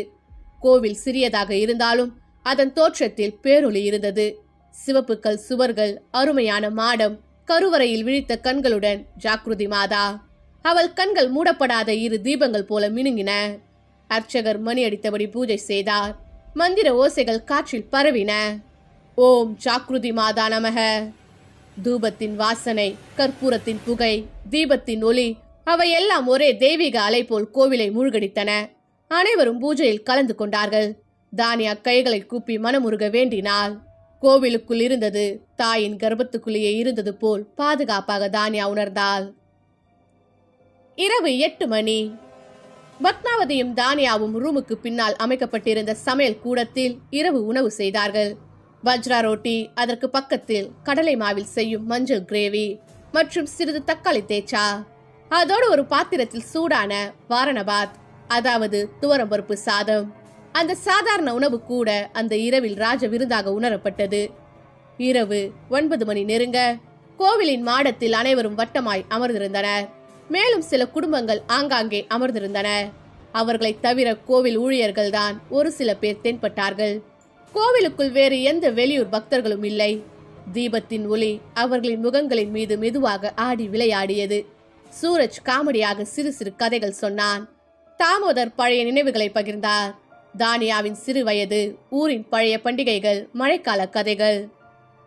கோவில் சிறியதாக இருந்தாலும் அதன் தோற்றத்தில் பேரொளி இருந்தது. சிவப்பு கல் சுவர்கள், அருமையான மாடம், கருவறையில் விழித்த கண்களுடன் ஜாக்ருதி மாதா. அவள் கண்கள் மூடப்படாத 2 தீபங்கள் போல மினுங்கின. அர்ச்சகர் மணி அடித்தபடி பூஜை செய்தார். மந்திர ஓசைகள் காற்றில் பரவின. ஓம் ஜாக்ருதி மாதா நமக. தூபத்தின் வாசனை, கற்பூரத்தின் புகை, தீபத்தின் ஒளி, அவையெல்லாம் ஒரே தெய்வீக அலை போல் கோவிலை மூழ்கடித்தன. அனைவரும் பூஜையில் கலந்து கொண்டார்கள். தானியா கைகளை கூப்பி மனமுருக வேண்டினாள். கோவிலுக்குள் இருந்தது தாயின் கர்ப்பத்துக்குள்ளேயே இருந்தது போல் பாதுகாப்பாக தானியா உணர்ந்தாள். இரவு 8 மணி. பத்மாவதியும் தானியாவும் ரூமுக்கு பின்னால் அமைக்கப்பட்டிருந்த சமையல் கூடத்தில் இரவு உணவு செய்தார்கள். வஜ்ரா ரொட்டி, அதற்கு பக்கத்தில் கடலை மாவில் செய்யும் மஞ்சள் கிரேவி மற்றும் சிறிது தக்காளி தேச்சா. அதோடு ஒரு பாத்திரத்தில் சூடான வாரணபாத், அதாவது துவரம்பருப்பு சாதம். அந்த சாதாரண உணவு கூட அந்த இரவில் ராஜ விருந்தாக உணரப்பட்டது. இரவு 9 மணி நெருங்க கோவிலின் மாடத்தில் அனைவரும் வட்டமாய் அமர்ந்திருந்தனர். மேலும் சில குடும்பங்கள் ஆங்காங்கே அமர்ந்திருந்தன. அவர்களை தவிர கோவில் ஊழியர்கள் தான் ஒரு சில பேர் தென்பட்டார்கள். கோவிலுக்குள் வேறு எந்த வெளியூர் பக்தர்களும் இல்லை. தீபத்தின் ஒளி அவர்களின் முகங்களின் மீது மெதுவாக ஆடி விளையாடியது. சூரஜ் காமெடியாக சிறு சிறு கதைகள் சொன்னான். தாமோதர் பழைய நினைவுகளை பகிர்ந்தார். தானியாவின் சிறு வயது, ஊரின் பழைய பண்டிகைகள், மழைக்கால கதைகள்.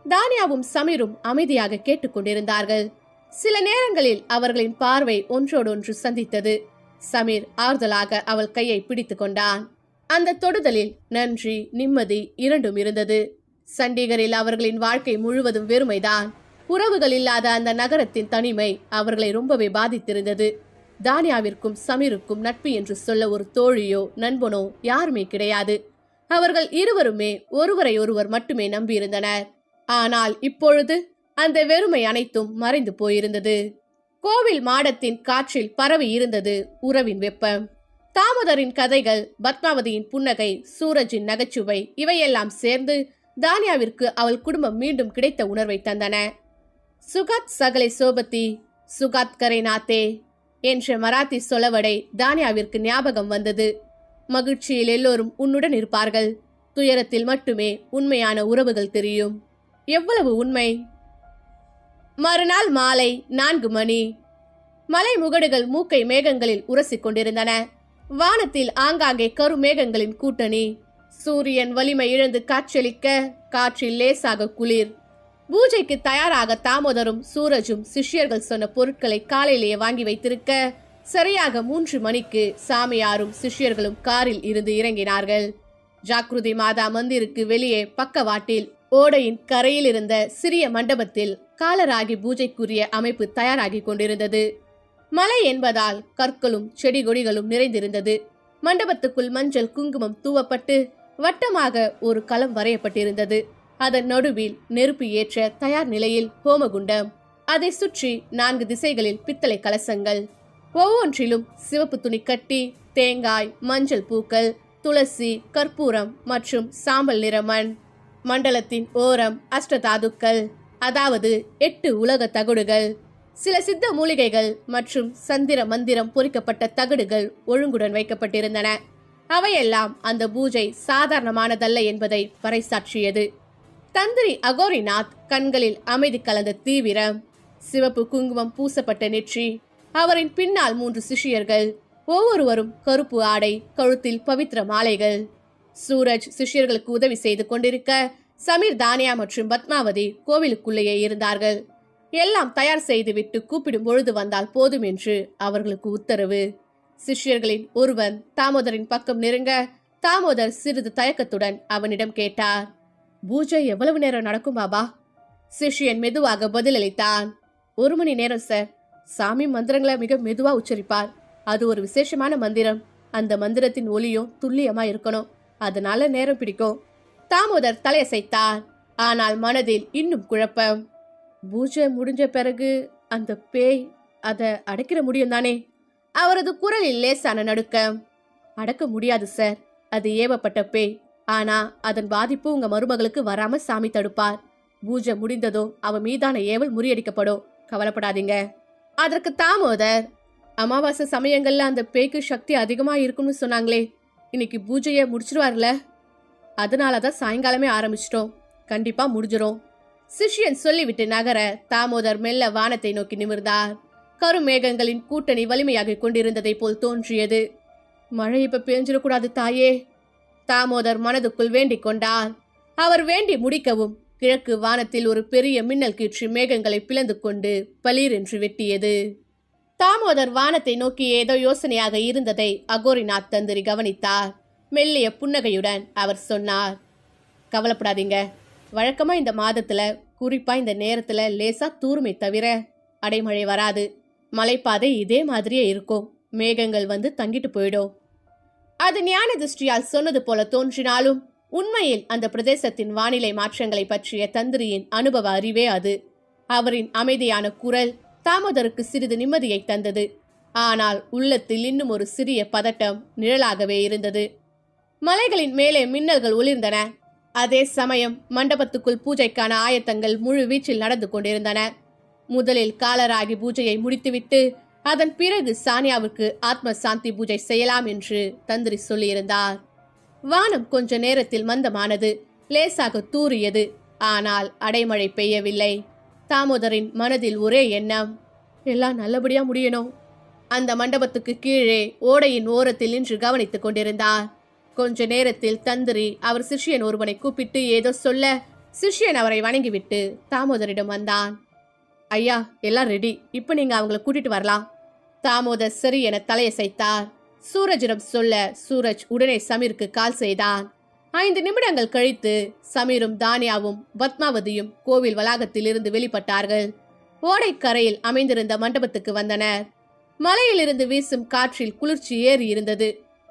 தானியாவும் சமீரும் அமைதியாக கேட்டுக்கொண்டிருந்தார்கள். சில நேரங்களில் அவர்களின் பார்வை ஒன்றோடொன்று சந்தித்தது. சமீர் ஆறுதலாக அவள் கையை பிடித்து கொண்டான். அந்த தொடுதலில் நன்றி, நிம்மதி இரண்டும் இருந்தது. சண்டிகரில் அவர்களின் வாழ்க்கை முழுவதும் வெறுமைதான். உறவுகள் இல்லாத அந்த நகரத்தின் தனிமை அவர்களை ரொம்பவே பாதித்திருந்தது. தானியாவிற்கும் சமீருக்கும் நட்பு என்று சொல்ல ஒரு தோழியோ நண்பனோ யாருமே கிடையாது. அவர்கள் இருவருமே ஒருவரை ஒருவர் மட்டுமே நம்பியிருந்தனர். ஆனால் இப்பொழுது அந்த வெறுமை அனைத்தும் மறைந்து போயிருந்தது. கோவில் மாடத்தின் காற்றில் பரவி இருந்தது உறவின் வெப்பம். தாமோதரின் கதைகள், பத்மாவதியின் புன்னகை, சூரஜின் நகைச்சுவை இவையெல்லாம் சேர்ந்து தானியாவிற்கு அவள் குடும்பம் மீண்டும் கிடைத்த உணர்வை தந்தன. சுகாத் சகலை சோபத்தி, சுகாத் கரே நாத்தே என்ற மராத்தி சொலவடை தானியாவிற்கு ஞாபகம் வந்தது. மகிழ்ச்சியில் எல்லோரும் உன்னுடன் இருப்பார்கள், துயரத்தில் மட்டுமே உண்மையான உறவுகள் தெரியும். எவ்வளவு உண்மை! மறுநாள் மாலை 4 மணி. மலை முகடுகள் மூக்கை மேகங்களில் உரசிக் கொண்டிருந்தன. வானத்தில் ஆங்காங்கே கருமேகங்களின் கூட்டணி. சூரியன் வலிமை இழந்து காட்சியளிக்க காற்றில் லேசாக குளிர். பூஜைக்கு தயாராக தாமோதரும் சூரஜும் சிஷ்யர்கள் சொன்ன பொருட்களை காலையிலேயே வாங்கி வைத்திருக்க சரியாக 3 மணிக்கு சாமியாரும் சிஷ்யர்களும் காரில் இருந்து இறங்கினார்கள். ஜாக்ருதி மாதா மந்திருக்கு வெளியே பக்கவாட்டில் ஓடையின் கரையில் இருந்த சிறிய மண்டபத்தில் காலராகி பூஜைக்குரிய அமைப்பு தயாராகி கொண்டிருந்தது. மலை என்பதால் கற்களும் செடி கொடிகளும் நிறைந்திருந்தது. மண்டபத்துக்குள் மஞ்சள் குங்குமம் தூவப்பட்டு வட்டமாக ஒரு களம் வரையப்பட்டிருந்தது. அதன் நடுவில் நெருப்பு ஏற்ற தயார் நிலையில் ஹோமகுண்டம். அதை சுற்றி 4 திசைகளில் பித்தளை கலசங்கள். ஒவ்வொன்றிலும் சிவப்பு துணி கட்டி தேங்காய், மஞ்சள் பூக்கள், துளசி, கற்பூரம் மற்றும் சாம்பல் நிற மண். மண்டலத்தின் ஓரம் அஷ்டதாதுக்கள், அதாவது 8 உலக தகடுகள், சில சித்த மூலிகைகள் மற்றும் சந்திர மந்திரம் பொறிக்கப்பட்ட தகடுகள் ஒழுங்குடன் வைக்கப்பட்டிருந்தன. அவையெல்லாம் அந்த பூஜை சாதாரணமானதல்ல என்பதை பறைசாற்றியது. தந்திரி அகோரிநாத் கண்களில் அமைதி கலந்த தீவிரம், சிவப்பு குங்குமம் பூசப்பட்ட நெற்றி, அவரின் பின்னால் 3 சிஷ்யர்கள், ஒவ்வொருவரும் கருப்பு ஆடை, கழுத்தில் பவித்திர மாலைகள். சூரஜ் சிஷ்யர்களுக்கு உதவி செய்து கொண்டிருக்க சமீர், தானியா மற்றும் பத்மாவதி கோவிலுக்குள்ளேயே இருந்தார்கள். எல்லாம் தயார் செய்துவிட்டு கூப்பிடும் பொழுது வந்தால் போதும் என்று அவர்களுக்கு உத்தரவு. சிஷ்யர்களின் ஒருவன் தாமோதரின் பக்கம் நெருங்க தாமோதர் சிறிது தயக்கத்துடன் அவனிடம் கேட்டார், பூஜை எவ்வளவு நேரம் நடக்கும் பாபா? சிஷ்யன் மெதுவாக பதிலளித்தான், 1 மணி நேரம் சார். சாமி மந்திரங்களை மிக மெதுவா உச்சரிப்பார். அது ஒரு விசேஷமான மந்திரம். அந்த மந்திரத்தின் ஒலியும் துல்லியமா இருக்கணும். அதனால நேரம் பிடிக்கும். தாமோதர் தலையசைத்தார். ஆனால் மனதில் இன்னும் குழப்பம். பூஜை முடிஞ்ச பிறகு அந்த பேய் அதை அடக்கிட முடியும் தானே? அவரது குரலில் லேசான நடுக்கம். அடக்க முடியாது சார், அது ஏவப்பட்ட பேய். ஆனா அதன் பாதிப்பு உங்க மருமகளுக்கு வராம சாமி தடுப்பார். பூஜை முடிந்ததோ அவ மீதான ஏவல் முறியடிக்கப்படும். கவலைப்படாதீங்க. அதற்கு தாமோதர், அமாவாசை சமயங்கள்ல அந்த பேய்க்கு சக்தி அதிகமா இருக்கும்னு சொன்னாங்களே, இன்னைக்கு பூஜையை முடிச்சிருவார்ல, அதனாலதான் சாயங்காலமே ஆரம்பிச்சிட்டோம். கண்டிப்பா முடிஞ்சிரும். சிஷ்யன் சொல்லிவிட்டு நகர தாமோதர் மெல்ல வானத்தை நோக்கி நிமிர்ந்தார். கருமேகங்களின் கூட்டணி வலிமையாக கொண்டிருந்ததை போல் தோன்றியது. மழை இப்ப பேஞ்சிடக்கூடாது தாயே, தாமோதர் மனதுக்குள் வேண்டிக் கொண்டார். அவர் வேண்டி முடிக்கவும் கிழக்கு வானத்தில் ஒரு பெரிய மின்னல் கீற்று மேகங்களை பிளந்து கொண்டு பளீர் என்று வெட்டியது. தாமோதர் வானத்தை நோக்கி ஏதோ யோசனையாக இருந்ததை அகோரிநாத் தந்திரி கவனித்தார். மெல்லிய புன்னகையுடன் அவர் சொன்னார், கவலைப்படாதீங்க. வழக்கமா இந்த மாதத்துல, குறிப்பா இந்த நேரத்துல லேசா தூருமே தவிர அடைமழை வராது. மலைப்பாதை இதே மாதிரியே இருக்கும். மேகங்கள் வந்து தங்கிட்டு போயிடும். அது ஞான திருஷ்டியால் சொன்னது போல தோன்றினாலும் உண்மையில் அந்த பிரதேசத்தின் வானிலை மாற்றங்களை பற்றிய தந்திரியின் அனுபவ அறிவே அது. அவரின் அமைதியான குரல் தாமோதருக்கு சிறிது நிம்மதியை தந்தது. ஆனால் உள்ளத்தில் இன்னும் ஒரு சிறிய பதட்டம் நிழலாகவே இருந்தது. மலைகளின் மேலே மின்னல்கள் ஒளிர்ந்தன. அதே சமயம் மண்டபத்துக்குள் பூஜைக்கான ஆயத்தங்கள் முழு வீச்சில் நடந்து கொண்டிருந்தன. முதலில் காலராகி பூஜையை முடித்துவிட்டு அதன் பிறகு சானியாவுக்கு ஆத்ம சாந்தி பூஜை செய்யலாம் என்று தந்திரி சொல்லியிருந்தார். வானம் கொஞ்ச நேரத்தில் மந்தமானது. லேசாக தூறியது. ஆனால் அடைமழை பெய்யவில்லை. தாமோதரின் மனதில் ஒரே எண்ணம், எல்லாம் நல்லபடியா முடியணும். அந்த மண்டபத்துக்கு கீழே ஓடையின் ஓரத்தில் நின்று கவனித்துக் கொண்டிருந்தார். கொஞ்ச நேரத்தில் தந்திரி அவர் சிஷ்யன் ஒருவனை கூப்பிட்டு ஏதோ சொல்ல, சிஷ்யன் அவரை வணங்கிவிட்டு தாமோதரிடம் வந்தான். ஐயா, எல்லாம் ரெடி, இப்ப நீங்க அவங்கள கூட்டிட்டு வரலாம். தாமோதர் சரி என தலையசைத்தார். சூரஜிடம் சொல்ல சூரஜ் உடனே சமீருக்கு கால் செய்தான். 5 நிமிடங்கள் கழித்து சமீரும் தானியாவும் பத்மாவதியும் கோவில் வளாகத்தில் இருந்து வெளிப்பட்டார்கள். ஓடைக்கரையில் அமைந்திருந்த மண்டபத்துக்கு வந்தனர். மலையிலிருந்து வீசும் காற்றில் குளிர்ச்சி ஏறி இருந்தது.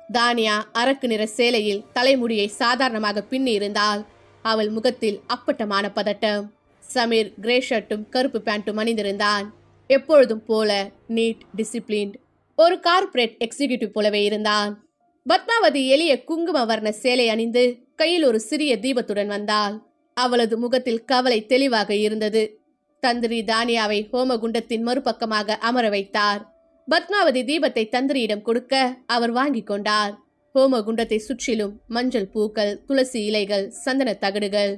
தானியா அரக்கு நிற சேலையில் தலைமுடியை சாதாரணமாக பின்னி இருந்தாள். அவள் முகத்தில் அப்பட்டமான பதட்டம். சமீர் கிரே ஷர்ட்டும் கருப்பு பேண்ட்டும் அணிந்திருந்தான். எப்பொழுதும் போல நீட், டிசிப்ளின்ட், ஒரு கார்ப்பரேட் எக்ஸிகியூட்டிவ் போலவே இருந்தான். பத்மாவதி எளிய குங்கும வர்ண சேலை அணிந்து கையில் ஒரு சிறிய தீபத்துடன் வந்தாள். அவளது முகத்தில் கவலை தெளிவாக இருந்தது. தந்திரி தானியாவை ஹோமகுண்டத்தின் மறுபக்கமாக அமர வைத்தார். பத்மாவதி தீபத்தை தந்திரியிடம் கொடுக்க அவர் வாங்கி கொண்டார். ஹோமகுண்டத்தை சுற்றிலும் மஞ்சள் பூக்கள், துளசி இலைகள், சந்தன தகடுகள்.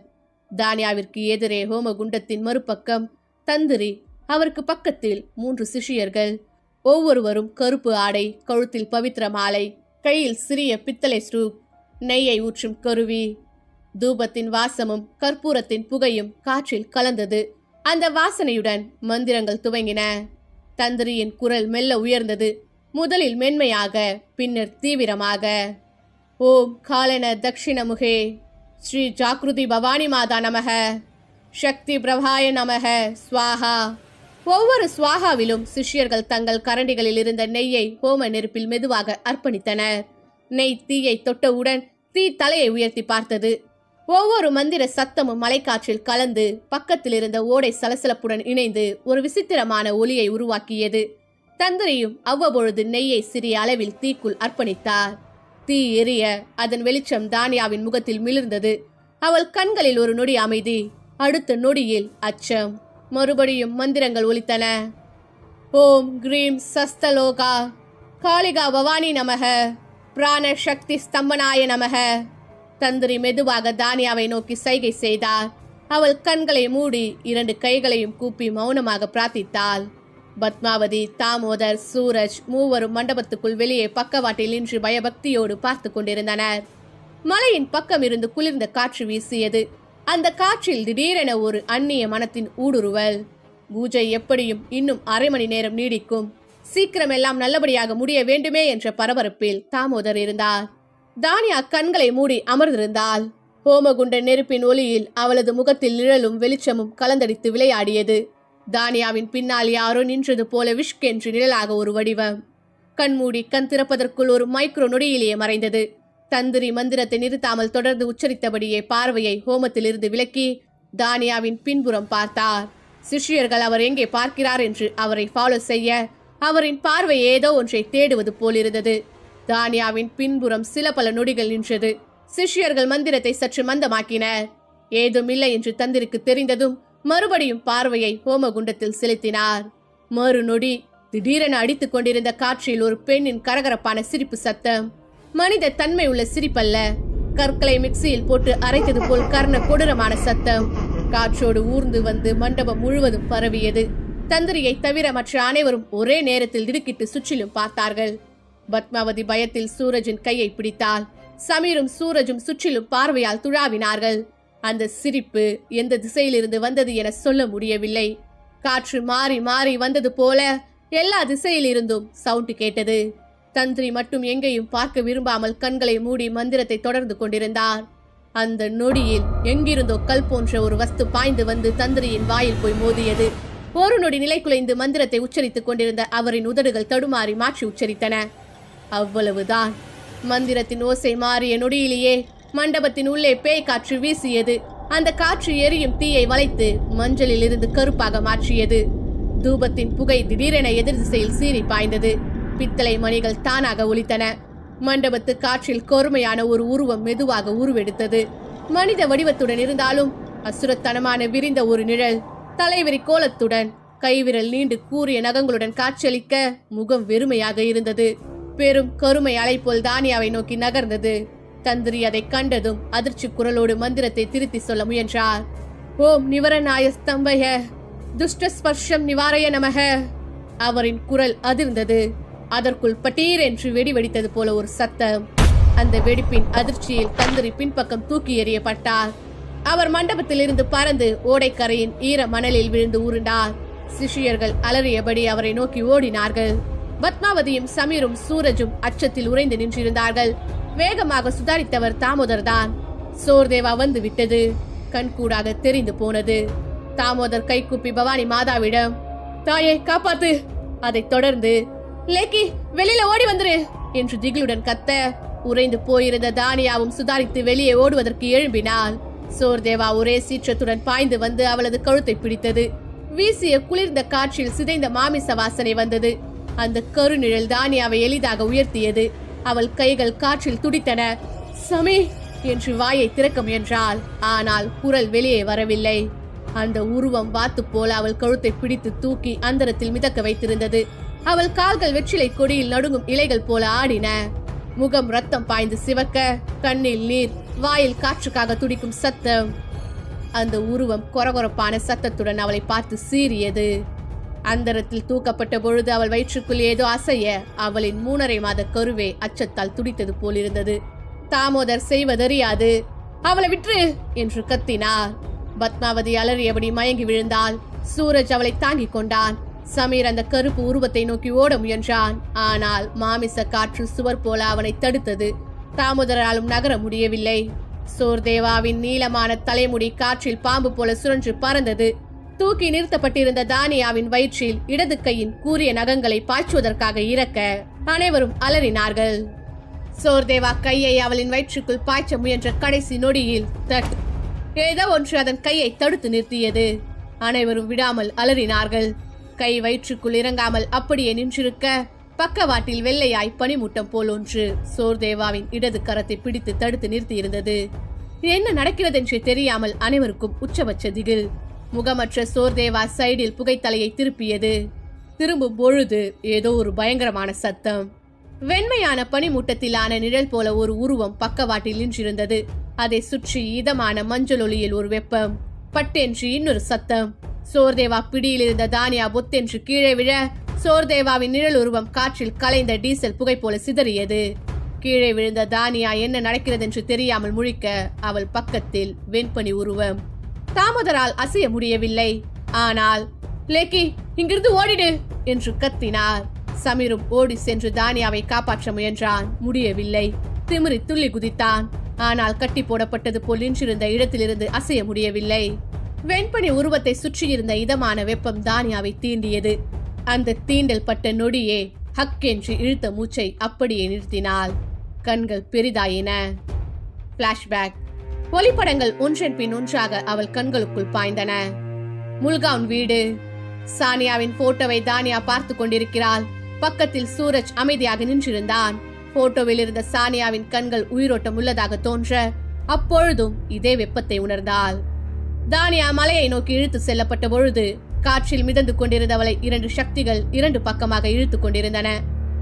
தானியாவிற்கு எதிரே ஹோமகுண்டத்தின் மறுபக்கம் தந்திரி, அவருக்கு பக்கத்தில் 3 சிஷியர்கள். ஒவ்வொருவரும் கருப்பு ஆடை, கழுத்தில் பவித்திர மாலை, கையில் சிறிய பித்தளை ஸ்டூப், நெய்யை ஊற்றும் கருவி. தூபத்தின் வாசமும் கற்பூரத்தின் புகையும் காற்றில் கலந்தது. அந்த வாசனையுடன் மந்திரங்கள் துவங்கின. தந்திரியின் குரல் மெல்ல உயர்ந்தது. முதலில் மென்மையாக, பின்னர் தீவிரமாக. ஓம் காலன தக்ஷிணமுகே, ஸ்ரீ ஜாக்ருதி பவானி மாதா நமக, சக்தி பிரபாய நமக, ஸ்வாஹா. ஒவ்வொரு ஸ்வாகாவிலும் சிஷ்யர்கள் தங்கள் கரண்டிகளில் இருந்த நெய்யை ஹோம நெருப்பில் மெதுவாக அர்ப்பணித்தனர். நெய் தீயை தொட்டவுடன் தீ தலையை உயர்த்தி பார்த்தது. ஒவ்வொரு மந்திர சத்தமும் மலைக்காற்றில் கலந்து பக்கத்தில் இருந்த ஓடை சலசலப்புடன் இணைந்து ஒரு விசித்திரமான ஒலியை உருவாக்கியது. தந்திரியும் அவ்வப்பொழுது நெய்யை சிறிய அளவில் தீக்குள் அர்ப்பணித்தார். தீ எரிய அதன் வெளிச்சம் தானியாவின் முகத்தில் மிளிர்ந்தது. அவள் கண்களில் ஒரு நொடி அமைதி, அடுத்த நொடியில் அச்சம். மறுபடியும் மந்திரங்கள் ஒலித்தன. ஓம் கிரீம் சஸ்தலோகா காளிகா பவானி நமக, பிராண சக்தி ஸ்தம்பனாய நமக. தந்திரி மெதுவாக தானியாவை நோக்கி சைகை செய்தார். அவள் கண்களை மூடி 2 கைகளையும் கூப்பி மௌனமாக பிரார்த்தித்தாள். பத்மாவதி, தாமோதர், சூரஜ் மூவரும் மண்டபத்துக்குள் வெளியே பக்கவாட்டில் நின்று பயபக்தியோடு பார்த்து கொண்டிருந்தனர். மலையின் பக்கம் இருந்து குளிர்ந்த காற்று வீசியது. அந்த காற்றில் திடீரென ஒரு அந்நிய மனத்தின் ஊடுருவல். பூஜை எப்படியும் இன்னும் 1/2 மணி நேரம் நீடிக்கும், சீக்கிரம் எல்லாம் நல்லபடியாக முடிய வேண்டுமே என்ற பரபரப்பில் தாமோதர் இருந்தார். தானியா கண்களை மூடி அமர்ந்திருந்தாள். ஹோமகுண்ட நெருப்பின் ஒளியில் அவளது முகத்தில் நிழலும் வெளிச்சமும் கலந்தடித்து விளையாடியது. தானியாவின் பின்னால் யாரோ நின்றது போல விஷ்கென்று நிழலாக ஒரு வடிவம். கண்மூடி கண் திறப்பதற்குள் ஒரு மைக்ரோ நொடியிலேயே மறைந்தது. தந்திரி மந்திரத்தை நிறுத்தாமல் தொடர்ந்து உச்சரித்தபடியே பார்வையை ஹோமத்திலிருந்து விலக்கி தானியாவின் பின்புறம் பார்த்தார். சிஷ்யர்கள் அவர் எங்கே பார்க்கிறார் என்று அவரை ஃபாலோ செய்ய அவரின் பார்வை ஏதோ ஒன்றை தேடுவது போலிருந்தது. தானியாவின் பின்புறம் சில பல நொடிகள் நின்றது. சிஷ்யர்கள் மந்திரத்தை சற்று மந்தமாக்கினர். ஏதுமில்லை என்று தந்திரிக்கு தெரிந்ததும் மறுபடியும் பார்வையை ஹோமகுண்டத்தில் செலுத்தினார். மறுநொடி திடீரென அடித்துக் கொண்டிருந்த காற்றில் ஒரு பெண்ணின் கரகரப்பான சிரிப்பு சத்தம். மனித தன்மை உள்ள சிரிப்பல்ல, கற்களை மிக்சியில் போட்டு அரைத்தது போல் கர்ண கொடூரமான சத்தம் காற்றோடு ஊர்ந்து வந்து மண்டபம் முழுவதும் பரவியது. தந்திரியை தவிர மற்ற அனைவரும் ஒரே நேரத்தில் திடுக்கிட்டு சுற்றிலும் பார்த்தார்கள். பத்மாவதி பயத்தில் சூரஜின் கையை பிடித்தாள். சமீரும் சூரஜும் சுற்றிலும் பார்வையால் துழாவினார்கள். அந்த சிரிப்பு எந்த திசையிலிருந்து வந்தது என சொல்ல முடியவில்லை. காற்று மாறி மாறி வந்தது போல எல்லா திசையிலிருந்தும் சவுண்ட் கேட்டது. தந்திரி மட்டும் எங்கேயும் பார்க்க விரும்பாமல் கண்களை மூடி மந்திரத்தை தொடர்ந்து கொண்டிருந்தார். அந்த நொடியில் எங்கிருந்தோ கல் போன்ற ஒரு வஸ்து பாய்ந்து வந்து தந்திரியின் வாயில் போய் மோதியது. ஒரு நொடி நிலை குலைந்து மந்திரத்தை உச்சரித்துக் கொண்டிருந்த அவரின் உதடுகள் தடுமாறி மாற்றி உச்சரித்தன. அவ்வளவுதான். மந்திரத்தின் ஓசை மாறிய நொடியிலேயே மண்டபத்தின் உள்ளே பேய் காற்று வீசியது. அந்த காற்று எரியும் தீயை வளைத்து மஞ்சளில் இருந்து கருப்பாக மாற்றியது. தூபத்தின் புகை திடீரென எதிர் திசையில் சீறி பாய்ந்தது. பித்தளை மணிகள் தானாக ஒலித்தன. மண்டபத்து காற்றில் கொறுமையான ஒரு உருவம் மெதுவாக உருவெடுத்தது. மனித வடிவத்துடன் இருந்தாலும் அசுரத்தனமான விரிந்த ஒரு நிழல் தலைவரி கோலத்துடன் கைவிரல் நீண்டு கூரிய நகங்களுடன் காட்சியளிக்க முகம் வெறுமையாக இருந்தது. பெரும் கருமை அலை போல் தானியாவை நோக்கி நகர்ந்தது. தந்திரி அதை கண்டதும் அதிர்ச்சி குரலோடு மந்திரத்தை திருத்தி சொல்ல முயன்றார். ஓம் நிவரநாய ஸ்தம்பய துஷ்ட ஸ்பர்ஷம் நிவாரய நமக. அவரின் குரல் அதிர்ந்தது. அதற்குள் பட்டீர் என்று வெடி வெடித்தது போல ஒரு சத்தம். அந்த வெடிப்பின் அதிர்ச்சியில் தந்திரி பின்பக்கம் தூக்கி எறியப்பட்டார். அவர் மண்டபத்தில் இருந்து பறந்து ஓடைக்கரையின் ஈர மணலில் விழுந்து உருண்டார். சிஷியர்கள் அலறியபடி அவரை நோக்கி ஓடினார்கள். பத்மாவதியும் சமீரும் சூரஜும் அச்சத்தில் உறைந்து நின்றிருந்தார்கள். வேகமாக சுதாரித்தவர் தாமோதர் தான். சோர்தேவா வந்து விட்டது. கண்கூடாக தெரிந்து போனது. தாமோதர் கைகூப்பி பவானி மாதாவிடம், தாயை காப்பாத்து. அதைத் தொடர்ந்து, லேக்கி வெளியில ஓடி வந்துரு என்று திகிலுடன் கத்த, உறைந்து போயிருந்த தானியாவும் சுதாரித்து வெளியே ஓடுவதற்கு எழும்பினாள். சோர்தேவா ஒரே சீற்றத்துடன் பாய்ந்து வந்து அவளது கழுத்தை பிடித்தது. வீசிய குளிர்ந்த காற்றில் சிதைந்த மாமிச வாசனை வந்தது. அந்த கருநிழல் தானியாவை எளிதாக உயர்த்தியது. அவள் கைகள் காற்றில் துடித்தன. சமி என்று வாயை திறக்க முயன்றாள். ஆனால் குரல் வெளியே வரவில்லை. அந்த உருவம் வாத்து போல அவள் கழுத்தை பிடித்து தூக்கி அந்தரத்தில் மிதக்க வைத்திருந்தது. அவள் கால்கள் வெற்றிலை கொடியில் நடுங்கும் இலைகள் போல ஆடின. முகம் ரத்தம் பாய்ந்து சிவக்க, கண்ணில் நீர், வாயில் காற்றுக்காக துடிக்கும் சத்தம். அந்த உருவம் கொரகொரப்பான சத்தத்துடன் அவளை பார்த்து சீறியது. அந்தரத்தில் தூக்கப்பட்ட பொழுது அவள் வயிற்றுக்குள் ஏதோ அசைய அவளின் 3.5 மாத கருவே அச்சத்தால் துடித்தது போலிருந்தது. தாமோதர் செய்வதறியாது. அவளை விற்று என்று கத்தினார். பத்மாவதி அலறியபடி மயங்கி விழுந்தாள். சூரஜ் அவளை தாங்கிக் கொண்டான். சமீர் அந்த கருப்பு உருவத்தை நோக்கி ஓட முயன்றான். ஆனால் மாமிச காற்று சுவர் போல அவனை தடுத்தது. தாமோதராலும் நகர முடியவில்லை. சோர்தேவாவின் நீளமான தலைமுடி காற்றில் பாம்பு போல சுழன்று பறந்தது. தூக்கி நிறுத்தப்பட்டிருந்த தானியாவின் வயிற்றில் இடது கையின் கூரிய நகங்களை பாய்ச்சுவதற்காக இறக்க அனைவரும் அலறினார்கள். சோர்தேவா கையை அவளின் வயிற்றுக்குள் பாய்ச்ச முயன்ற கடைசி நொடியில் ஏதோ ஒன்று அதன் கையை தடுத்து நிறுத்தியது. அனைவரும் விடாமல் அலறினார்கள். கை வயிற்றுக்குள் இறங்காமல் அப்படியே நின்றிருக்க, பக்கவாட்டில் வெள்ளையாய் பனிமூட்டம் போல் ஒன்று சோர்தேவாவின் இடது கரத்தை பிடித்து தடுத்து நிறுத்தியிருந்தது. என்ன நடக்கிறது என்று தெரியாமல் அனைவருக்கும் உச்சபட்ச திகில். முகமற்ற சோர்தேவா சைடில் புகைத்தலையை திருப்பியது. திரும்பும் பொழுது ஏதோ ஒரு பயங்கரமான சத்தம். வெண்மையான பனிமூட்டத்திலான நிழல் போல ஒரு உருவம் பக்கவாட்டில் நின்றிருந்தது. அதை சுற்றி இதமான மஞ்சள் ஒளியில் ஒரு வெப்பம். பட்டென்று இன்னொரு சத்தம். சோர்தேவா பிடியில் இருந்த தானியா பொத்தென்று கீழே விழ, சோர்தேவாவின் நிழல் உருவம் காற்றில் கலைந்த டீசல் புகை போல சிதறியது. கீழே விழுந்த தானியா என்ன நடக்கிறது என்று தெரியாமல் முழிக்க, அவள் பக்கத்தில் வெண்பனி உருவம். தாமோதரால் அசைய முடியவில்லை. ஆனால் லேக்கி இங்கிருந்து ஓடிடு என்று கத்தினார். சமீரும் ஓடி சென்று தானியாவை காப்பாற்ற முயன்றான். முடியவில்லை. திமிரி துள்ளி குதித்தான். ஆனால் கட்டி போடப்பட்டது போல் நின்றிருந்த இடத்திலிருந்து அசைய முடியவில்லை. வெண்பனி உருவத்தை சுற்றியிருந்த இதமான வெப்பம் தானியாவை தீண்டியது. அந்த தீண்டல் பட்ட நொடியே ஹக்கென்று இழுத்த மூச்சை அப்படியே நிறுத்தினாள். கண்கள் பெரிதாயின. பிளாஷ்பேக். ஒளிப்படங்கள் ஒன்றன் பின் ஒன்றாக அவள் கண்களுக்குள் பாய்ந்தன. முல்கான் வீடு. சானியாவின் போட்டோவை தானியா பார்த்து கொண்டிருக்கிறாள். பக்கத்தில் சூரஜ் அமைதியாக நின்றிருந்தான். போட்டோவில் இருந்த சானியாவின் கண்கள் உயிரோட்டம் உள்ளதாக தோன்ற, அப்பொழுதும் இதே வெப்பத்தை உணர்ந்தாள். தானியா மலையை நோக்கி இழுத்து செல்லப்பட்ட பொழுது காற்றில் மிதந்து கொண்டிருந்தவளை 2 சக்திகள் 2 பக்கமாக இழுத்து கொண்டிருந்தன.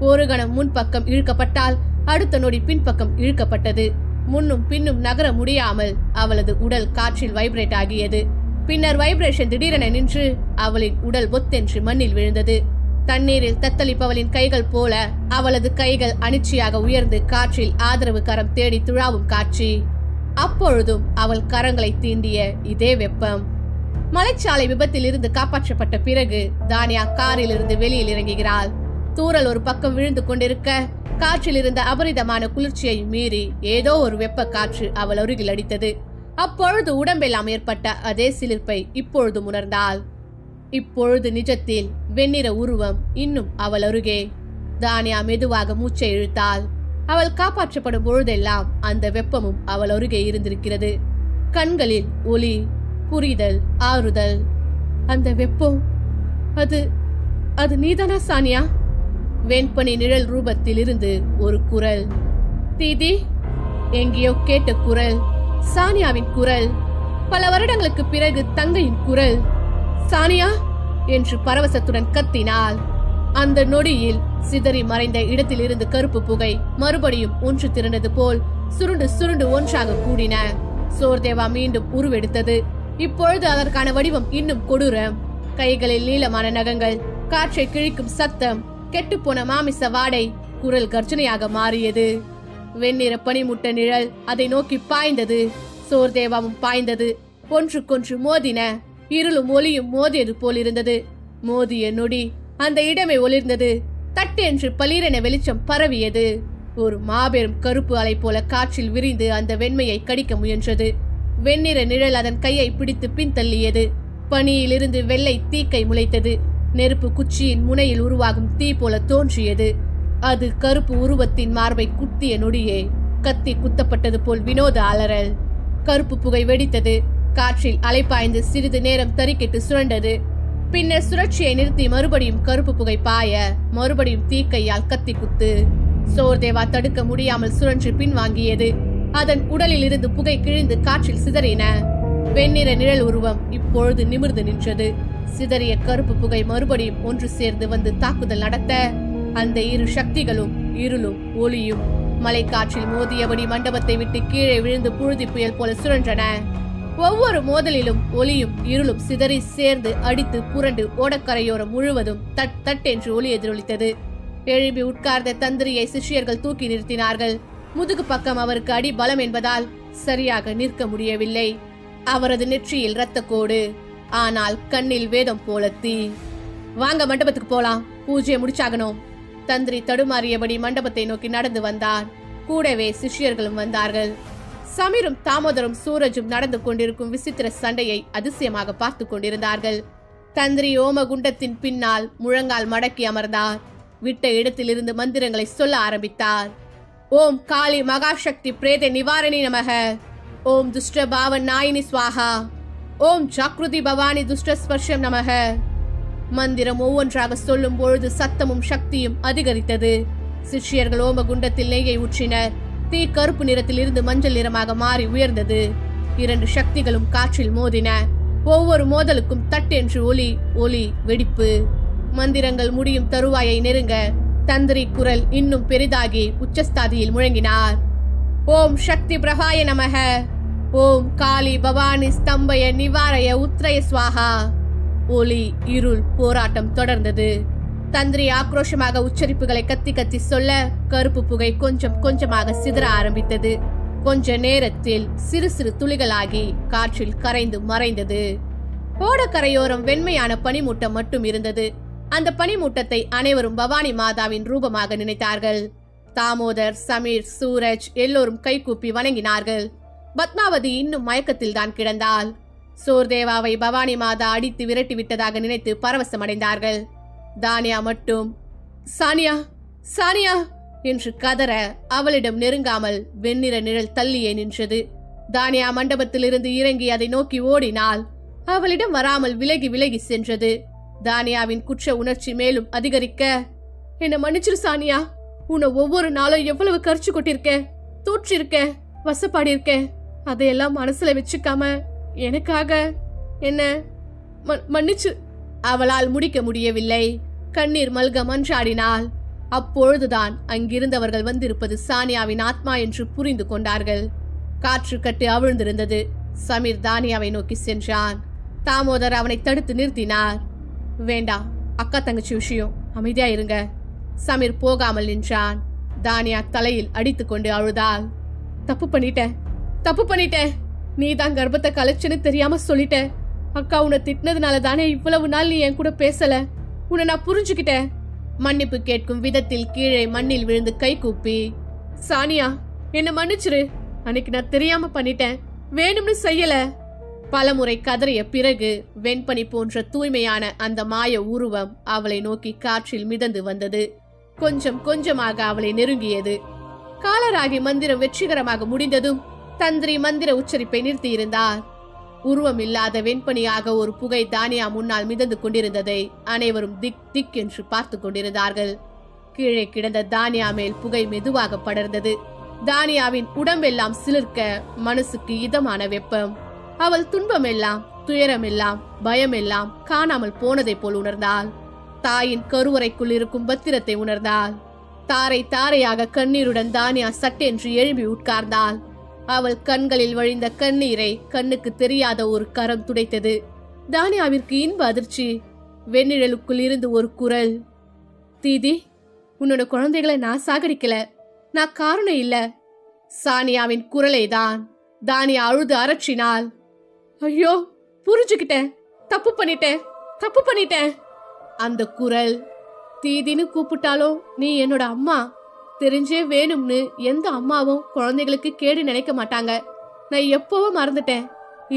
ஒரு கணம் முன்பக்கம் இழுக்கப்பட்டால் அடுத்த நொடி பின்பக்கம் இழுக்கப்பட்டது. முன்னும் பின்னும் நகர முடியாமல் அவளது உடல் காற்றில் வைப்ரேட் ஆகியது. பின்னர் வைப்ரேஷன் திடீரென நின்று அவளின் உடல் பொத்தென்று மண்ணில் விழுந்தது. தண்ணீரில் தத்தளிப்பவளின் கைகள் போல அவளது கைகள் அனிச்சையாக உயர்ந்து காற்றில் ஆதரவு கரம் தேடி துழாவும் காட்சி. அப்பொழுதும் அவள் கரங்களை தீண்டிய இதே வெப்பம். மலைச்சாலை விபத்தில் இருந்து காப்பாற்றப்பட்ட பிறகு தானியா காரில் இருந்து வெளியில் இறங்குகிறாள். தூறல் ஒரு பக்கம் விழுந்து கொண்டிருக்க, காற்றில் இருந்த அபரிதமான குளிர்ச்சியை மீறி ஏதோ ஒரு வெப்ப காற்று அவள் அருகில் அடித்தது. அப்பொழுது உடம்பெல்லாம் ஏற்பட்ட அதே சிலிர்ப்பை இப்பொழுது உணர்ந்தாள். இப்பொழுது நிஜத்தில் வெண்ணிற உருவம் இன்னும் அவள் அருகே. தானியா மெதுவாக மூச்சை இழுத்தாள். அவள் காப்பாற்றப்படும் பொழுதெல்லாம் அந்த வெப்பமும் அவள் அருகே இருந்திருக்கிறது. கண்களில் ஒளி, புரிதல், ஆறுதல். அந்த வெப்பம், அது நீதானா சானியா? வெண்பனி நிழல் ரூபத்தில் இருந்து ஒரு குரல். தீதி. எங்கேயோ கேட்ட குரல். சானியாவின் குரல். பல வருடங்களுக்கு பிறகு தங்கையின் குரல். சானியா என்று பரவசத்துடன் கத்தினாள். அந்த நொடியில் சிதறி மறைந்த இடத்திலிருந்து கருப்பு புகை மறுபடியும் ஒன்று திரண்டது போல் சுருண்டு சுருண்டு ஒன்றாக கூடின. சோர்தேவா மீண்டும் உருவெடுத்தது. இப்பொழுது அதற்கான வடிவம் இன்னும் கொடூரம். கைகளில் நீளமான நகங்கள், காற்றை கிழிக்கும் சத்தம், கெட்டுப்போன மாமிச வாடை, குரல் கர்ஜனையாக மாறியது. வெண்ணிற பனிமுட்ட நிழல் அதை நோக்கி பாய்ந்தது. சோர்தேவாவும் பாய்ந்தது. ஒன்றுக்கொன்று மோதின. இருளும் ஒளியும் மோதியது போல் இருந்தது. மோதிய நொடி அந்த இடமே ஒளிர்ந்தது. தட்டு என்று பளீரென வெளிச்சம் பரவியது. ஒரு மாபெரும் கருப்பு அலை போல காற்றில் விரிந்து அந்த வெண்மையை கடிக்க முயன்றது. வெண்ணிற நிழல் அதன் கையை பிடித்து பின்தள்ளியது. பனியிலிருந்து வெள்ளை தீக்கை முளைத்தது. நெருப்பு குச்சியின் முனையில் உருவாகும் தீ போல தோன்றியது. அது கருப்பு உருவத்தின் மார்பை குத்திய நொடியே கத்தி குத்தப்பட்டது போல் வினோத அலறல். கருப்பு புகை வெடித்தது. காற்றில் அலைப்பாய்ந்து சிறிது நேரம் தறிக்கிட்டு சுழண்டது. பின்னர் சுழற்சியை நிறுத்தி மறுபடியும் கருப்பு புகை பாய, மறுபடியும் தீக்கையால் கத்தி குத்து. சோர்தேவா தடுக்க முடியாமல் சுழன்று பின்வாங்கியது. அதன் உடலில் இருந்து புகை கிழிந்து காற்றில் சிதறின. வெண்ணிற நிழல் உருவம் இப்பொழுது நிமிர்ந்து நின்றது. சிதறிய கருப்பு புகை மறுபடியும் ஒன்று சேர்ந்து வந்து தாக்குதல் நடத்த, அந்த இரு சக்திகளும் இருளும் ஒளியும் மலைக்காற்றில் மோதியபடி மண்டபத்தை விட்டு கீழே விழுந்து புழுதி புயல் போல சுழன்றன. ஒவ்வொரு மோதலிலும் ஒளியும் இருளும் சிதறி சேர்ந்து அடித்து புரண்டு ஓடக்கரையோரம் முழுவதும் தட் தட் என்று ஒளி எதிரொலித்தது. எழுப்பி உட்கார்ந்த தந்திரியை சிஷ்யர்கள் தூக்கி நிறுத்தினார்கள். முதுகு பக்கம் அவருக்கு அடி பலம் என்பதால் சரியாக நிற்க முடியவில்லை. அவரது நெற்றியில் இரத்த கோடு, ஆனால் கண்ணில் வேதம் போல தீ. வாங்க, மண்டபத்துக்கு போலாம், பூஜையை முடிச்சாகணும். தந்திரி தடுமாறியபடி மண்டபத்தை நோக்கி நடந்து வந்தார். கூடவே சிஷ்யர்களும் வந்தார்கள். சமீரும் தாமோதரும் சூரஜும் நடந்து கொண்டிருக்கும் விசித்திர சண்டையை அதிசயமாக பார்த்து கொண்டிருந்தார்கள். தந்திரி ஓமகுண்டத்தின் பின்னால் முழங்கால் மடக்கி அமர்ந்தார். விட்ட இடத்திலிருந்து மந்திரங்களை சொல்ல ஆரம்பித்தார். ஓம் காளி மகாசக்தி பிரேத நிவாரணி நமக. ஓம் துஷ்ட பாவன் நாயினி ஸ்வாஹா. ஓம் ஜாக்ருதி பவானி துஷ்ட ஸ்பர்ஷம் நமக. மந்திரம் ஒவ்வொன்றாக சொல்லும் பொழுது சத்தமும் சக்தியும் அதிகரித்தது. சிஷ்யர்கள் ஓமகுண்டத்தில் நெய்யை ஊற்றினர். தீ கருப்பு நிறத்தில் இருந்து மஞ்சள் நிறமாக மாறி உயர்ந்தது. இரண்டு சக்திகளும் காற்றில் மோதின. ஒவ்வொரு மோதலுக்கும் தட்டென்று ஒலி ஒலி வெடிப்பு. மந்திரங்கள் முடியும் தருவாயை நெருங்க தந்திரி குரல் இன்னும் பெரிதாகி உச்சஸ்தாதியில் முழங்கினார். ஓம் சக்தி பிரகாய நமக. ஓம் காளி பவானி ஸ்தம்பய நிவாரய உத்ரய ஸ்வாஹா. ஒலி இருள் போராட்டம் தொடர்ந்தது. தந்திரி ஆக்ரோஷமாக உச்சரிப்புகளை கத்தி கத்தி சொல்ல கருப்பு புகை கொஞ்சம் கொஞ்சமாக சிதற ஆரம்பித்தது. கொஞ்ச நேரத்தில் சிறு சிறு துளிகளாகி காற்றில் கரைந்து மறைந்தது. ஓடக்கரையோரம் வெண்மையான பனிமூட்டம் மட்டும் இருந்தது. அந்த பனிமூட்டத்தை அனைவரும் பவானி மாதாவின் ரூபமாக நினைத்தார்கள். தாமோதர், சமீர், சூரஜ் எல்லோரும் கைகூப்பி வணங்கினார்கள். பத்மாவதி இன்னும் மயக்கத்தில் தான் கிடந்தாள். சோர்தேவாவை பவானி மாதா அடித்து விரட்டி விட்டதாக நினைத்து பரவசமடைந்தார்கள். தானியா மட்டும் சானியா சானியா என்று கதற அவளிடம் நெருங்காமல் வெண்ணிற நிழல் தள்ளியே நின்றது. தானியா மண்டபத்திலிருந்து இறங்கி அதை நோக்கி ஓடினாள். அவளிடம் வராமல் விலகி விலகி சென்றது. தானியாவின் குற்ற உணர்ச்சி மேலும் அதிகரிக்க, என்ன மன்னிச்சிரு சானியா, உன்னை ஒவ்வொரு நாளும் எவ்வளவு கரிச்சு கொட்டிருக்க, தூற்றிருக்க, வசப்பாடி இருக்க, அதையெல்லாம் மனசுல வச்சுக்காம எனக்காக என்ன மன்னிச்சு. அவளால் முடிக்க முடியவில்லை. கண்ணீர் மல்க மன்றாடினாள். அப்பொழுதுதான் அங்கிருந்தவர்கள் வந்திருப்பது சானியாவின் ஆத்மா என்று புரிந்து கொண்டார்கள். காற்று கட்டு அவிழ்ந்திருந்தது. சமீர் தானியாவை நோக்கி சென்றான். தாமோதர் அவனை தடுத்து நிறுத்தினார். வேண்டாம், அக்கா தங்கச்சி விஷயம், அமைதியா இருங்க. சமீர் போகாமல் நின்றான். தானியா தலையில் அடித்து கொண்டு அழுதாள். தப்பு பண்ணிட்டேன். நீ தான் கர்ப்பத்தை கலைச்சுன்னு தெரியாம சொல்லிட்ட. அக்கா உன்னை திட்டினதுனால தானே இவ்வளவு நாள் நீ என் கூட பேசல. உன்னை நான் புரிஞ்சுக்கிட்டேன். மன்னிப்பு கேட்கும் விதத்தில் கீழே மண்ணில் விழுந்து கை கூப்பி, சானியா என்ன மன்னிச்சிரு, அன்னைக்கு நான் தெரியாம பண்ணிட்டேன், வேணும்னு செய்யல. பலமுறை கதறிய பிறகு வெண்பனி போன்ற தூய்மையான அந்த மாய உருவம் அவளை நோக்கி காற்றில் மிதந்து வந்தது. கொஞ்சம் கொஞ்சமாக அவளை நெருங்கியது. காலராகி மந்திரம் வெற்றிகரமாக முடிந்ததும் தந்திரி மந்திர உச்சரிப்பை நிறுத்தியிருந்தார். உருவம் இல்லாத வெண்பனியாக ஒரு புகை தானியா முன்னால் மிதந்து கொண்டிருந்ததை அனைவரும் திக் திக் என்று பார்த்து கொண்டிருந்தார்கள். கீழே கிடந்த தானியா மேல் புகை மெதுவாக படர்ந்தது. தானியாவின் உடம்பெல்லாம் சிலிர்க்க, மனசுக்கு இதமான வெப்பம். அவள் துன்பமெல்லாம் துயரமெல்லாம் பயமெல்லாம் காணாமல் போனதை போல் உணர்ந்தாள். தாயின் கருவறைக்குள் இருக்கும் பத்திரத்தை உணர்ந்தாள். தாரை தாரையாக கண்ணீருடன் தானியா சட்டென்று எழும்பி உட்கார்ந்தாள். அவள் கண்களில் வழிந்த கண்ணீரை கண்ணுக்கு தெரியாத ஒரு கரம் துடைத்தது. தானியாவிற்கு இன்ப அதிர்ச்சி. வெண்ணிழலுக்குள் இருந்து ஒரு குரல், தீதி, உன்னோட குழந்தைகளை நான் சாகடிக்கல, நான் காரணம் இல்ல. சானியாவின் குரலை தான். தானியா அழுது அரற்றினாள். ஐயோ, புரிஞ்சுக்கிட்டேன், தப்பு பண்ணிட்டேன். அந்த குரல், தீதின்னு கூப்பிட்டாலோ நீ என்னோட அம்மா. தெரிஞ்சே வேணும்னு எந்த அம்மாவும் குழந்தைகளுக்கு கேடு நினைக்க மாட்டாங்க. நான் எப்பவும் மறந்துட்டேன்.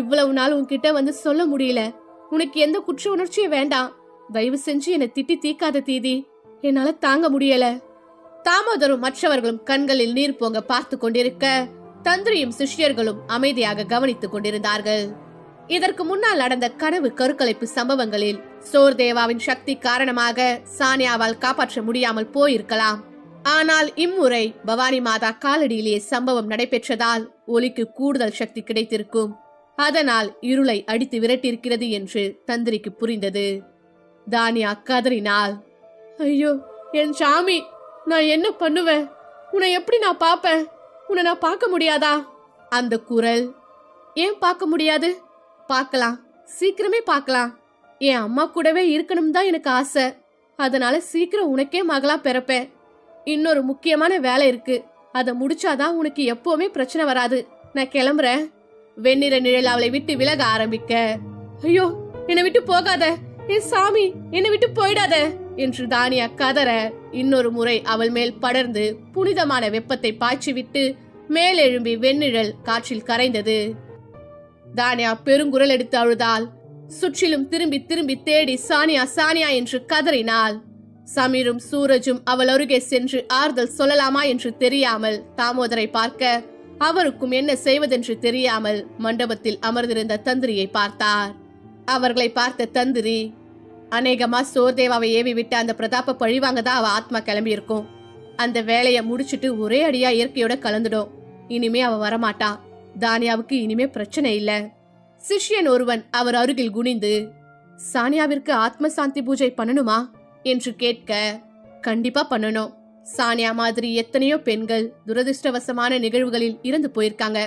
இவ்வளவு நாள் உன்கிட்ட வந்து சொல்ல முடியல. உனக்கு எந்த குற்ற உணர்ச்சியும் வேண்டாம். தயவு செஞ்சு என்னை திட்டி தீக்காத தீதி, என்னால தாங்க முடியல. தாமோதரும் மற்றவர்களும் கண்களில் நீர் போங்க பார்த்து கொண்டிருக்க, தந்திரியும் சிஷ்யர்களும் அமைதியாக கவனித்துக் கொண்டிருந்தார்கள். இதற்கு முன்னால் நடந்த கனவு கருக்கலைப்பு சம்பவங்களில் சோர்தேவாவின் சக்தி காரணமாக சானியாவால் காப்பாற்ற முடியாமல் போயிருக்கலாம். ஆனால் இம்முறை பவானி மாதா காலடியிலேயே சம்பவம் நடைபெற்றதால் ஒலிக்கு கூடுதல் சக்தி கிடைத்திருக்கும். அதனால் இருளை அடித்து விரட்டியிருக்கிறது என்று தந்திரிக்கு புரிந்தது. தானியா கதறினாள். ஐயோ என் சாமி, நான் என்ன பண்ணுவேன்? உன்னை எப்படி நான் பாப்பேன்? உன்னை நான் பார்க்க முடியாதா? அந்த குரல், ஏன் பார்க்க முடியாது? பார்க்கலாம், சீக்கிரமே பார்க்கலாம். என் அம்மா கூடவே இருக்கணும் தான் எனக்கு ஆசை. அதனால சீக்கிரம் உனக்கே மகளா பிறப்பேன். இன்னொரு முக்கியமான வேலை இருக்கு, அதை முடிச்சாதான் உனக்கு எப்பவுமே பிரச்சனை வராது. நான் கிளம்புறேன். வெண்ணிற நிழல் அவளை விட்டு விலக ஆரம்பிக்க, ஐயோ என்னை விட்டு போகாத, என் சாமி என்னை விட்டு போயிடாத என்று தானியா கதற, இன்னொரு முறை அவள் மேல் படர்ந்து புனிதமான வெப்பத்தை பாய்ச்சி விட்டு மேலெழும்பி வெண்ணிழல் காற்றில் கரைந்தது. தானியா பெருங்குரல் எடுத்து அழுதாள். சுற்றிலும் திரும்பி திரும்பி தேடி சானியா சானியா என்று கதறினாள். சமீரும் சூரஜும் அவள் அருகே சென்று ஆறுதல் சொல்லலாமா என்று தெரியாமல் தாமோதரை பார்க்க, அவருக்கும் என்ன செய்வதென்று தெரியாமல் மண்டபத்தில் அமர்ந்திருந்த தந்திரியை பார்த்தார். அவர்களை பார்த்த தந்திரி, அநேகமா சோர்தேவாவை ஏவி விட்டு அந்த பிரதாப்ப பழிவாங்கதான் அவ ஆத்மா கிளம்பி இருக்கும். அந்த வேலைய முடிச்சுட்டு ஒரே அடியா இயற்கையோட கலந்துடும். இனிமே அவ வரமாட்டா. தானியாவுக்கு இனிமே பிரச்சனை இல்ல. சிஷ்யன் ஒருவன் அவர் அருகில் குனிந்து, சானியாவிற்கு ஆத்ம சாந்தி பூஜை பண்ணணுமா என்று கேட்க, கண்டிப்பா பண்ணணும். சானியா மாதிரி எத்தனையோ பெண்கள் துரதிருஷ்டவசமான நிகழ்வுகளில் இறந்து போயிருக்காங்க.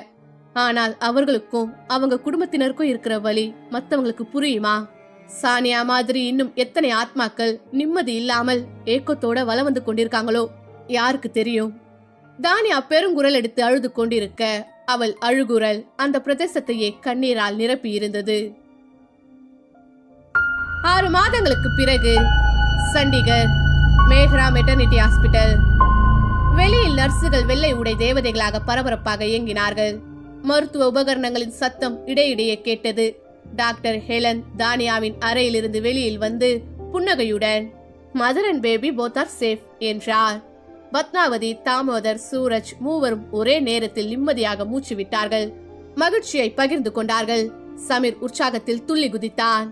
ஆனால் அவர்களுக்கும் அவங்க குடும்பத்தினருக்கும் இருக்கிற வலி மத்தவங்களுக்கு புரியுமா? சானியா மாதிரி இன்னும் எத்தனை ஆத்மாக்கள் நிம்மதி இல்லாமல் ஏக்கத்தோட வலம் வந்து கொண்டிருக்காங்களோ யாருக்கு தெரியும்? தானியா பெருங்குரல் எடுத்து அழுது கொண்டிருக்க, அவள் அழுகுரல் அந்த பிரதேசத்தையே கண்ணீரால் நிரப்பி இருந்தது. 6 மாதங்களுக்கு பிறகு சண்டிகர் மேஹ்ரா மெட்டர்னிட்டி ஹாஸ்பிட்டல். வெளியில் நர்சுகள் வெள்ளை உடை தேவதைகளாக பரபரப்பாக இயங்கினார்கள். மருத்துவ உபகரணங்களின் சத்தம் இடையிடையே கேட்டது. டாக்டர் ஹெலன் தானியாவின் அறையிலிருந்து வெளியில் வந்து புன்னகையுடன், mother and baby both are safe என்றார். பத்மாவதி, தாமோதர், சூரஜ் மூவரும் ஒரே நேரத்தில் நிம்மதியாக மூச்சு விட்டார்கள். மகிழ்ச்சியை பகிர்ந்து கொண்டார்கள். சமீர் உற்சாகத்தில் துள்ளி குதித்தான்.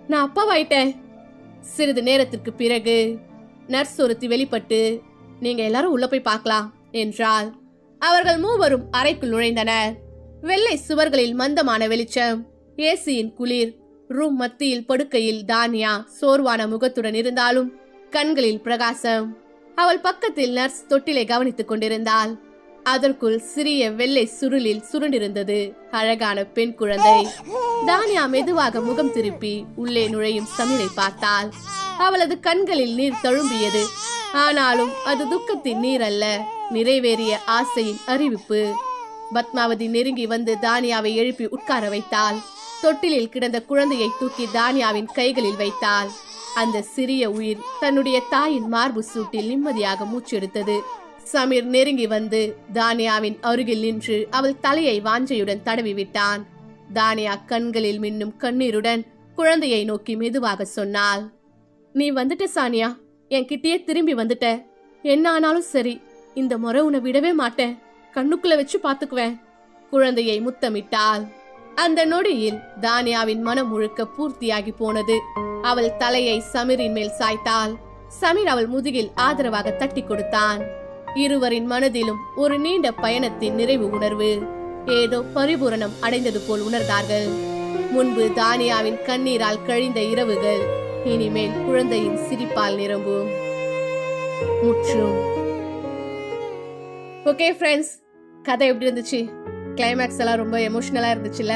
நான் அப்பாவாயிட்டேன். சிறிது நேரத்திற்கு பிறகு நர்ஸ் ஒருத்தி வெளிப்பட்டு, நீங்க எல்லாரும் உள்ள போய் பார்க்கலாம் என்றாள். அவர்கள் மூவரும் அறைக்குள் நுழைந்தனர். வெள்ளை சுவர்களில் மந்தமான வெளிச்சம், ஏசியின் குளிர். ரூம் மத்தியில் படுக்கையில் தானியா சோர்வான முகத்துடன் இருந்தாலும் கண்களில் பிரகாசம். அவள் பக்கத்தில் நர்ஸ் தொட்டிலை கவனித்துக் கொண்டிருந்தாள். அதற்குள் சிறிய வெள்ளை சுருளில் சுருண்டிருந்தது அழகான பெண் குழந்தை. தானியா மெதுவாக முகம் திருப்பி உள்ளே நுழையும் சமீரை பார்த்தாள். அவளது கண்களில் நீர் தழும்பியது. ஆனாலும் அது துக்கத்தின் நீர் அல்ல, நிறைவேறிய ஆசையின் அறிவிப்பு. பத்மாவதி நெருங்கி வந்து தானியாவை எழுப்பி உட்கார வைத்தாள். தொட்டிலில் கிடந்த குழந்தையை தூக்கி தானியாவின் கைகளில் வைத்தாள். அந்த சிறிய உயிர் தன்னுடைய தாயின் மார்பு சூட்டில் நிம்மதியாக மூச்செடுத்தது. சமீர் நெருங்கி வந்து தானியாவின் அருகில் நின்று அவள் தலையை வாஞ்சையுடன் தடவி விட்டான். தானியா கண்களில் மின்னும் கண்ணீருடன் குழந்தையை நோக்கி மெதுவாக சொன்னாள், நீ வந்துட்ட சானியா, என் கிட்டேயே திரும்பி வந்துட்ட. என்ன ஆனாலும் சரி, இந்த முறை உன்னை விடவே மாட்டேன். கண்ணுக்குள்ள வச்சு பாத்துக்குவேன். குழந்தையை முத்தமிட்டாள். அந்த நொடியில் தானியாவின் மனம் முழுக்க பூர்த்தியாகி போனது. அவள் தலையை சமீரின் மேல் சாய்த்தாள். சமீர் அவள் முதுகில் ஆதரவாக தட்டி கொடுத்தான். இருவரின் மனதிலும் ஒரு நீண்ட பயணத்தின் நிறைவு உணர்வு. ஏதோ பரிபூரணம் அடைந்தது போல் உணர்ந்தார்கள். முன்பு தானியாவின் கண்ணீரால் கழிந்த இரவுகள் இனிமேல் குழந்தையின் சிரிப்பால் நிரம்பும். முற்றும். ஓகே ஃப்ரெண்ட்ஸ், கதை எப்படி இருந்துச்சு? கிளைமேக்ஸ் எல்லாம் ரொம்ப எமோஷனலா இருந்துச்சுல்ல?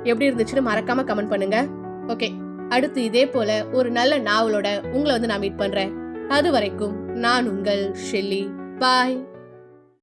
எப்படி இருந்துச்சுன்னு மறக்காம கமெண்ட் பண்ணுங்க. ஓகே, அடுத்து இதே போல ஒரு நல்ல நாவலோட உங்களை நான் மீட் பண்றேன். அது வரைக்கும் நான் உங்கள் ஷெல்லி. பாய்.